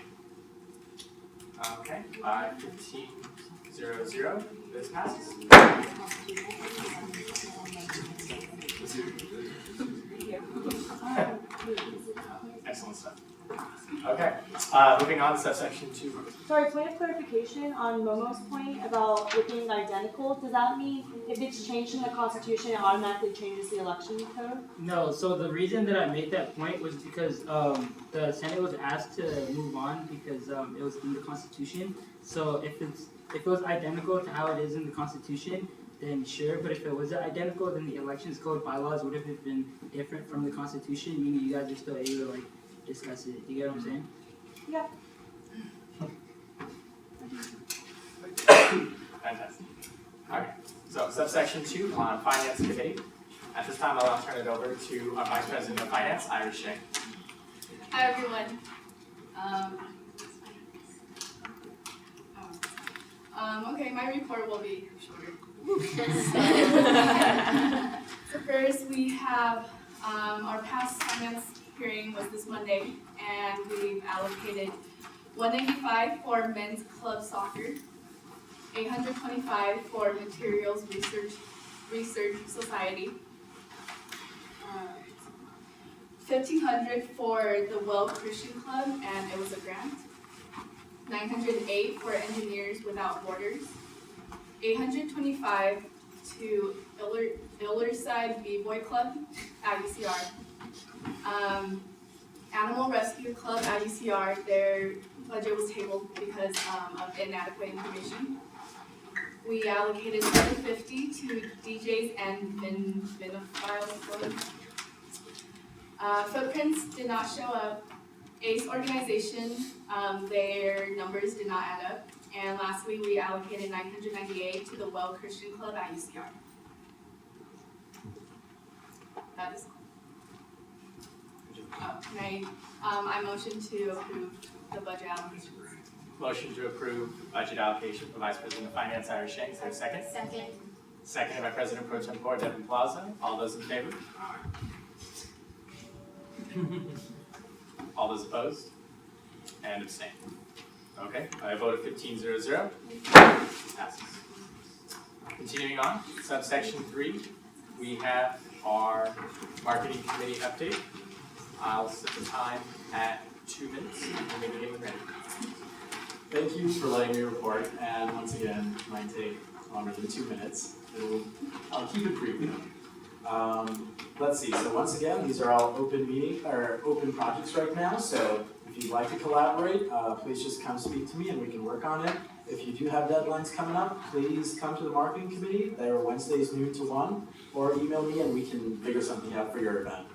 Okay, 15-0-0, this passes. Excellent stuff. Okay, moving on to subsection 2. Sorry, point of clarification on Momo's point about it being identical. Does that mean if it's changed in the Constitution, it automatically changes the election code? No, so the reason that I made that point was because the Senate was asked to move on because it was in the Constitution. So if it was identical to how it is in the Constitution, then sure. But if it wasn't identical, then the elections code bylaws would have been different from the Constitution, meaning you guys are still able to discuss it. Do you get what I'm saying? Yeah. Fantastic. Okay, so subsection 2 on Finance Committee. At this time, I'll turn it over to our Vice President of Finance, Iris Shea. Hi, everyone. Okay, my report will be shorter. So first, we have our past finance hearing was this Monday, and we've allocated $195 for men's club soccer, $825 for materials research society, $1,500 for the Well Christian Club, and it was a grant. $908 for Engineers Without Borders, $825 to Illerside B-Boy Club at UCR. Animal Rescue Club at UCR, their budget was tabled because of inadequate information. We allocated $750 to DJs and Vinophiles. Footprints did not show up. ACE organization, their numbers did not add up. And lastly, we allocated $998 to the Well Christian Club at UCR. That is all. I motion to approve the budget allocation. Motion to approve budget allocation for Vice President of Finance, Iris Shea. Is there a second? Second. Seconded by President Pro Tem Devin Plaza. All those in favor? All those opposed? And abstain. Okay, by a vote of 15-0-0, passes. Continuing on, subsection 3, we have our marketing committee update. I'll set the time at 2 minutes, and we may begin when ready. Thank you for letting me report, and once again, it might take longer than 2 minutes. I'll keep it brief though. Let's see, so once again, these are all open projects right now, so if you'd like to collaborate, please just come speak to me and we can work on it. If you do have deadlines coming up, please come to the marketing committee. They are Wednesdays noon to 1, or email me and we can figure something out for your event.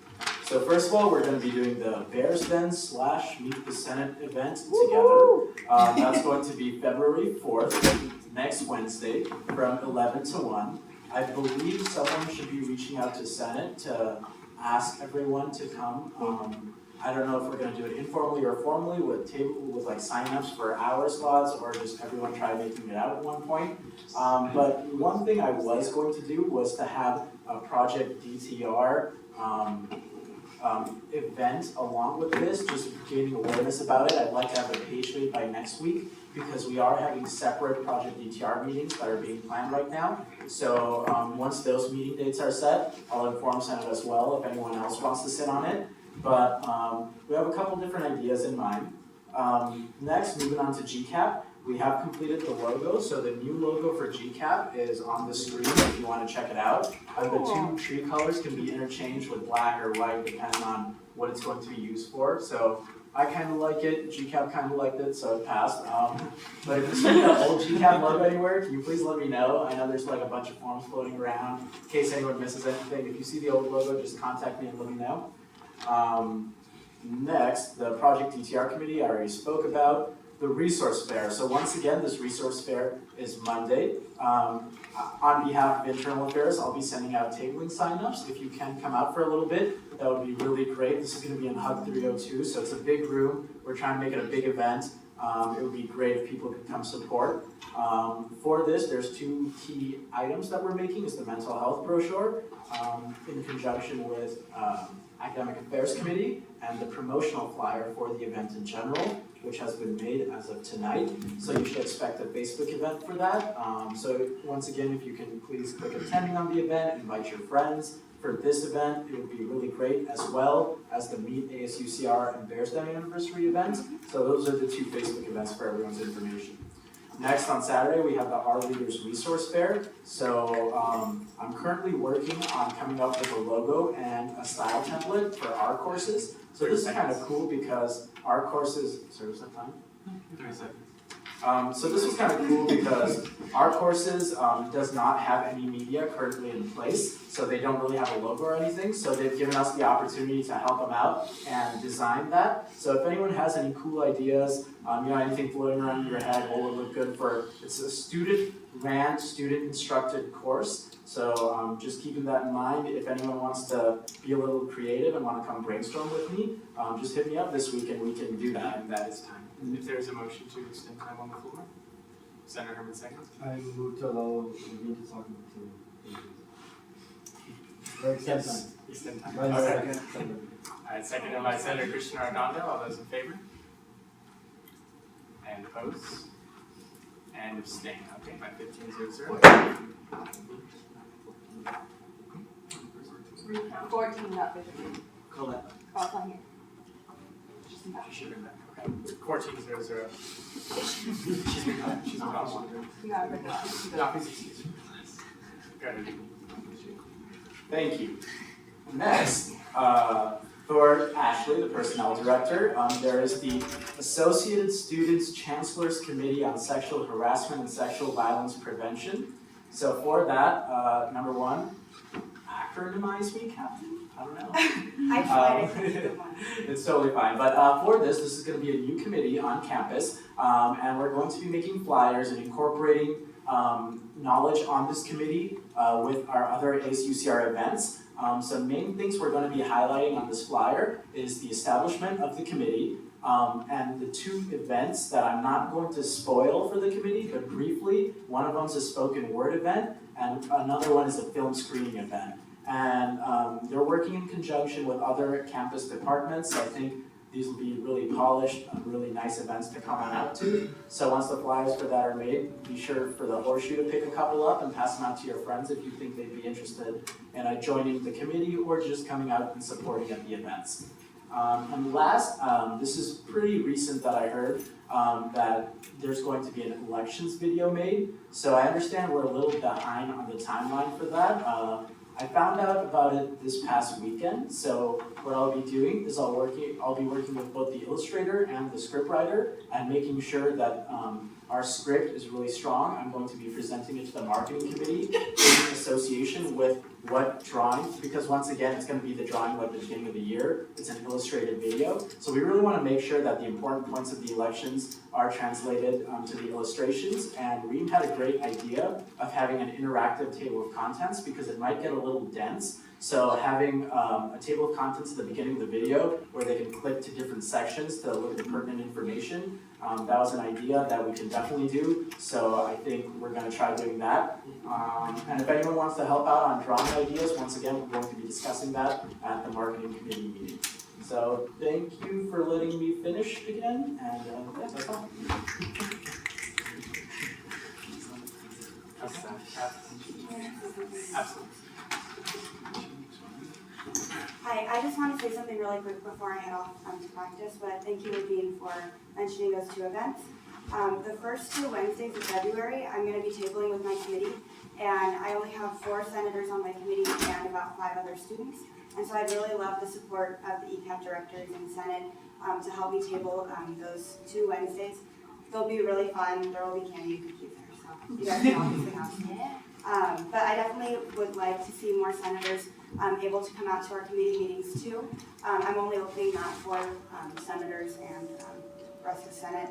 So first of all, we're going to be doing the Bears Den / Meet the Senate event together. That's going to be February 4th, next Wednesday, from 11 to 1 I believe someone should be reaching out to Senate to ask everyone to come. I don't know if we're gonna do it informally or formally with like signups for hour slots, or just everyone try making it out at one point. But one thing I was going to do was to have a Project DTR event along with this, just gaining awareness about it. I'd like to have a page made by next week, because we are having separate Project DTR meetings that are being planned right now. So once those meeting dates are set, I'll inform Senate as well if anyone else wants to sit on it. But we have a couple different ideas in mind. Next, moving on to GCAP, we have completed the logo. So the new logo for GCAP is on the screen if you want to check it out. The two tree colors can be interchanged with black or white depending on what it's going to be used for. So I kind of like it, GCAP kind of liked it, so it passed. But if you see the old GCAP logo anywhere, can you please let me know? I know there's like a bunch of forms floating around. In case anyone misses anything, if you see the old logo, just contact me and let me know. Next, the Project DTR committee I already spoke about. The resource fair. So once again, this resource fair is Monday. On behalf of Internal Affairs, I'll be sending out tabling signups. If you can come out for a little bit, that would be really great. This is going to be in Hub 302, so it's a big room. We're trying to make it a big event. It would be great if people could come support. For this, there's two key items that we're making. Is the mental health brochure in conjunction with Academic Affairs Committee, and the promotional flyer for the event in general, which has been made as of tonight. So you should expect a Facebook event for that. So once again, if you can please click attending on the event, invite your friends for this event, it would be really great, as well as the Meet ASUCR and Bears Den Anniversary event. So those are the two Facebook events for everyone's information. Next, on Saturday, we have the Our Leaders Resource Fair. So I'm currently working on coming up with a logo and a style template for our courses. So this is kind of cool because our courses, sorry, was that time? 30 seconds. So this is kind of cool because our courses does not have any media currently in place, so they don't really have a logo or anything. So they've given us the opportunity to help them out and design that. So if anyone has any cool ideas, anything floating around in your head, what would look good for, it's a student-ran, student-instructed course. So just keeping that in mind, if anyone wants to be a little creative and want to come brainstorm with me, just hit me up this week and we can do that, and that is time. If there's a motion to extend time on the floor, Senator Herman seconds. I move to allow me to talk to. Or extend time. Extend time. Right, Okay. second. Alright, seconded by Senator Christian Arredondo. All those in favor? And opposed? And abstain. Okay, by 15-0. 14, not 15. Call that. Oh, it's on here. She should have been back. Okay. 14-0. She's been cut. She's been off. You got it. No, please excuse me. Got it. Thank you. Next, for Ashley, the Personnel Director, there is the Associated Students Chancellor's Committee on Sexual Harassment and Sexual Violence Prevention. So for that, number one, acronymize me, Captain? I don't know. I tried it. It's totally fine. But for this is going to be a new committee on campus, and we're going to be making flyers and incorporating knowledge on this committee with our other ASUCR events. Some main things we're going to be highlighting on this flyer is the establishment of the committee, and the two events that I'm not going to spoil for the committee, but briefly, one of them is a spoken word event, and another one is a film screening event. And they're working in conjunction with other campus departments. I think these will be really polished and really nice events to come on out to. So once the flyers for that are made, be sure for the horseshoe to pick a couple up and pass them out to your friends if you think they'd be interested in joining the committee or just coming out and supporting at the events. And last, this is pretty recent that I heard that there's going to be an elections video made. So I understand we're a little behind on the timeline for that. I found out about it this past weekend, so what I'll be doing is I'll be working with both the illustrator and the scriptwriter and making sure that our script is really strong. I'm going to be presenting it to the marketing committee in association with what drawing, because once again, it's gonna be the drawing at the beginning of the year. It's an illustrated video. So we really wanna make sure that the important points of the elections are translated to the illustrations. And Reem had a great idea of having an interactive table of contents because it might get a little dense. So having a table of contents at the beginning of the video where they can click to different sections to look at the pertinent information, that was an idea that we can definitely do. So I think we're gonna try doing that. And if anyone wants to help out on drawing ideas, once again, we're going to be discussing that at the marketing committee meeting. So thank you for letting me finish again, and yeah, that's all. Absolutely. Hi, I just want to say something really quick before I head off to practice, but thank you, Dean, for mentioning those two events. The first two Wednesdays of February, I'm going to be tabling with my committee, and I only have 4 senators on my committee and about 5 other students. And so I'd really love the support of the ECAP directors in the Senate to help me table those 2 Wednesdays. They'll be really fun. There will be candy and cookies there, so you guys can obviously have. But I definitely would like to see more senators able to come out to our committee meetings too. I'm only looking at for senators and the rest of the Senate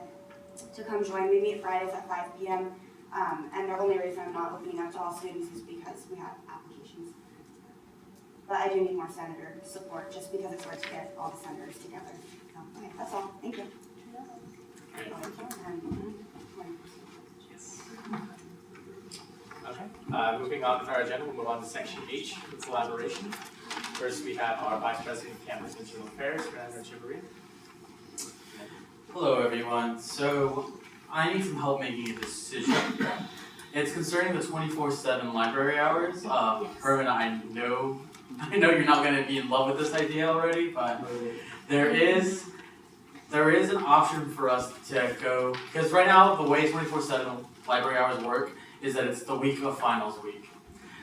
to come join. We meet Fridays at 5 p.m. And the only reason I'm not looking up to all students is because we have applications. But I do need more senator support just because it's hard to get all the senators together. So, okay, that's all. Thank you. Okay, moving on with our agenda, we'll move on to section H, collaboration. First, we have our Vice President of Campus Internal Affairs, Fernando Chiburia. Hello everyone, so I need some help making a decision. It's concerning the 24/7 library hours. Herman, I know you're not going to be in love with this idea already, but there is an option for us to go, because right now the way 24/7 library hours work is that it's the week of finals week.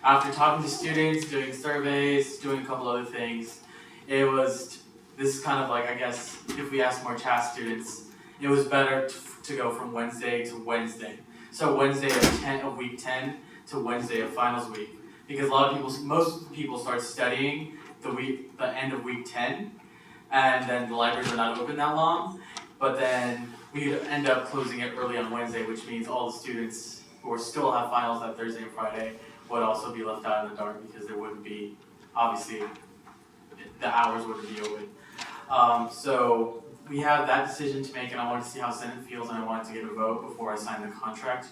After talking to students, doing surveys, doing a couple other things, this is kind of like, I guess, if we ask more CHAS students, it was better to go from Wednesday to Wednesday. So Wednesday of week 10 to Wednesday of finals week. Because most people start studying the end of week 10, and then the libraries are not open that long. But then we end up closing it early on Wednesday, which means all the students who still have finals that Thursday and Friday would also be left out in the dark because there wouldn't be, obviously, the hours wouldn't be open. So we have that decision to make, and I wanted to see how Senate feels, and I wanted to get a vote before I sign the contract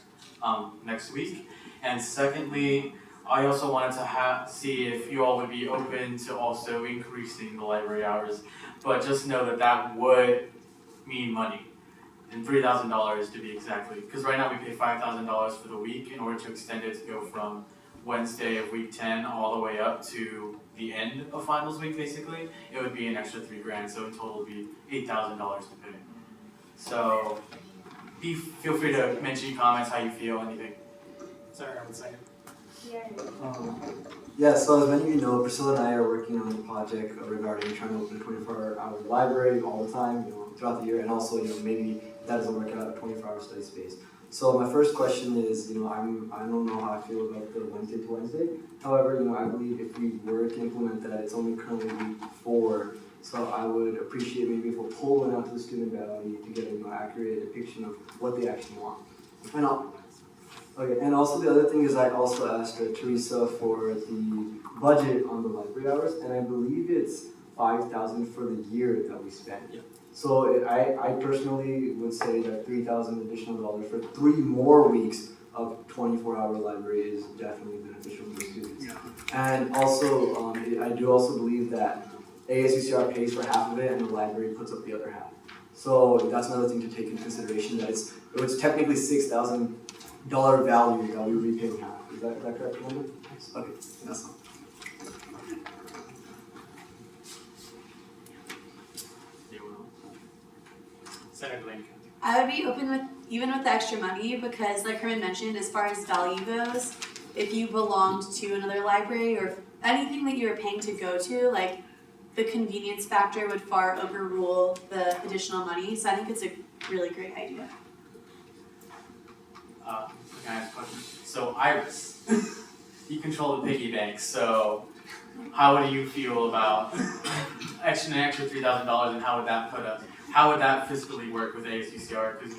next week. And secondly, I also wanted to see if you all would be open to also increasing the library hours, but just know that would mean money, and $3,000 to be exactly, because right now we pay $5,000 for the week in order to extend it to go from Wednesday of week 10 all the way up to the end of finals week, basically. It would be an extra $3,000, so in total it would be $8,000 to pay. So feel free to mention comments, how you feel, anything. Sorry, one second. Yeah, so as many of you know, Priscilla and I are working on a project regarding trying to open a 24-hour library all the time, throughout the year, and also, maybe that doesn't work out, a 24-hour study space. So my first question is, I don't know how I feel about the Wednesday to Wednesday. However, I believe if we were to implement that, it's only currently week 4. So I would appreciate maybe if a poll went out to the student body to get an accurate depiction of what they actually want. And also the other thing is I also asked Teresa for the budget on the library hours, and I believe it's $5,000 for the year that we spend. Yeah. So I personally would say that $3,000 additional dollars for 3 more weeks of 24-hour library is definitely beneficial for students. Yeah. And also, I do also believe that ASUCR pays for half of it and the library puts up the other half. So that's another thing to take into consideration, that it's technically $6,000 value that we would be paying half. Is that correct, Amanda? Okay, that's all. Senator Lane. I would be open even with the extra money because, like Herman mentioned, as far as value goes, if you belonged to another library or anything that you were paying to go to, like the convenience factor would far overrule the additional money. So I think it's a really great idea. Can I ask a question? So Iris, you control the piggy bank, so how do you feel about an extra $3,000 and how would that fiscally work with ASUCR? Because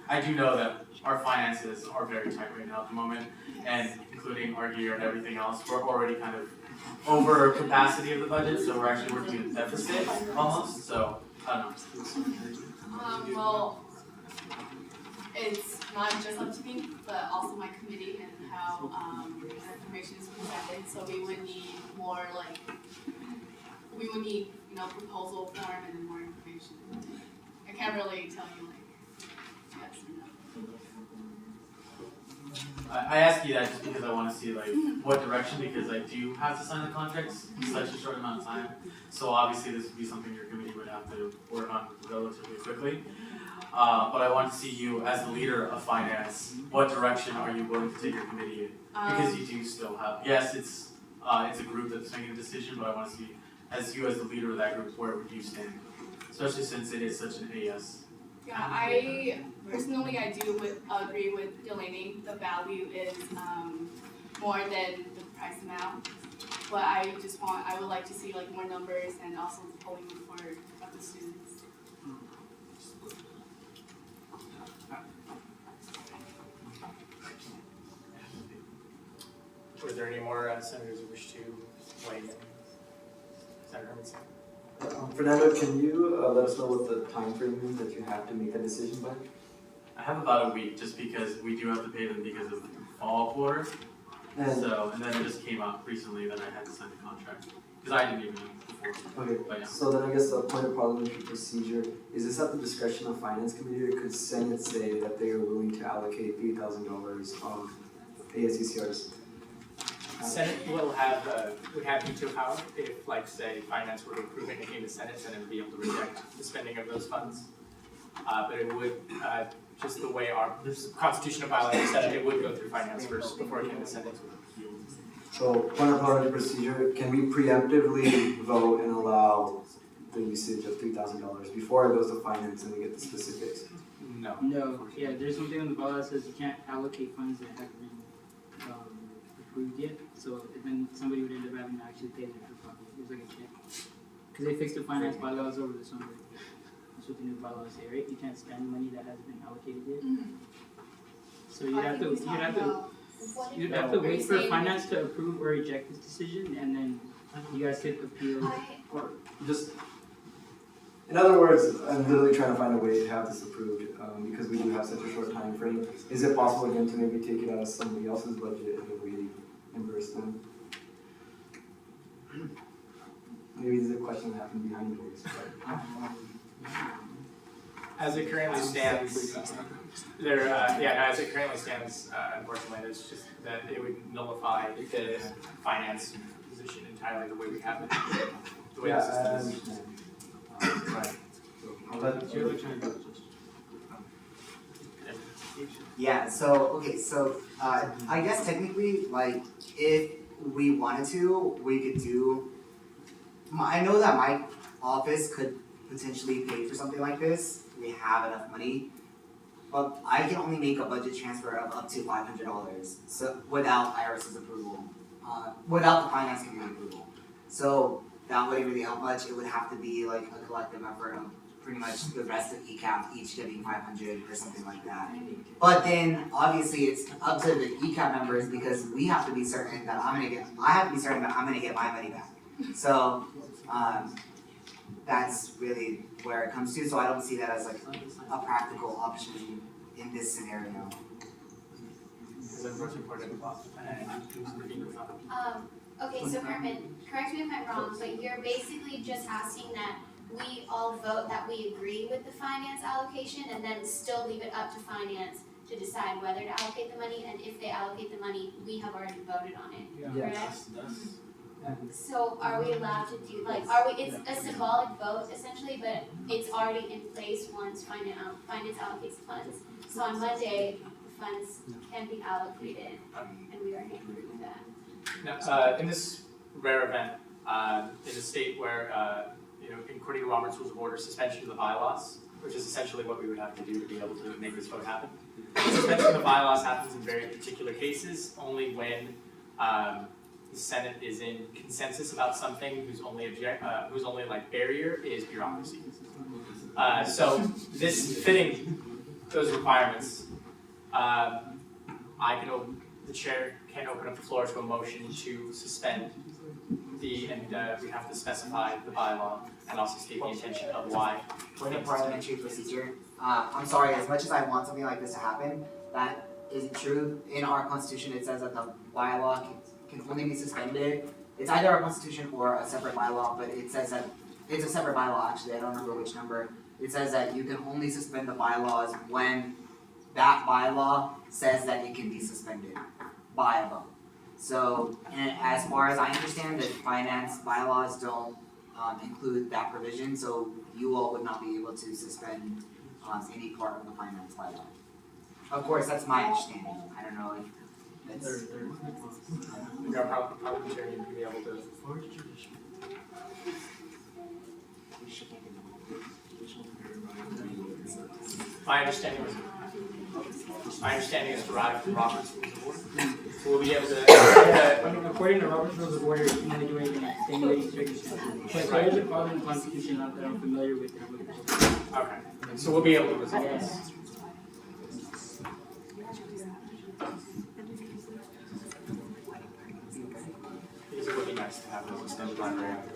I do know that our finances are very tight right now at the moment, and including our gear and everything else, we're already kind of over capacity of the budget, so we're actually working in a deficit almost, so I don't know. Well, it's not just up to me, but also my committee and how the information is presented. So we would need more proposal form and then more information. I can't really tell you yes or no. I ask you that just because I want to see what direction, because I do have to sign the contracts in such a short amount of time. So obviously this would be something your committee would have to work on relatively quickly. But I want to see you as the leader of finance. What direction are you willing to take your committee in? Because you do still have, yes, it's a group that's making a decision, but I want to see as you as the leader of that group, where would you stand? Especially since it is such an AS. Yeah, I personally do agree with Delaney. The value is more than the price amount. But I would like to see more numbers and also pulling for the students. Was there any more senators who wish to weigh in? Senator Hermanson. Fernando, can you let us know what the time frame is that you have to make that decision by? I have about a week, just because we do have to pay them because of fall quarter. And then it just came up recently that I had to sign the contract, because I didn't even know before. Okay, but yeah. So then I guess the point of parliamentary procedure, is this at the discretion of finance committee, or could Senate say that they are willing to allocate $3,000 of ASUCR's? Senate would have veto power if, say, finance were to approve it and it came to Senate would be able to reject the spending of those funds. But it would, just the way our constitution of violation said it would go through finance first before it came to Senate. So, point of parliamentary procedure, can we preemptively vote and allow the usage of $3,000 before it goes to finance and we get the specifics? No. No, yeah, there's something on the bylaw that says you can't allocate funds that haven't been approved yet, so then somebody would end up having to actually pay their pocket. It was like a check. Because they fixed the finance bylaws over the summer. That's what the new bylaws say, right? You can't spend money that hasn't been allocated yet. So you'd have to wait for finance to approve or reject this decision, and then you guys could appeal. Or just, in other words, I'm literally trying to find a way to have this approved because we do have such a short time frame. Is it possible again to maybe take it out of somebody else's budget and then reimburse them? Maybe this is a question that happened behind the doors. As it currently stands, unfortunately, there's just that it would nullify the finance position entirely the way we have it. The way the system is. Right. Yeah, so I guess technically, if we wanted to, we could do, I know that my office could potentially pay for something like this, we have enough money, but I can only make a budget transfer of up to $500, so without IRS's approval, without the finance committee approval. So that wouldn't really help much, it would have to be a collective effort of pretty much the rest of ECAP each getting 500 or something like that. But then obviously it's up to the ECAP members because we have to be certain that I have to be certain that I'm gonna get my money back. So that's really where it comes to. So I don't see that as a practical option in this scenario. Okay, so Herman, correct me if I'm wrong, but you're basically just asking that we all vote that we agree with the finance allocation and then still leave it up to finance to decide whether to allocate the money, and if they allocate the money, we have already voted on it, correct? So are we allowed to do, it's a symbolic vote essentially, but it's already in place once finance allocates the funds. So on Monday, the funds can be allocated, and we already agreed with that. Now, in this rare event, in a state where, according to Robert's Rules of Order, suspension of the bylaws, which is essentially what we would have to do to be able to make this vote happen. Suspension of the bylaws happens in very particular cases, only when the Senate is in consensus about something whose only like barrier is bureaucracy. So this fitting those requirements, the chair can open up the floor to a motion to suspend and we have to specify the bylaw and also state the intention of why. Point of parliamentary procedure. I'm sorry, as much as I want something like this to happen, that isn't true. In our constitution, it says that the bylaw can only be suspended. It's either our constitution or a separate bylaw, but it says that it's a separate bylaw actually, I don't remember which number. It says that you can only suspend the bylaws when that bylaw says that it can be suspended by a vote. So, and as far as I understand, the finance bylaws don't include that provision, so you all would not be able to suspend any part of the finance bylaw. Of course, that's my understanding. I don't know if that's. Parliamentarian would be able to. My understanding is derived from Robert's Rules of Order. So we'll be able to. According to Robert's Rules of Order, you can only do it in extenuating circumstances. But there is a clause in the Constitution that I'm familiar with. Okay, so we'll be able to resolve this. Because it would be nice to have those extended library hours.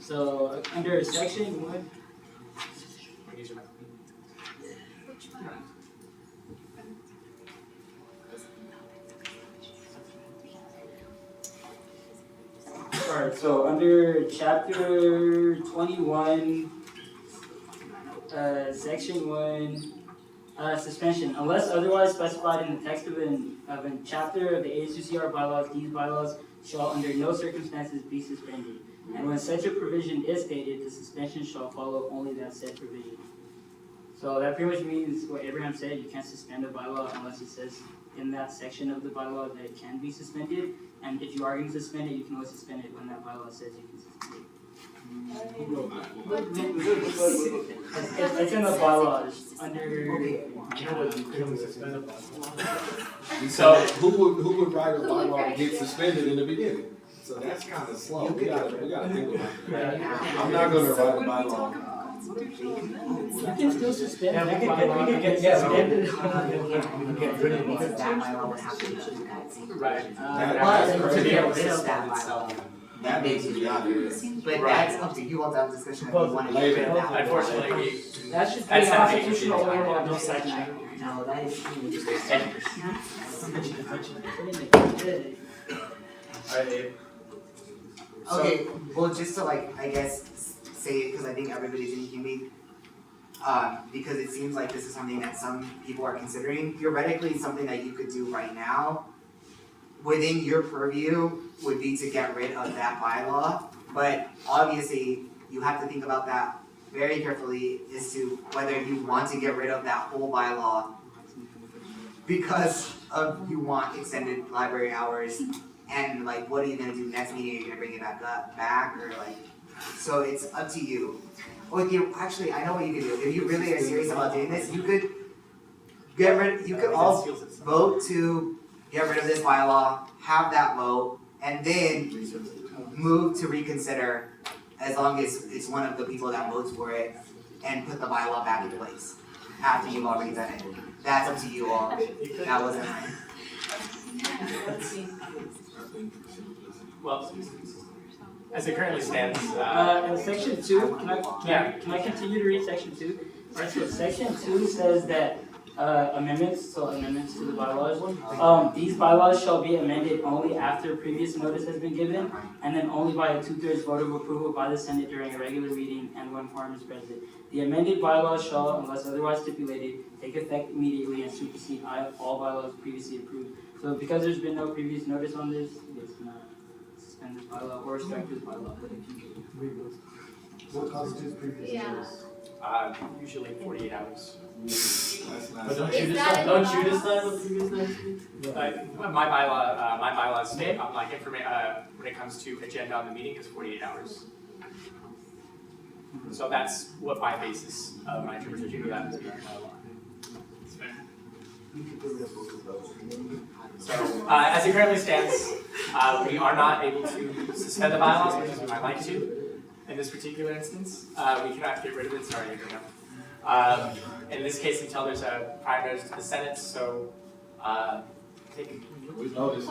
So under section 1. Alright, so under chapter 21, section 1, suspension. Unless otherwise specified in the text of a chapter of the ASUCR bylaws, these bylaws shall under no circumstances be suspended. And when such a provision is stated, the suspension shall follow only that said provision. So that pretty much means what Abraham said, you can't suspend a bylaw unless it says in that section of the bylaw that it can be suspended. And if you are going to suspend it, you can only suspend it when that bylaw says you can suspend it. It's in the bylaws under. So who would write a bylaw to get suspended in the beginning? So that's kind of slow. We gotta think about that. I'm not gonna write a bylaw. You can still suspend. Yeah, we could get suspended. That bylaw would have to be Right. But to be able to that bylaw, that makes you but that's up to you all to have a discussion if you want to get rid of that. Unfortunately, That should be that's a not constitutional the order, no section. No, that is. Okay, well, just to I guess, say it, because I think everybody's thinking me, because it seems like this is something that some people are considering, theoretically, something that you could do right now, within your purview, would be to get rid of that bylaw, but obviously, you have to think about that very carefully as to whether you want to get rid of that whole bylaw because of you want extended library hours, and what are you gonna do next meeting? Are you gonna bring it back, or so it's up to you. Actually, I know what you could do. If you really are serious about doing this, you could you could all vote to get rid of this bylaw, have that vote, and then move to reconsider as long as it's one of the people that votes for it, and put the bylaw back in place after you've already done it. That's up to you all. That wasn't mine. Well, as it currently stands, In section 2, can I continue to read section 2? Alright, so section 2 says that amendments to the bylaws. These bylaws shall be amended only after previous notice has been given, and then only by a 2/3 vote of approval by the Senate during a regular meeting and when quorum is present. The amended bylaws shall, unless otherwise stipulated, take effect immediately and supersede all bylaws previously approved. So because there's been no previous notice on this, it's not suspend this bylaw or strike this bylaw. What constitutes previous notice? Usually 48 hours. But don't you Is decide, that don't you in the decide what previous nights mean? My bylaws state, when it comes to agenda on the meeting is 48 hours. So that's what my basis of my interpretation of that is. It's fair. So, as it currently stands, we are not able to suspend the bylaws because we might like to. In this particular instance, we cannot get rid of it, sorry, in this case, until there's a prior notice to the Senate, so, take. We noticed.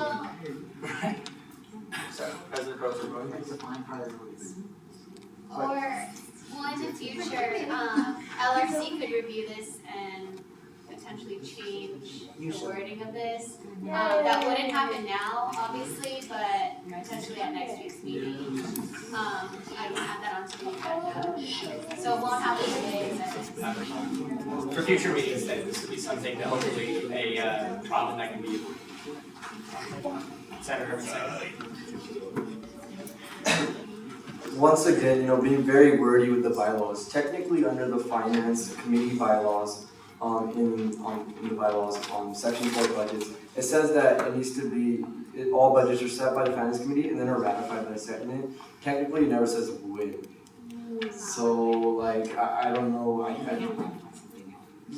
So, President Pro Tem. Or, in the future, LRC could review this and potentially change the wording of this. That wouldn't happen now, obviously, but potentially at next week's meeting. I can add that onto the agenda. So it won't happen today, but. For future meetings, then, this would be something that hopefully a problem that can be. Senator Once again, being very wordy with the bylaws. Technically, under the Finance Committee bylaws, in the bylaws, Section 4 budgets, it says that it needs to be, all budgets are set by the Finance Committee and then are ratified by the Senate. Technically, it never says when. So, I don't know.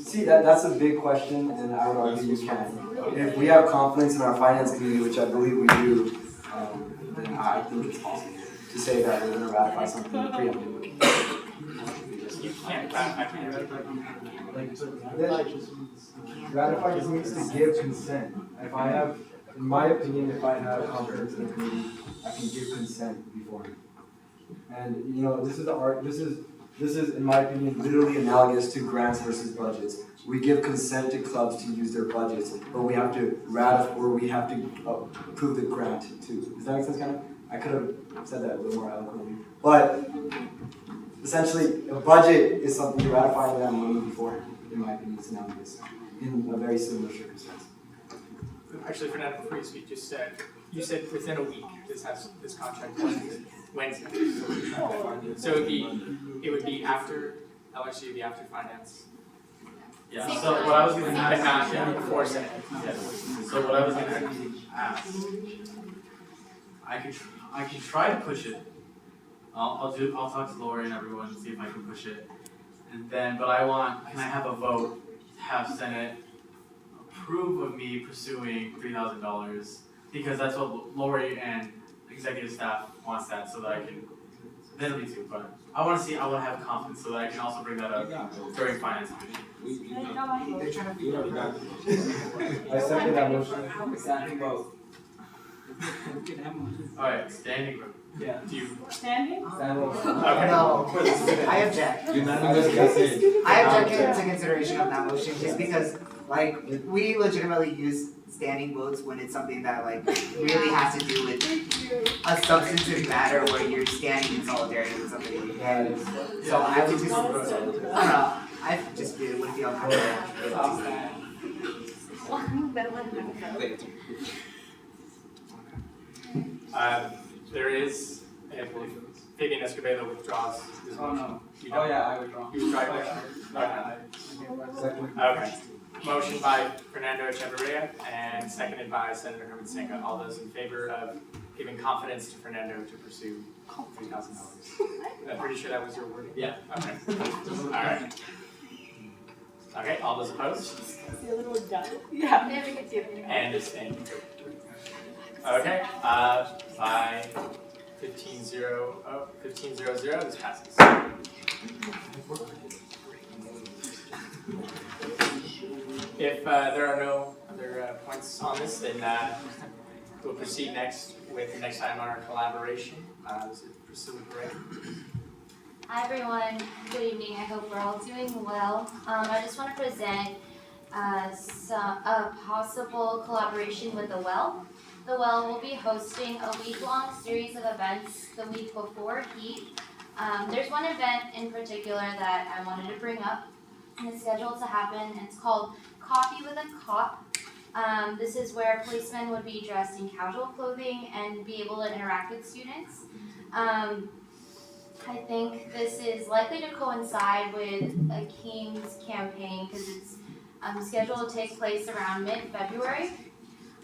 See, that's a big question, and I would argue you can. If we have confidence in our Finance Committee, which I believe we do, then I think it's possible to say that we're going to ratify something preemptively. You can't ratify. Ratify just means to give consent. If I have, in my opinion, if I have confidence in the committee, I can give consent beforehand. And this is in my opinion literally analogous to grants versus budgets. We give consent to clubs to use their budgets, but we have to ratify or we have to approve the grant too. Does that make sense, kind of? I could have said that a little more eloquently, but essentially, a budget is something you're ratifying that money before. In my opinion, it's analogous in a very similar circumstance. Actually, Fernando, before you speak, you said within a week this contract Wednesday. So it would be after LRC, it would be after finance. Yeah, so what I was gonna ask, before Senate. Yes. So what I was gonna ask, I can try to push it. I'll talk to Lori and everyone and see if I can push it. And then, can I have a vote to have Senate approve of me pursuing $3,000? Because that's what Lori and executive staff wants that, so that I can, then it'll be two, but I want to have confidence so that I can also bring that up during finance committee. I second that motion. Standing vote. Alright, standing vote. Yeah. Do you? Standing? Okay. No, I object. I object to consideration of that motion just because, we legitimately use standing votes when it's something that, really has to do with a substantive matter where you're standing in solidarity with somebody. And so I would just, I don't know, I just feel it would be uncomfortable. There is, if Fabian Escobedo withdraws. Oh no. Oh yeah, I withdraw. You withdraw? Okay. Motion by Fernando Echeverria and seconded by Senator Herman Senga. All those in favor of giving confidence to Fernando to pursue $3,000. I'm pretty sure that was your wording? Yeah. Okay. All right. Okay, all those opposed? See a little done. Yeah. And abstained. Okay, by 15-0, this passes. If there are no other points on this, then we'll proceed next with the next item on our collaboration. This is Priscilla Gray. Hi everyone, good evening. I hope we're all doing well. I just want to present a possible collaboration with The Well. The Well will be hosting a week-long series of events the week before Heat. There's one event in particular that I wanted to bring up and it's scheduled to happen. It's called Coffee with a Cop. This is where policemen would be dressed in casual clothing and be able to interact with students. I think this is likely to coincide with Akeem's campaign because it's scheduled to take place around mid-February.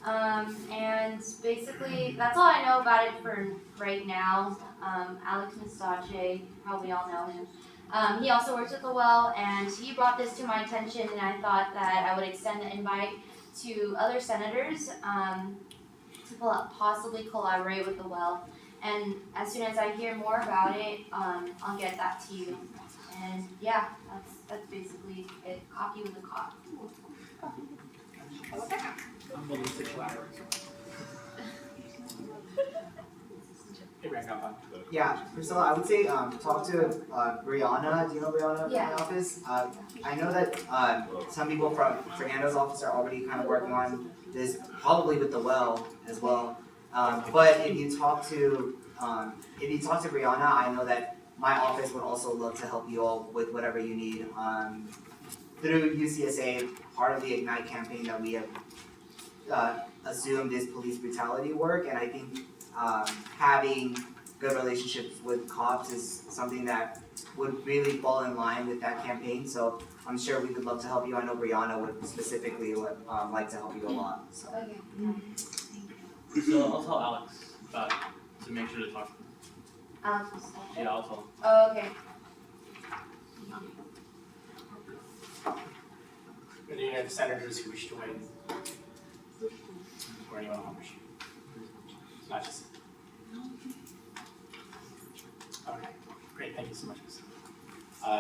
And basically, that's all I know about it for right now. Alex Mustache, probably all know him. He also works at the Well, and he brought this to my attention, and I thought that I would extend the invite to other senators to possibly collaborate with the Well. And as soon as I hear more about it, I'll get that to you. And yeah, that's basically it. Copy with a cop. I'm willing to collaborate. Hey, Rangan. Yeah, Priscilla, I would say talk to Brianna. Do you know Brianna from my office? I know that some people from Fernando's office are already kind of working on this, probably with the Well as well. But if you talk to Brianna, I know that my office would also love to help you all with whatever you need. Through UCSA, part of the Ignite campaign that we have assumed is police brutality work, and I think having good relationships with cops is something that would really fall in line with that campaign. So I'm sure we would love to help you. I know Brianna would specifically like to help you a lot. So. So I'll tell Alex about to make sure to talk to him. Alex. Yeah, I'll tell him. Oh, okay. Are there any other senators who wish to weigh in? Or anyone on wish? Not just. Okay, great, thank you so much.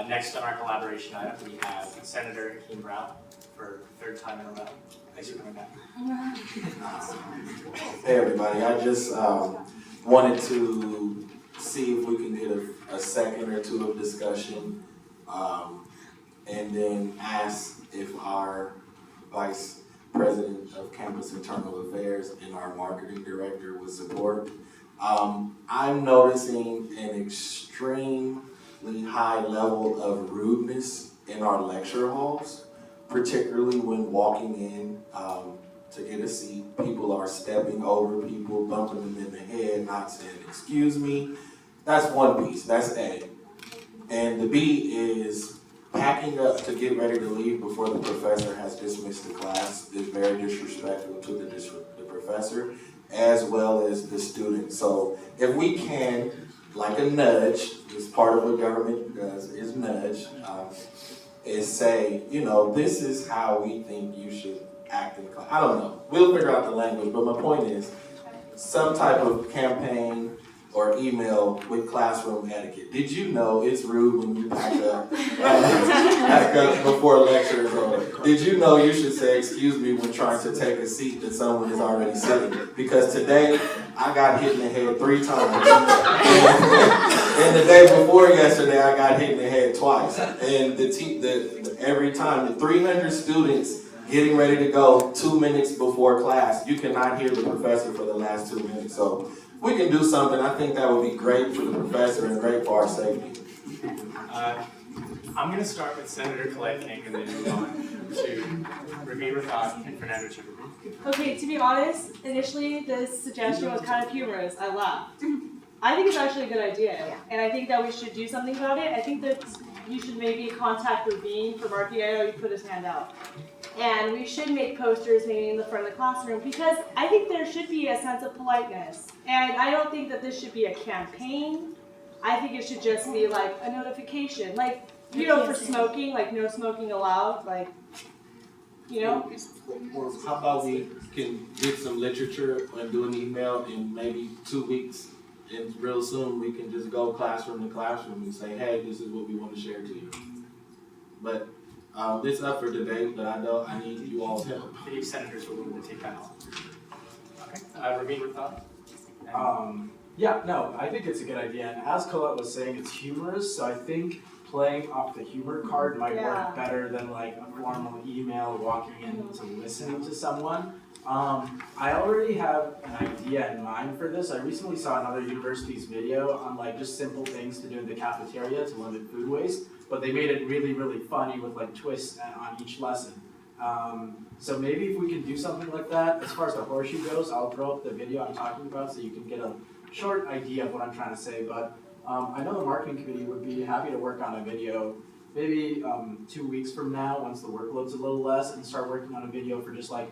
Next on our collaboration item, we have Senator Akeem Brown for the third time in a row. Thanks for coming back. Hey everybody, I just wanted to see if we can get a second or two of discussion and then ask if our Vice President of Campus Internal Affairs and our Marketing Director would support. I'm noticing an extremely high level of rudeness in our lecture halls, particularly when walking in to get a seat. People are stepping over people, bumping them in the head, not saying, excuse me. That's one piece, that's A. And the B is packing up to get ready to leave before the professor has dismissed the class is very disrespectful to the professor as well as the student. So if we can, like a nudge, is part of what government does, is nudge, is say, you know, this is how we think you should act in class. I don't know, we'll figure out the language, but my point is some type of campaign or email with classroom etiquette. Did you know it's rude when you pack up before lecture is over? Did you know you should say excuse me when trying to take a seat that someone is already sitting? Because today I got hit in the head 3 times. And the day before yesterday I got hit in the head twice. And every time the 300 students getting ready to go 2 minutes before class, you cannot hear the professor for the last 2 minutes. So we can do something. I think that would be great for the professor and great for our safety. I'm going to start with Senator Colette King and then move on to Raveen Rathod and Fernando Chimberman. Okay, to be honest, initially this suggestion was kind of humorous. I laughed. I think it's actually a good idea, and I think that we should do something about it. I think that you should maybe contact Raveen from RPA. I know he put his hand out. And we should make posters maybe in the front of the classroom because I think there should be a sense of politeness. And I don't think that this should be a campaign. I think it should just be like a notification. Like, you know, for smoking, like no smoking allowed, like, you know? Or how about we can get some literature and do an email in maybe 2 weeks, and real soon we can just go classroom to classroom and say, hey, this is what we want to share to you. But it's up for debate, but I know I need you all's help. The senators are willing to take that on. Okay, Raveen Rathod? Yeah, no, I think it's a good idea. And as Colette was saying, it's humorous, so I think playing off the humor card might work better than like a formal email walking in to listening to someone. I already have an idea in mind for this. I recently saw another university's video on like just simple things to do in the cafeteria to limit food waste, but they made it really, really funny with like twists on each lesson. So maybe if we can do something like that, as far as the horseshoe goes, I'll throw up the video I'm talking about so you can get a short idea of what I'm trying to say, but I know the marketing committee would be happy to work on a video, maybe 2 weeks from now, once the workload's a little less, and start working on a video for just like,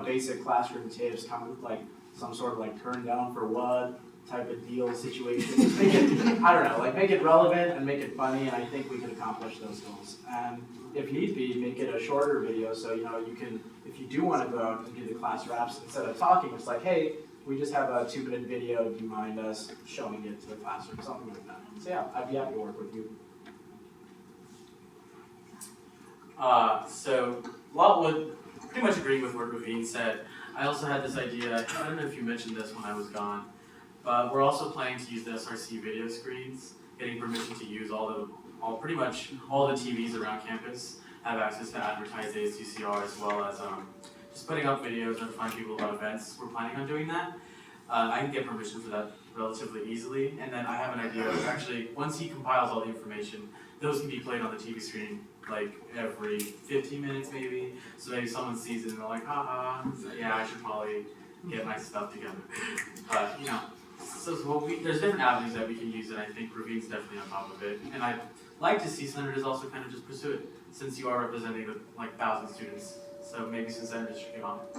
basic classroom tips, kind of like some sort of like turn down for what type of deal situation. Just make it, I don't know, like make it relevant and make it funny, and I think we could accomplish those goals. And if need be, make it a shorter video so you can, if you do want to go out and do the class wraps, instead of talking, it's like, hey, we just have a 2-minute video, do you mind us showing it to the classroom, something like that. So yeah, I'd be happy to work with you. So Lot would pretty much agree with what Raveen said. I also had this idea, I don't know if you mentioned this when I was gone, but we're also planning to use the SRC video screens, getting permission to use pretty much all the TVs around campus have access to advertise ASUCR, as well as just putting up videos, notifying people about events. We're planning on doing that. I can get permission for that relatively easily, and then I have an idea of actually, once he compiles all the information, those can be played on the TV screen like every 15 minutes maybe, so maybe someone sees it and they're like, haha, yeah, I should probably get my stuff together. But, there's different avenues that we can use, and I think Raveen's definitely on top of it. And I'd like to see senators also kind of just pursue it, since you are representing the 1,000 students. So maybe some senators should get on it.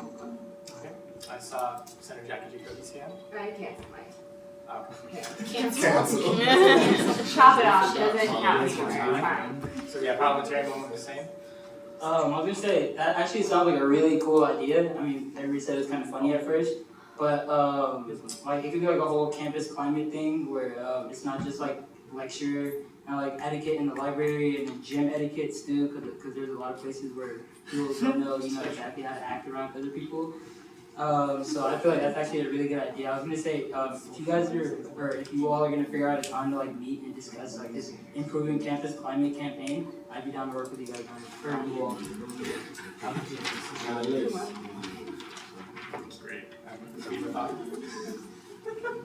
Okay, I saw Senator Jackie Jacoby's hand. I canceled mine. Cancel. Chop it off, doesn't count anymore. So yeah, parliamentarian moment the same. I was gonna say, that actually sounds like a really cool idea. I mean, everybody said it was kind of funny at first, but like it could be like a whole campus climate thing where it's not just like lecture and like etiquette in the library and then gym etiquettes too, because there's a lot of places where people don't know, exactly how to act around other people. So I feel like that's actually a really good idea. I was gonna say, if you guys or if you all are gonna figure out a time to like meet and discuss like this improving campus climate campaign, I'd be down to work with you guys on it. You all. Great.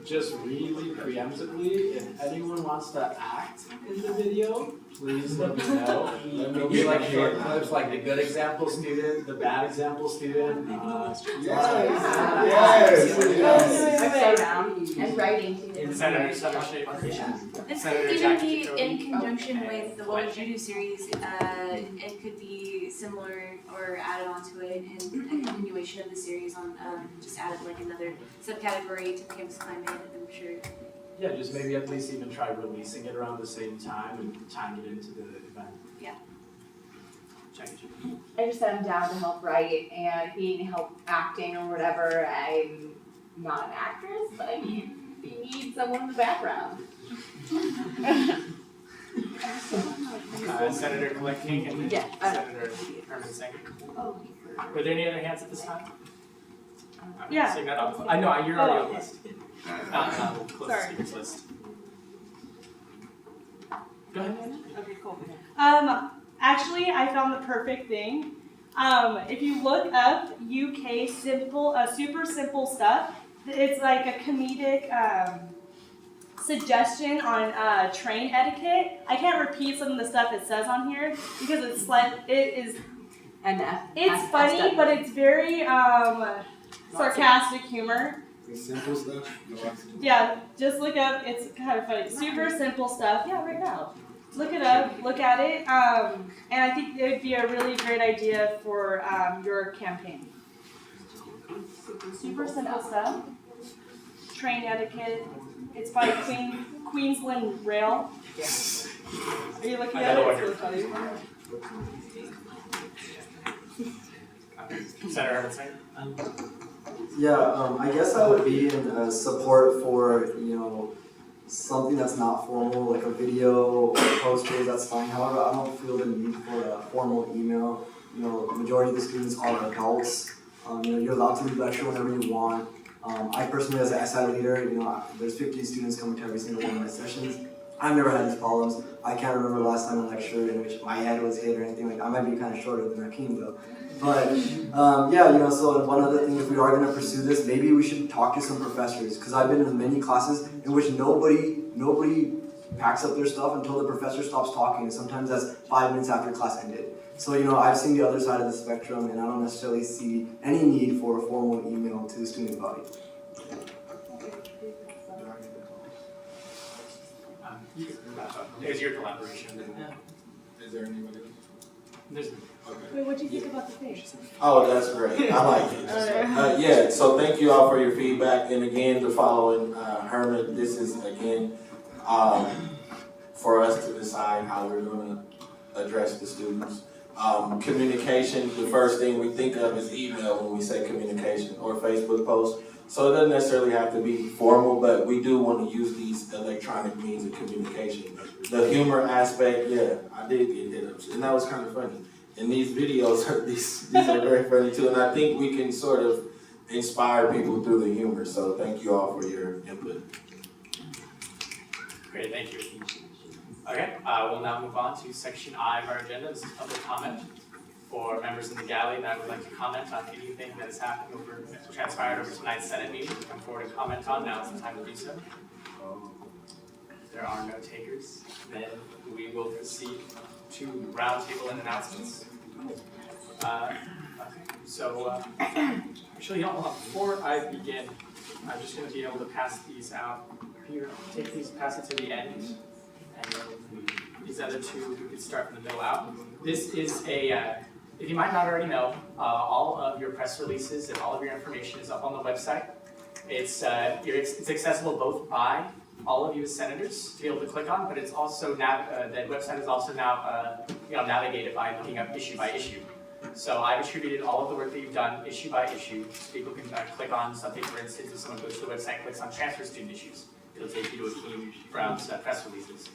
Just really preemptively, if anyone wants to act in the video, please let me know. There'll be like short clips, like the good example student, the bad example student. And writing too. Senator This Senator could even Jackie be Jacoby. in conjunction with the What Would You Do series. It could be similar or added onto it in a continuation of the series on just added like another subcategory to campus climate, I'm sure. Yeah, just maybe at least even try releasing it around the same time and tying it into the event. Yeah. I just said I'm down to help write, and if you need help acting or whatever, I'm not an actress, but I need, if you need someone in the background. Senator Collecting and Yeah. Senator Herman Singh. Were there any other hands at this time? Yeah. Seeing none, I know, you're already on the list. We'll close the Sorry. speakers list. Go ahead. Okay, cool. Actually, I found the perfect thing. If you look up UK super simple stuff, it's like a comedic suggestion on train etiquette. I can't repeat some of the stuff it says on here because it's funny, but it's very sarcastic humor. Simple stuff. Yeah, just look up. It's kind of funny. Super simple stuff. Yeah, right now. Look it up. Look at it. And I think it would be a really great idea for your campaign. Super simple stuff. Train etiquette. It's by Queensland Rail. Are you looking at it? It's really funny. Senator Herman Singh. Yeah, I guess I would be in support for, something that's not formal, like a video or posters, that's fine. However, I don't feel the need for a formal email. The majority of the students are adults. You're allowed to lecture whenever you want. I personally, as an SI leader, there's 50 students coming to every single one of my sessions. I've never had these problems. I can't remember the last time a lecture in which my head was hit or anything like that. I might be kind of shorter than Rakeem though. But so one other thing, if we are going to pursue this, maybe we should talk to some professors, because I've been in many classes in which nobody packs up their stuff until the professor stops talking, and sometimes that's 5 minutes after class ended. So, I've seen the other side of the spectrum, and I don't necessarily see any need for a formal email to the student body. It was your collaboration. Is there anybody else? There's, Wait, what do you think about the face? Oh, that's great. I like it. Yeah, so thank you all for your feedback. And again, the following, Herman, this is again, for us to decide how we're gonna address the students. Communication, the first thing we think of is email when we say communication, or Facebook posts. So it doesn't necessarily have to be formal, but we do want to use these electronic means of communication. The humor aspect, yeah, I did get hit-ups, and that was kind of funny. And these videos, these are very funny too, and I think we can sort of inspire people through the humor. So thank you all for your input. Great, thank you. Okay, we'll now move on to section I of our agenda. This is public comment for members in the galley that would like to comment on anything that has happened over, transpired over tonight's Senate meeting. Come forward and comment on. Now is the time to do so. If there are no takers, then we will proceed to roundtable and announcements. Okay, so actually, before I begin, I'm just going to be able to pass these out. Here, take these, pass it to the end, and these other two we could start from the middle out. This is a, if you might not already know, all of your press releases and all of your information is up on the website. It's accessible both by all of you as senators to be able to click on, but it's also now that website is also now navigated by looking up issue by issue. So I've attributed all of the work that you've done issue by issue. So people can click on something. For instance, if someone goes to the website and clicks on transfer student issues, it'll take you to a Team Brown's press releases.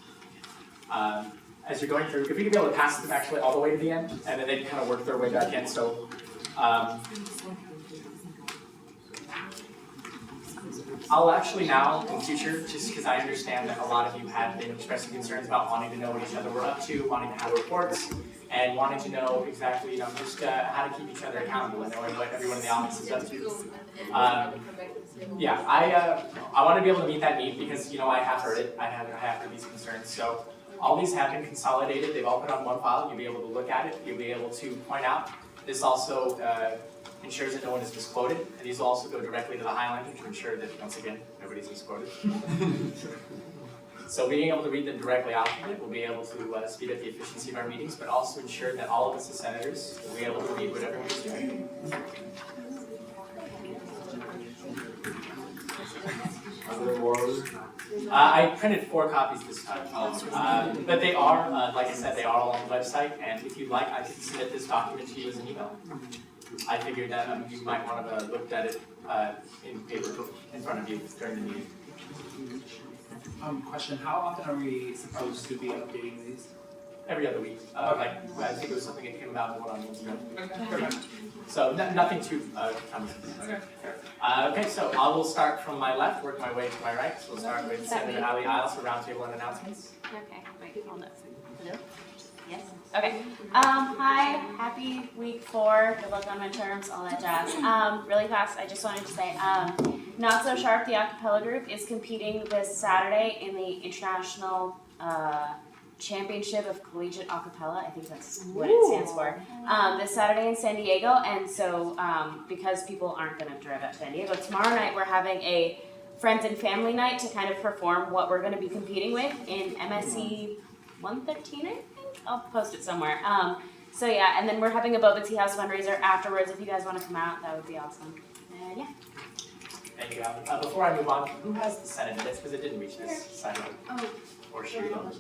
As you're going through, if we can be able to pass them actually all the way to the end, and then they can kind of work their way back in. So I'll actually now, in future, just because I understand that a lot of you have been expressing concerns about wanting to know what each other we're up to, wanting to have reports, and wanting to know exactly, just how to keep each other accountable and knowing what everyone in the office is up to. I want to be able to meet that need because, I have heard it. I have heard these concerns. So all these have been consolidated. They've all been on one file. You'll be able to look at it. You'll be able to point out. This also ensures that no one is misquoted. And these will also go directly to the Highlander to ensure that, once again, nobody's misquoted. So being able to read them directly out of it will be able to speed up the efficiency of our meetings, but also ensure that all of us as senators will be able to read what everyone's doing. I printed 4 copies this time, but they are, like I said, they are all on the website, and if you'd like, I can submit this document to you as an email. I figured that you might want to look at it in paper in front of you during the meeting. Question, how often are we supposed to be updating these? Every other week. I think it was something that came about in 1 on Wednesday. So nothing too cumbersome. Okay, so I will start from my left, work my way to my right. So we'll start with Senator Ali Isles for roundtable and announcements. Okay, wait, hold on. Hello? Yes? Okay. Hi, happy week 4. Good luck on midterms, all that jazz. Really fast, I just wanted to say, Not So Sharp, the acapella group, is competing this Saturday in the International Championship of Collegiate Acapella. I think that's what it stands for. This Saturday in San Diego, and so because people aren't going to drive up to San Diego, tomorrow night we're having a friends and family night to kind of perform what we're going to be competing with in MSC 113, I think. I'll post it somewhere. So yeah, and then we're having a Boba Tea House fundraiser afterwards. If you guys want to come out, that would be awesome. Yeah. Thank you. Before I move on, who has the Senate minutes? Because it didn't reach this side of it. Oh. Or should we go?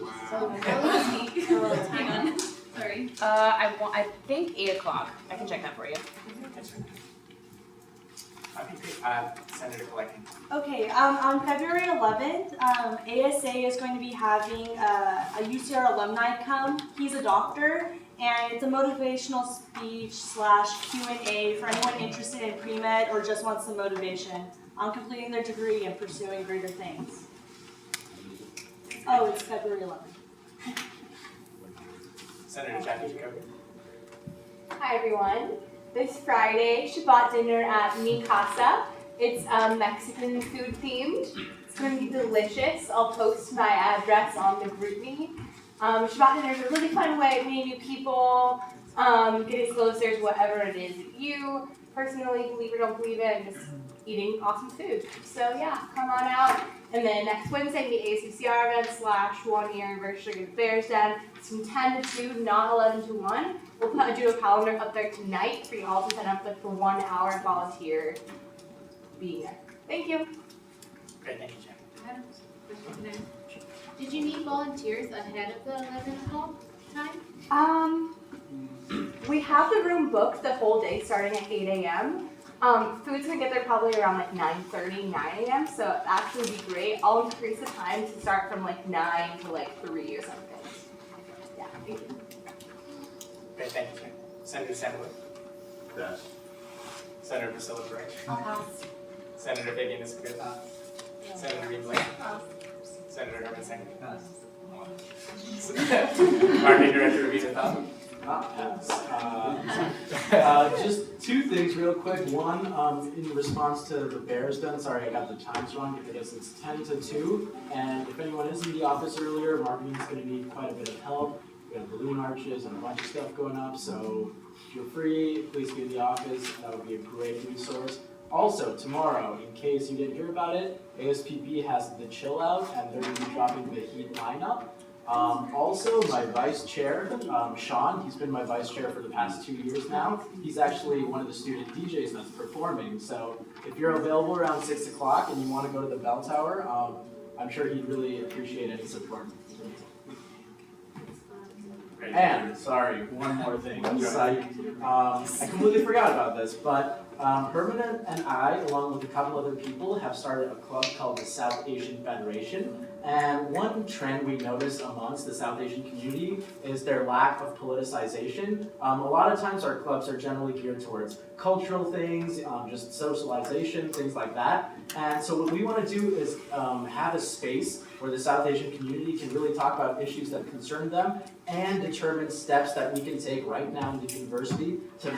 Hang on. Sorry. I think 8 o'clock. I can check that for you. Senator Collecting. Okay, on February 11th, ASA is going to be having a UCR alumni come. He's a doctor, and it's a motivational speech / Q&A for anyone interested in pre-med or just wants some motivation on completing their degree and pursuing greater things. Oh, it's February 11th. Senator Jackie Jacoby. Hi everyone. This Friday, Shabbat dinner at Mi Casa. It's Mexican food themed. It's going to be delicious. I'll post my address on the GroupMe. Shabbat dinner is a really fun way to meet new people, get exposed to whatever it is that you personally believe or don't believe in, just eating awesome food. So yeah, come on out. And then next Wednesday, the ASUCR event / 1 year anniversary of Bears Den. It's from 10 to 2, not 11 to 1. We'll do a calendar up there tonight for you all to sign up for 1 hour volunteer being there. Thank you. Great, thank you, Jen. I have a question. Did you need volunteers ahead of the 11 o'clock time? We have the room booked the whole day starting at 8 a.m. Food's gonna get there probably around like 9:30, 9 a.m. So it'd actually be great. I'll increase the time to start from like 9 to like 3 or something. Yeah, thank you. Great, thank you, Jen. Senator Sandwood. Pass. Senator Priscilla Perez. I'll pass. Senator Vivian Escobedo. Senator Reed Blake. Senator Herman Singh. Marketing Director Rita Thom. Just two things real quick. One, in response to the Bears Den, sorry I got the times wrong because it's 10 to 2. And if anyone is in the office earlier, marketing is going to need quite a bit of help. We have balloon arches and a bunch of stuff going up, so if you're free, please be in the office. That would be a great resource. Also, tomorrow, in case you didn't hear about it, ASPB has the chill out and they're going to be dropping the heat lineup. Also, my vice chair, Sean, he's been my vice chair for the past 2 years now. He's actually one of the student DJs that's performing. So if you're available around 6 o'clock and you want to go to the bell tower, I'm sure he'd really appreciate any support. And, sorry, one more thing. I completely forgot about this, but Herman and I, along with a couple other people, have started a club called the South Asian Federation. And one trend we noticed amongst the South Asian community is their lack of politicization. A lot of times our clubs are generally geared towards cultural things, just socialization, things like that. And so what we want to do is have a space where the South Asian community can really talk about issues that concern them and determine steps that we can take right now in the university to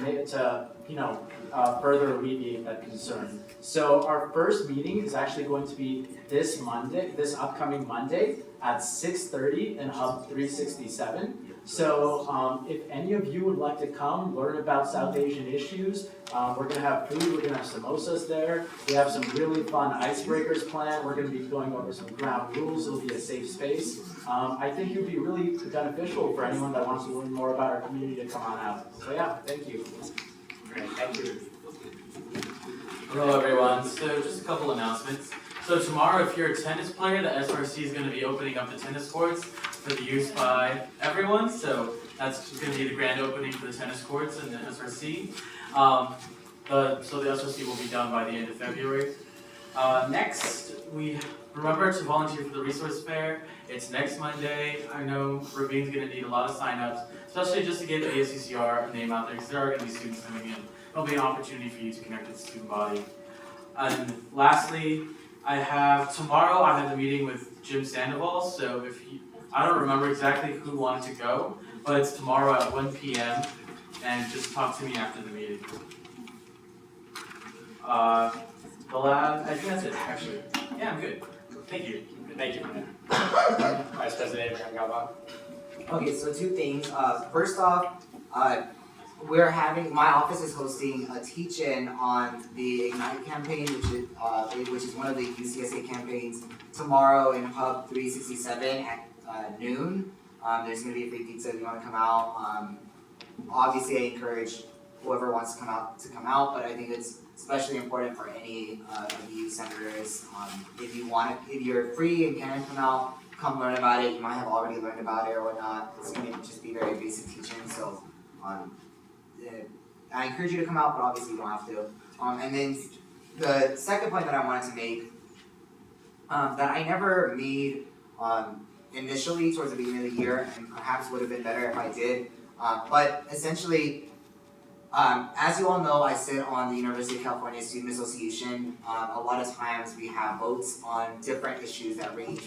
further alleviate that concern. So our first meeting is actually going to be this upcoming Monday at 6:30 in Hub 367. So if any of you would like to come learn about South Asian issues, we're going to have food, we're going to have samosas there. We have some really fun icebreakers planned. We're going to be going over some ground rules. It'll be a safe space. I think it would be really beneficial for anyone that wants to learn more about our community to come on out. So yeah, thank you. Great, thank you. Hello everyone, so just a couple announcements. So tomorrow, if you're a tennis player, the SRC is going to be opening up the tennis courts for the use by everyone. So that's going to be the grand opening for the tennis courts in the SRC. So the SRC will be done by the end of February. Next, we remember to volunteer for the resource fair. It's next Monday. I know Ravine's going to need a lot of signups, especially just to get the ASUCR name out there, because there are going to be students coming in. It'll be an opportunity for you to connect with the student body. And lastly, tomorrow I have a meeting with Jim Sandoval, so I don't remember exactly who wanted to go, but it's tomorrow at 1 p.m. and just talk to me after the meeting. I think that's it, actually. Yeah, I'm good. Thank you. Thank you. Vice President Abraham Galvan. Okay, so two things. First off, my office is hosting a teach-in on the Ignite campaign, which is one of the UCSA campaigns, tomorrow in Hub 367 at noon. There's going to be a free pizza if you want to come out. Obviously, I encourage whoever wants to come out, but I think it's especially important for any of you senators. If you're free and can come out, come learn about it. You might have already learned about it or whatnot. It's going to just be very basic teaching, so I encourage you to come out, but obviously you don't have to. And then the second point that I wanted to make, that I never made initially towards the beginning of the year, and perhaps would have been better if I did, but essentially, as you all know, I sit on the University of California Student Association. A lot of times we have votes on different issues that range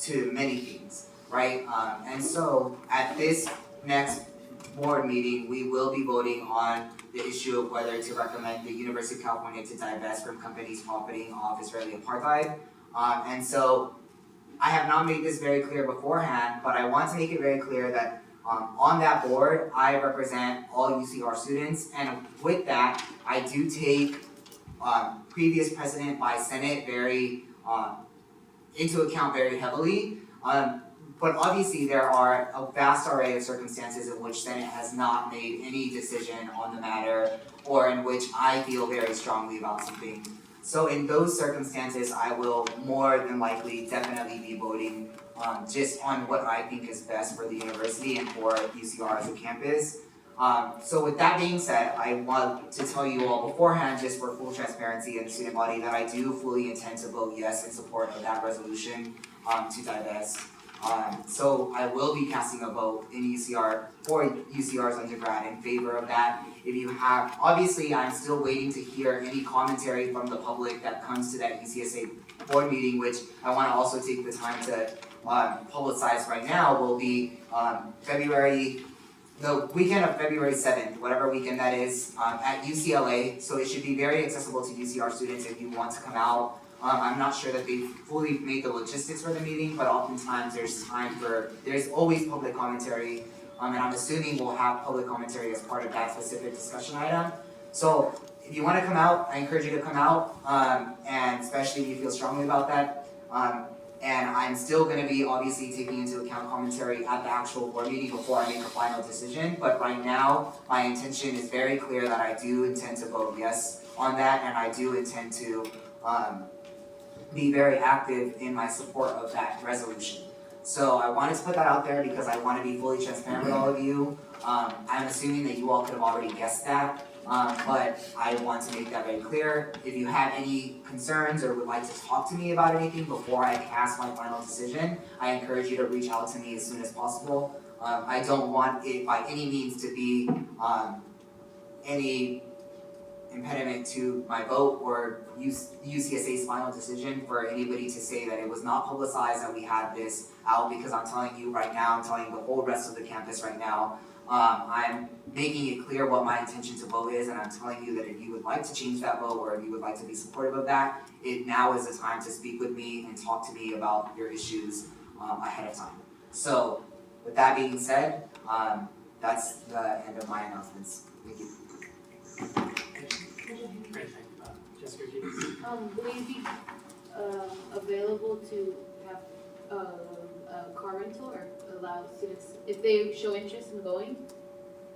to many things, right? And so at this next board meeting, we will be voting on the issue of whether to recommend the University of California to divest from companies profiting off Israeli apartheid. And so I have not made this very clear beforehand, but I want to make it very clear that on that board, I represent all UCR students, and with that, I do take previous precedent by Senate very into account very heavily. But obviously there are a vast array of circumstances in which Senate has not made any decision on the matter, or in which I feel very strongly about something. So in those circumstances, I will more than likely definitely be voting just on what I think is best for the university and for UCR as a campus. So with that being said, I want to tell you all beforehand, just for full transparency in the student body, that I do fully intend to vote yes in support of that resolution to divest. So I will be casting a vote in UCR for UCR's undergrad in favor of that. If you have, obviously I'm still waiting to hear any commentary from the public that comes to that UCSA board meeting, which I want to also take the time to publicize right now, will be the weekend of February 7th, whatever weekend that is, at UCLA. So it should be very accessible to UCR students if you want to come out. I'm not sure that they've fully made the logistics for the meeting, but oftentimes there's always public commentary, and I'm assuming we'll have public commentary as part of that specific discussion item. So if you want to come out, I encourage you to come out, and especially if you feel strongly about that. And I'm still going to be obviously taking into account commentary at the actual board meeting before I make a final decision. But right now, my intention is very clear that I do intend to vote yes on that, and I do intend to be very active in my support of that resolution. So I wanted to put that out there because I want to be fully transparent with all of you. I'm assuming that you all could have already guessed that, but I want to make that very clear. If you have any concerns or would like to talk to me about anything before I cast my final decision, I encourage you to reach out to me as soon as possible. I don't want it by any means to be any impediment to my vote or UCSA's final decision for anybody to say that it was not publicized that we had this out, because I'm telling you right now, I'm telling the whole rest of the campus right now, I'm making it clear what my intention to vote is, and I'm telling you that if you would like to change that vote or if you would like to be supportive of that, now is the time to speak with me and talk to me about your issues ahead of time. So with that being said, that's the end of my announcements. Thank you. Great, thank you. Jessica, Will you be available to have a car rental or allow students, if they show interest in going?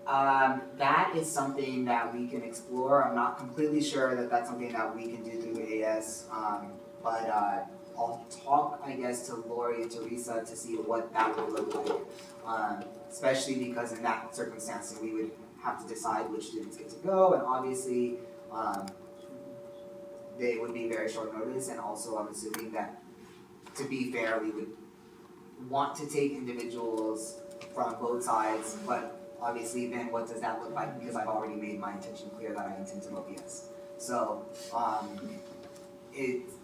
That is something that we can explore. I'm not completely sure that that's something that we can do through AS, but I'll talk, I guess, to Lori and Teresa to see what that would look like. Especially because in that circumstance, we would have to decide which students get to go, and obviously, they would be very short notice, and also I'm assuming that, to be fair, we would want to take individuals from both sides, but obviously then what does that look like, because I've already made my intention clear that I intend to vote yes. So,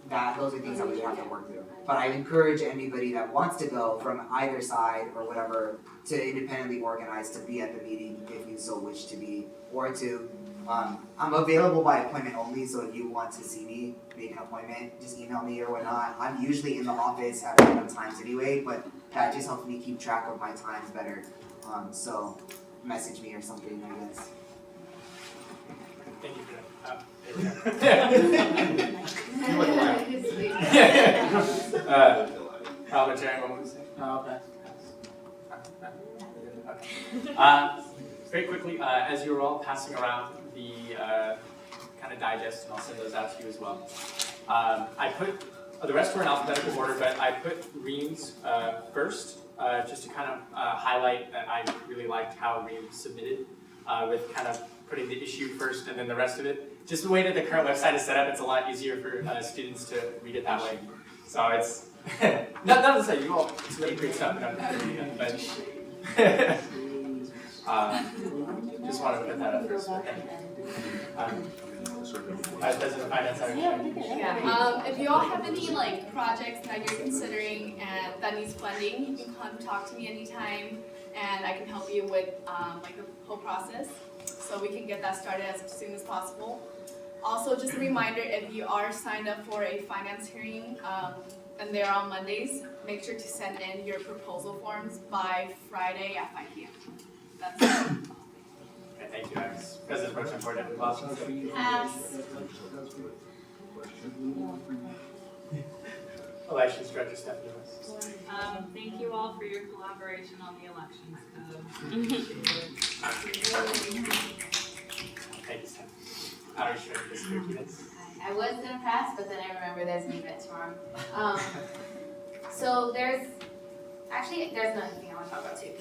those are things that we have to work through. But I encourage anybody that wants to go from either side or whatever to independently organize to be at the meeting if you so wish to be, or to I'm available by appointment only, so if you want to see me, make an appointment, just email me or whatnot. I'm usually in the office at random times anyway, but that just helps me keep track of my times better. So message me or something, I guess. Thank you for that. Parliamentarian, what would you say? Okay. Okay. Very quickly, as you're all passing around the kind of digest, and I'll send those out to you as well. I put, the rest were in alphabetical order, but I put Reams first, just to kind of highlight that I really liked how Reams submitted, with kind of putting the issue first and then the rest of it. Just the way that the current website is set up, it's a lot easier for students to read it that way. So it's, not to say you all submit great stuff, but just wanted to put that up first. Vice President of Finance, If you all have any like projects that you're considering and that needs funding, you can come talk to me anytime, and I can help you with like the whole process, so we can get that started as soon as possible. Also, just a reminder, if you are signed up for a finance hearing, and they're on Mondays, make sure to send in your proposal forms by Friday at 5 p.m. That's it. Okay, thank you, Iris. President Pro Tem Board Member Clausen. Pass. Elections Director Stephanie West. Thank you all for your collaboration on the elections code. Thank you, Stephanie. Iris Director Mr. Martinez. I was gonna pass, but then I remember there's an event tomorrow. So there's another thing I want to talk about too.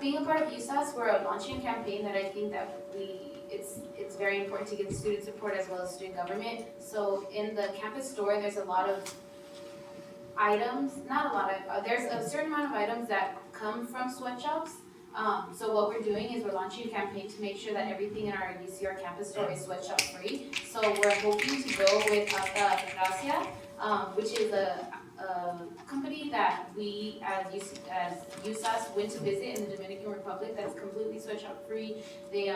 Being a part of USAS, we're launching a campaign that I think that it's very important to get student support as well as student government. So in the campus store, there's a lot of items, there's a certain amount of items that come from sweatshops. So what we're doing is we're launching a campaign to make sure that everything in our UCR campus store is sweatshop free. So we're hoping to go with Gracia, which is a company that we as USAS went to visit in the Dominican Republic that's completely sweatshop free. We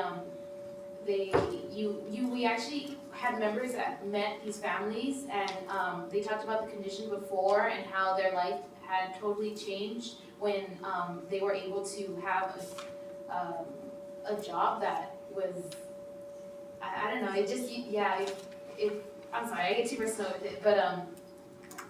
actually had members that met these families and they talked about the condition before and how their life had totally changed when they were able to have a job that was, I don't know, it just, I'm sorry, I get too personal with it, but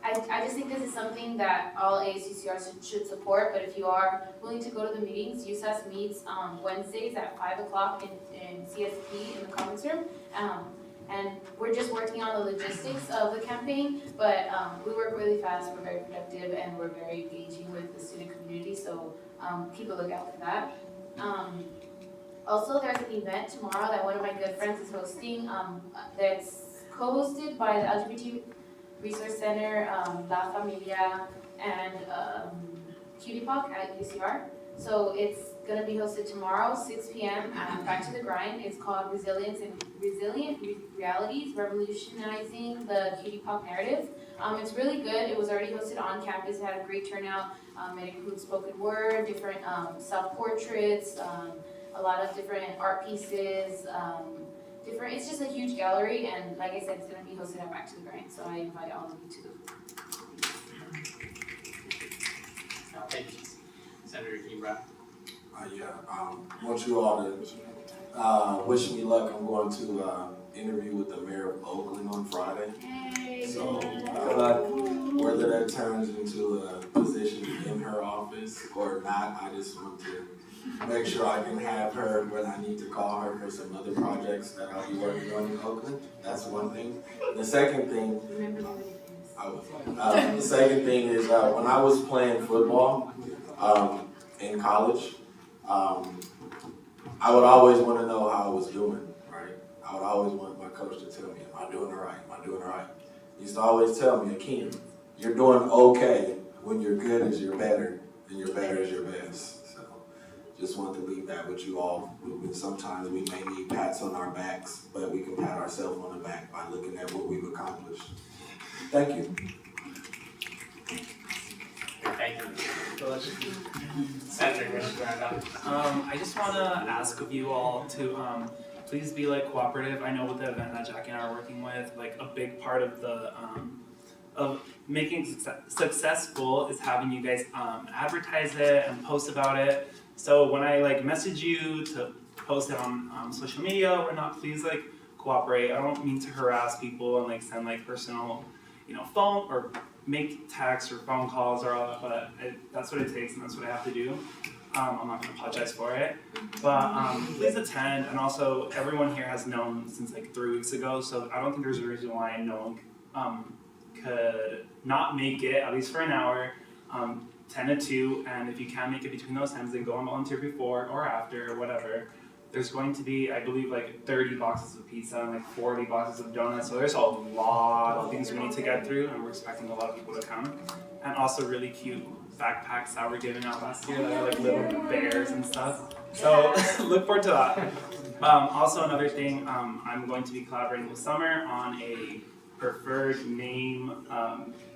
I just think this is something that all ASUCRs should support, but if you are willing to go to the meetings, USAS meets Wednesdays at 5 o'clock in CSP in the conference room. And we're just working on the logistics of the campaign, but we work really fast, we're very productive, and we're very engaging with the student community, so keep a lookout for that. Also, there's an event tomorrow that one of my good friends is hosting that's co-hosted by the LGBT Resource Center, La Familia, and Cutie Park at UCR. So it's gonna be hosted tomorrow, 6 p.m. Back to the Grind. It's called Resilient Realities, Revolutionizing the Cutie Park Narrative. It's really good. It was already hosted on campus. It had a great turnout. It includes spoken word, different self-portraits, a lot of different art pieces, it's just a huge gallery, and like I said, it's going to be hosted at Back to the Grind, so I invite all of you to go. Thank you. Senator Kimbrough. I want you all to wish me luck. I'm going to interview with the mayor of Oakland on Friday. Hey. So whether that turns into a position in her office or not, I just want to make sure I can have her when I need to call her for some other projects that I'll be working on in Oakland. That's one thing. The second thing, the second thing is when I was playing football in college, I would always want to know how I was doing, right? I would always want my coach to tell me, am I doing all right? Am I doing all right? He used to always tell me, Akeem, you're doing okay when you're good as you're better, and you're better as your best. Just wanted to leave that with you all. Sometimes we may need pats on our backs, but we can pat ourselves on the back by looking at what we've accomplished. Thank you. Thank you. Senator Grisham. I just want to ask of you all to please be cooperative. I know with the event that Jackie and I are working with, a big part of the of making successful is having you guys advertise it and post about it. So when I message you to post it on social media or not, please cooperate. I don't mean to harass people and send personal, phone or make texts or phone calls or all that, but that's what it takes and that's what I have to do. I'm not gonna apologize for it, but please attend. And also everyone here has known since 3 weeks ago, so I don't think there's a reason why no one could not make it at least for an hour. 10 to 2, and if you can't make it between those times, then go and volunteer before or after or whatever. There's going to be, I believe, 30 boxes of pizza and 40 boxes of donuts, so there's a lot of things we need to get through, and we're expecting a lot of people to come. And also really cute backpacks that were given out last year that are little bears and stuff. So look forward to that. Also another thing, I'm going to be collaborating with Summer on a preferred name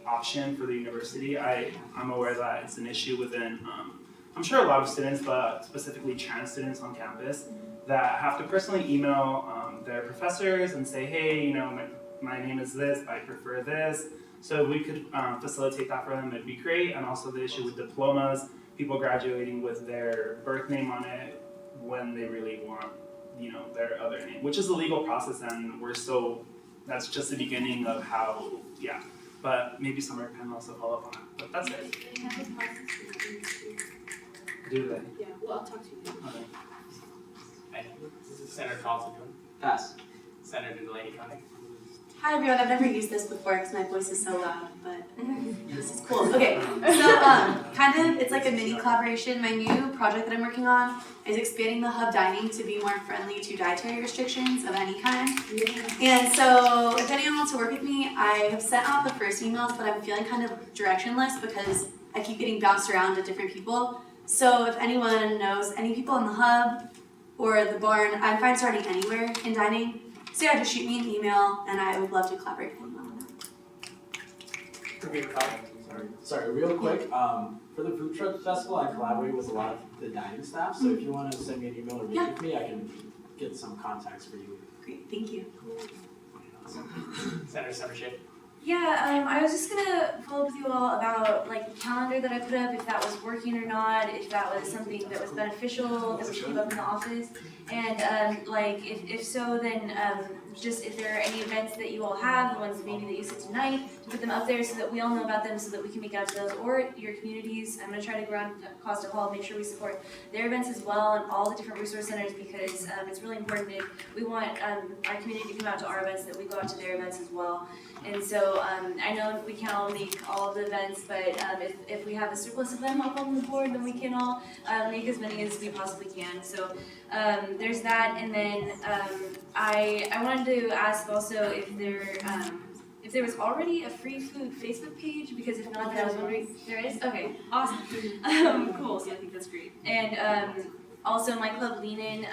option for the university. I'm aware that it's an issue within, I'm sure a lot of students, but specifically trans students on campus, that have to personally email their professors and say, hey, my name is this, I prefer this. So if we could facilitate that for them, it'd be great. And also the issue with diplomas, people graduating with their birth name on it when they really want, their other name, which is a legal process, and that's just the beginning of how, but maybe Summer can also follow up on it, but that's it. Do they? Yeah, well, I'll talk to you. Okay. Thank you. Senator Carlton. Pass. Senator Delaney Koenig. Hi everyone, I've never used this before because my voice is so loud, but this is cool. Okay, so it's like a mini collaboration. My new project that I'm working on is expanding the hub dining to be more friendly to dietary restrictions of any kind. And so if anyone wants to work with me, I have sent out the first emails, but I'm feeling kind of directionless because I keep getting bounced around to different people. So if anyone knows any people in the hub or the barn, I'm fine starting anywhere in dining. So yeah, just shoot me an email, and I would love to collaborate with anyone on that. Sorry, real quick, for the food truck festival, I collaborate with a lot of the dining staff, so if you want to send me an email or meet with me, I can get some contacts for you. Great, thank you. Senator Summershed. Yeah, I was just gonna follow up with you all about like the calendar that I put up, if that was working or not, if that was something that was beneficial that we should keep up in the office, and if so, then just if there are any events that you all have, the ones maybe that you said tonight, to put them up there so that we all know about them, so that we can make it out to those or your communities. I'm gonna try to go around Costa Hall, make sure we support their events as well and all the different resource centers, because it's really important if we want our community to come out to our events, that we go out to their events as well. And so I know we can't all make all of the events, but if we have a surplus of them up on the board, then we can all make as many as we possibly can. So there's that, and then I wanted to ask also if there was already a free food Facebook page, because if not, then I was wondering, there is? Okay, awesome. Cool, so I think that's great. And also my club Lean In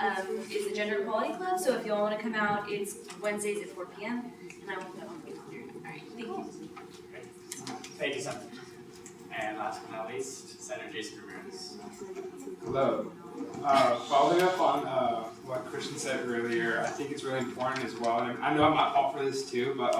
is a gender equality club, so if y'all want to come out, it's Wednesdays at 4 p.m. and I will put that on the calendar. Alright, thank you. Thank you, Senator. And last but not least, Senator Jason Ramirez. Hello. Following up on what Christian said earlier, I think it's really important as well. And I know I'm at fault for this too, but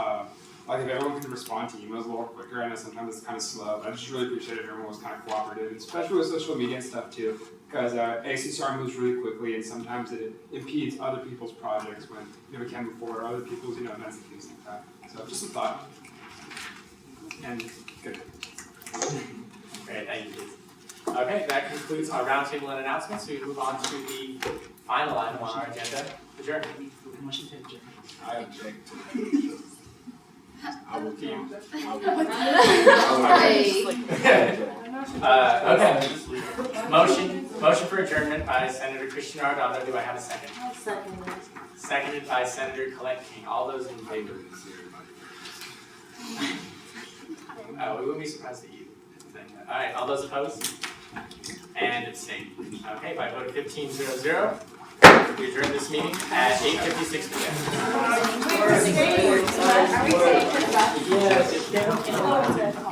if everyone can respond to emails a little quicker, I know sometimes it's kind of slow. I just really appreciate if everyone was kind of cooperative, especially with social media and stuff too, because ASUCR moves really quickly, and sometimes it impedes other people's projects when we can't move forward, or other people's events and things like that. So just a thought. And good. Great, thank you. Okay, that concludes our roundtable and announcements. We move on to the final item on our agenda, adjournment. I object to that. I will keep. Okay. Motion for adjournment by Senator Christian Arredondo. Do I have a second? Seconded by Senator Colette King. All those in favor? We wouldn't be surprised at you. All right, all those opposed? And abstain. Okay, by a vote of 15-0, we adjourn this meeting at 8:56 p.m.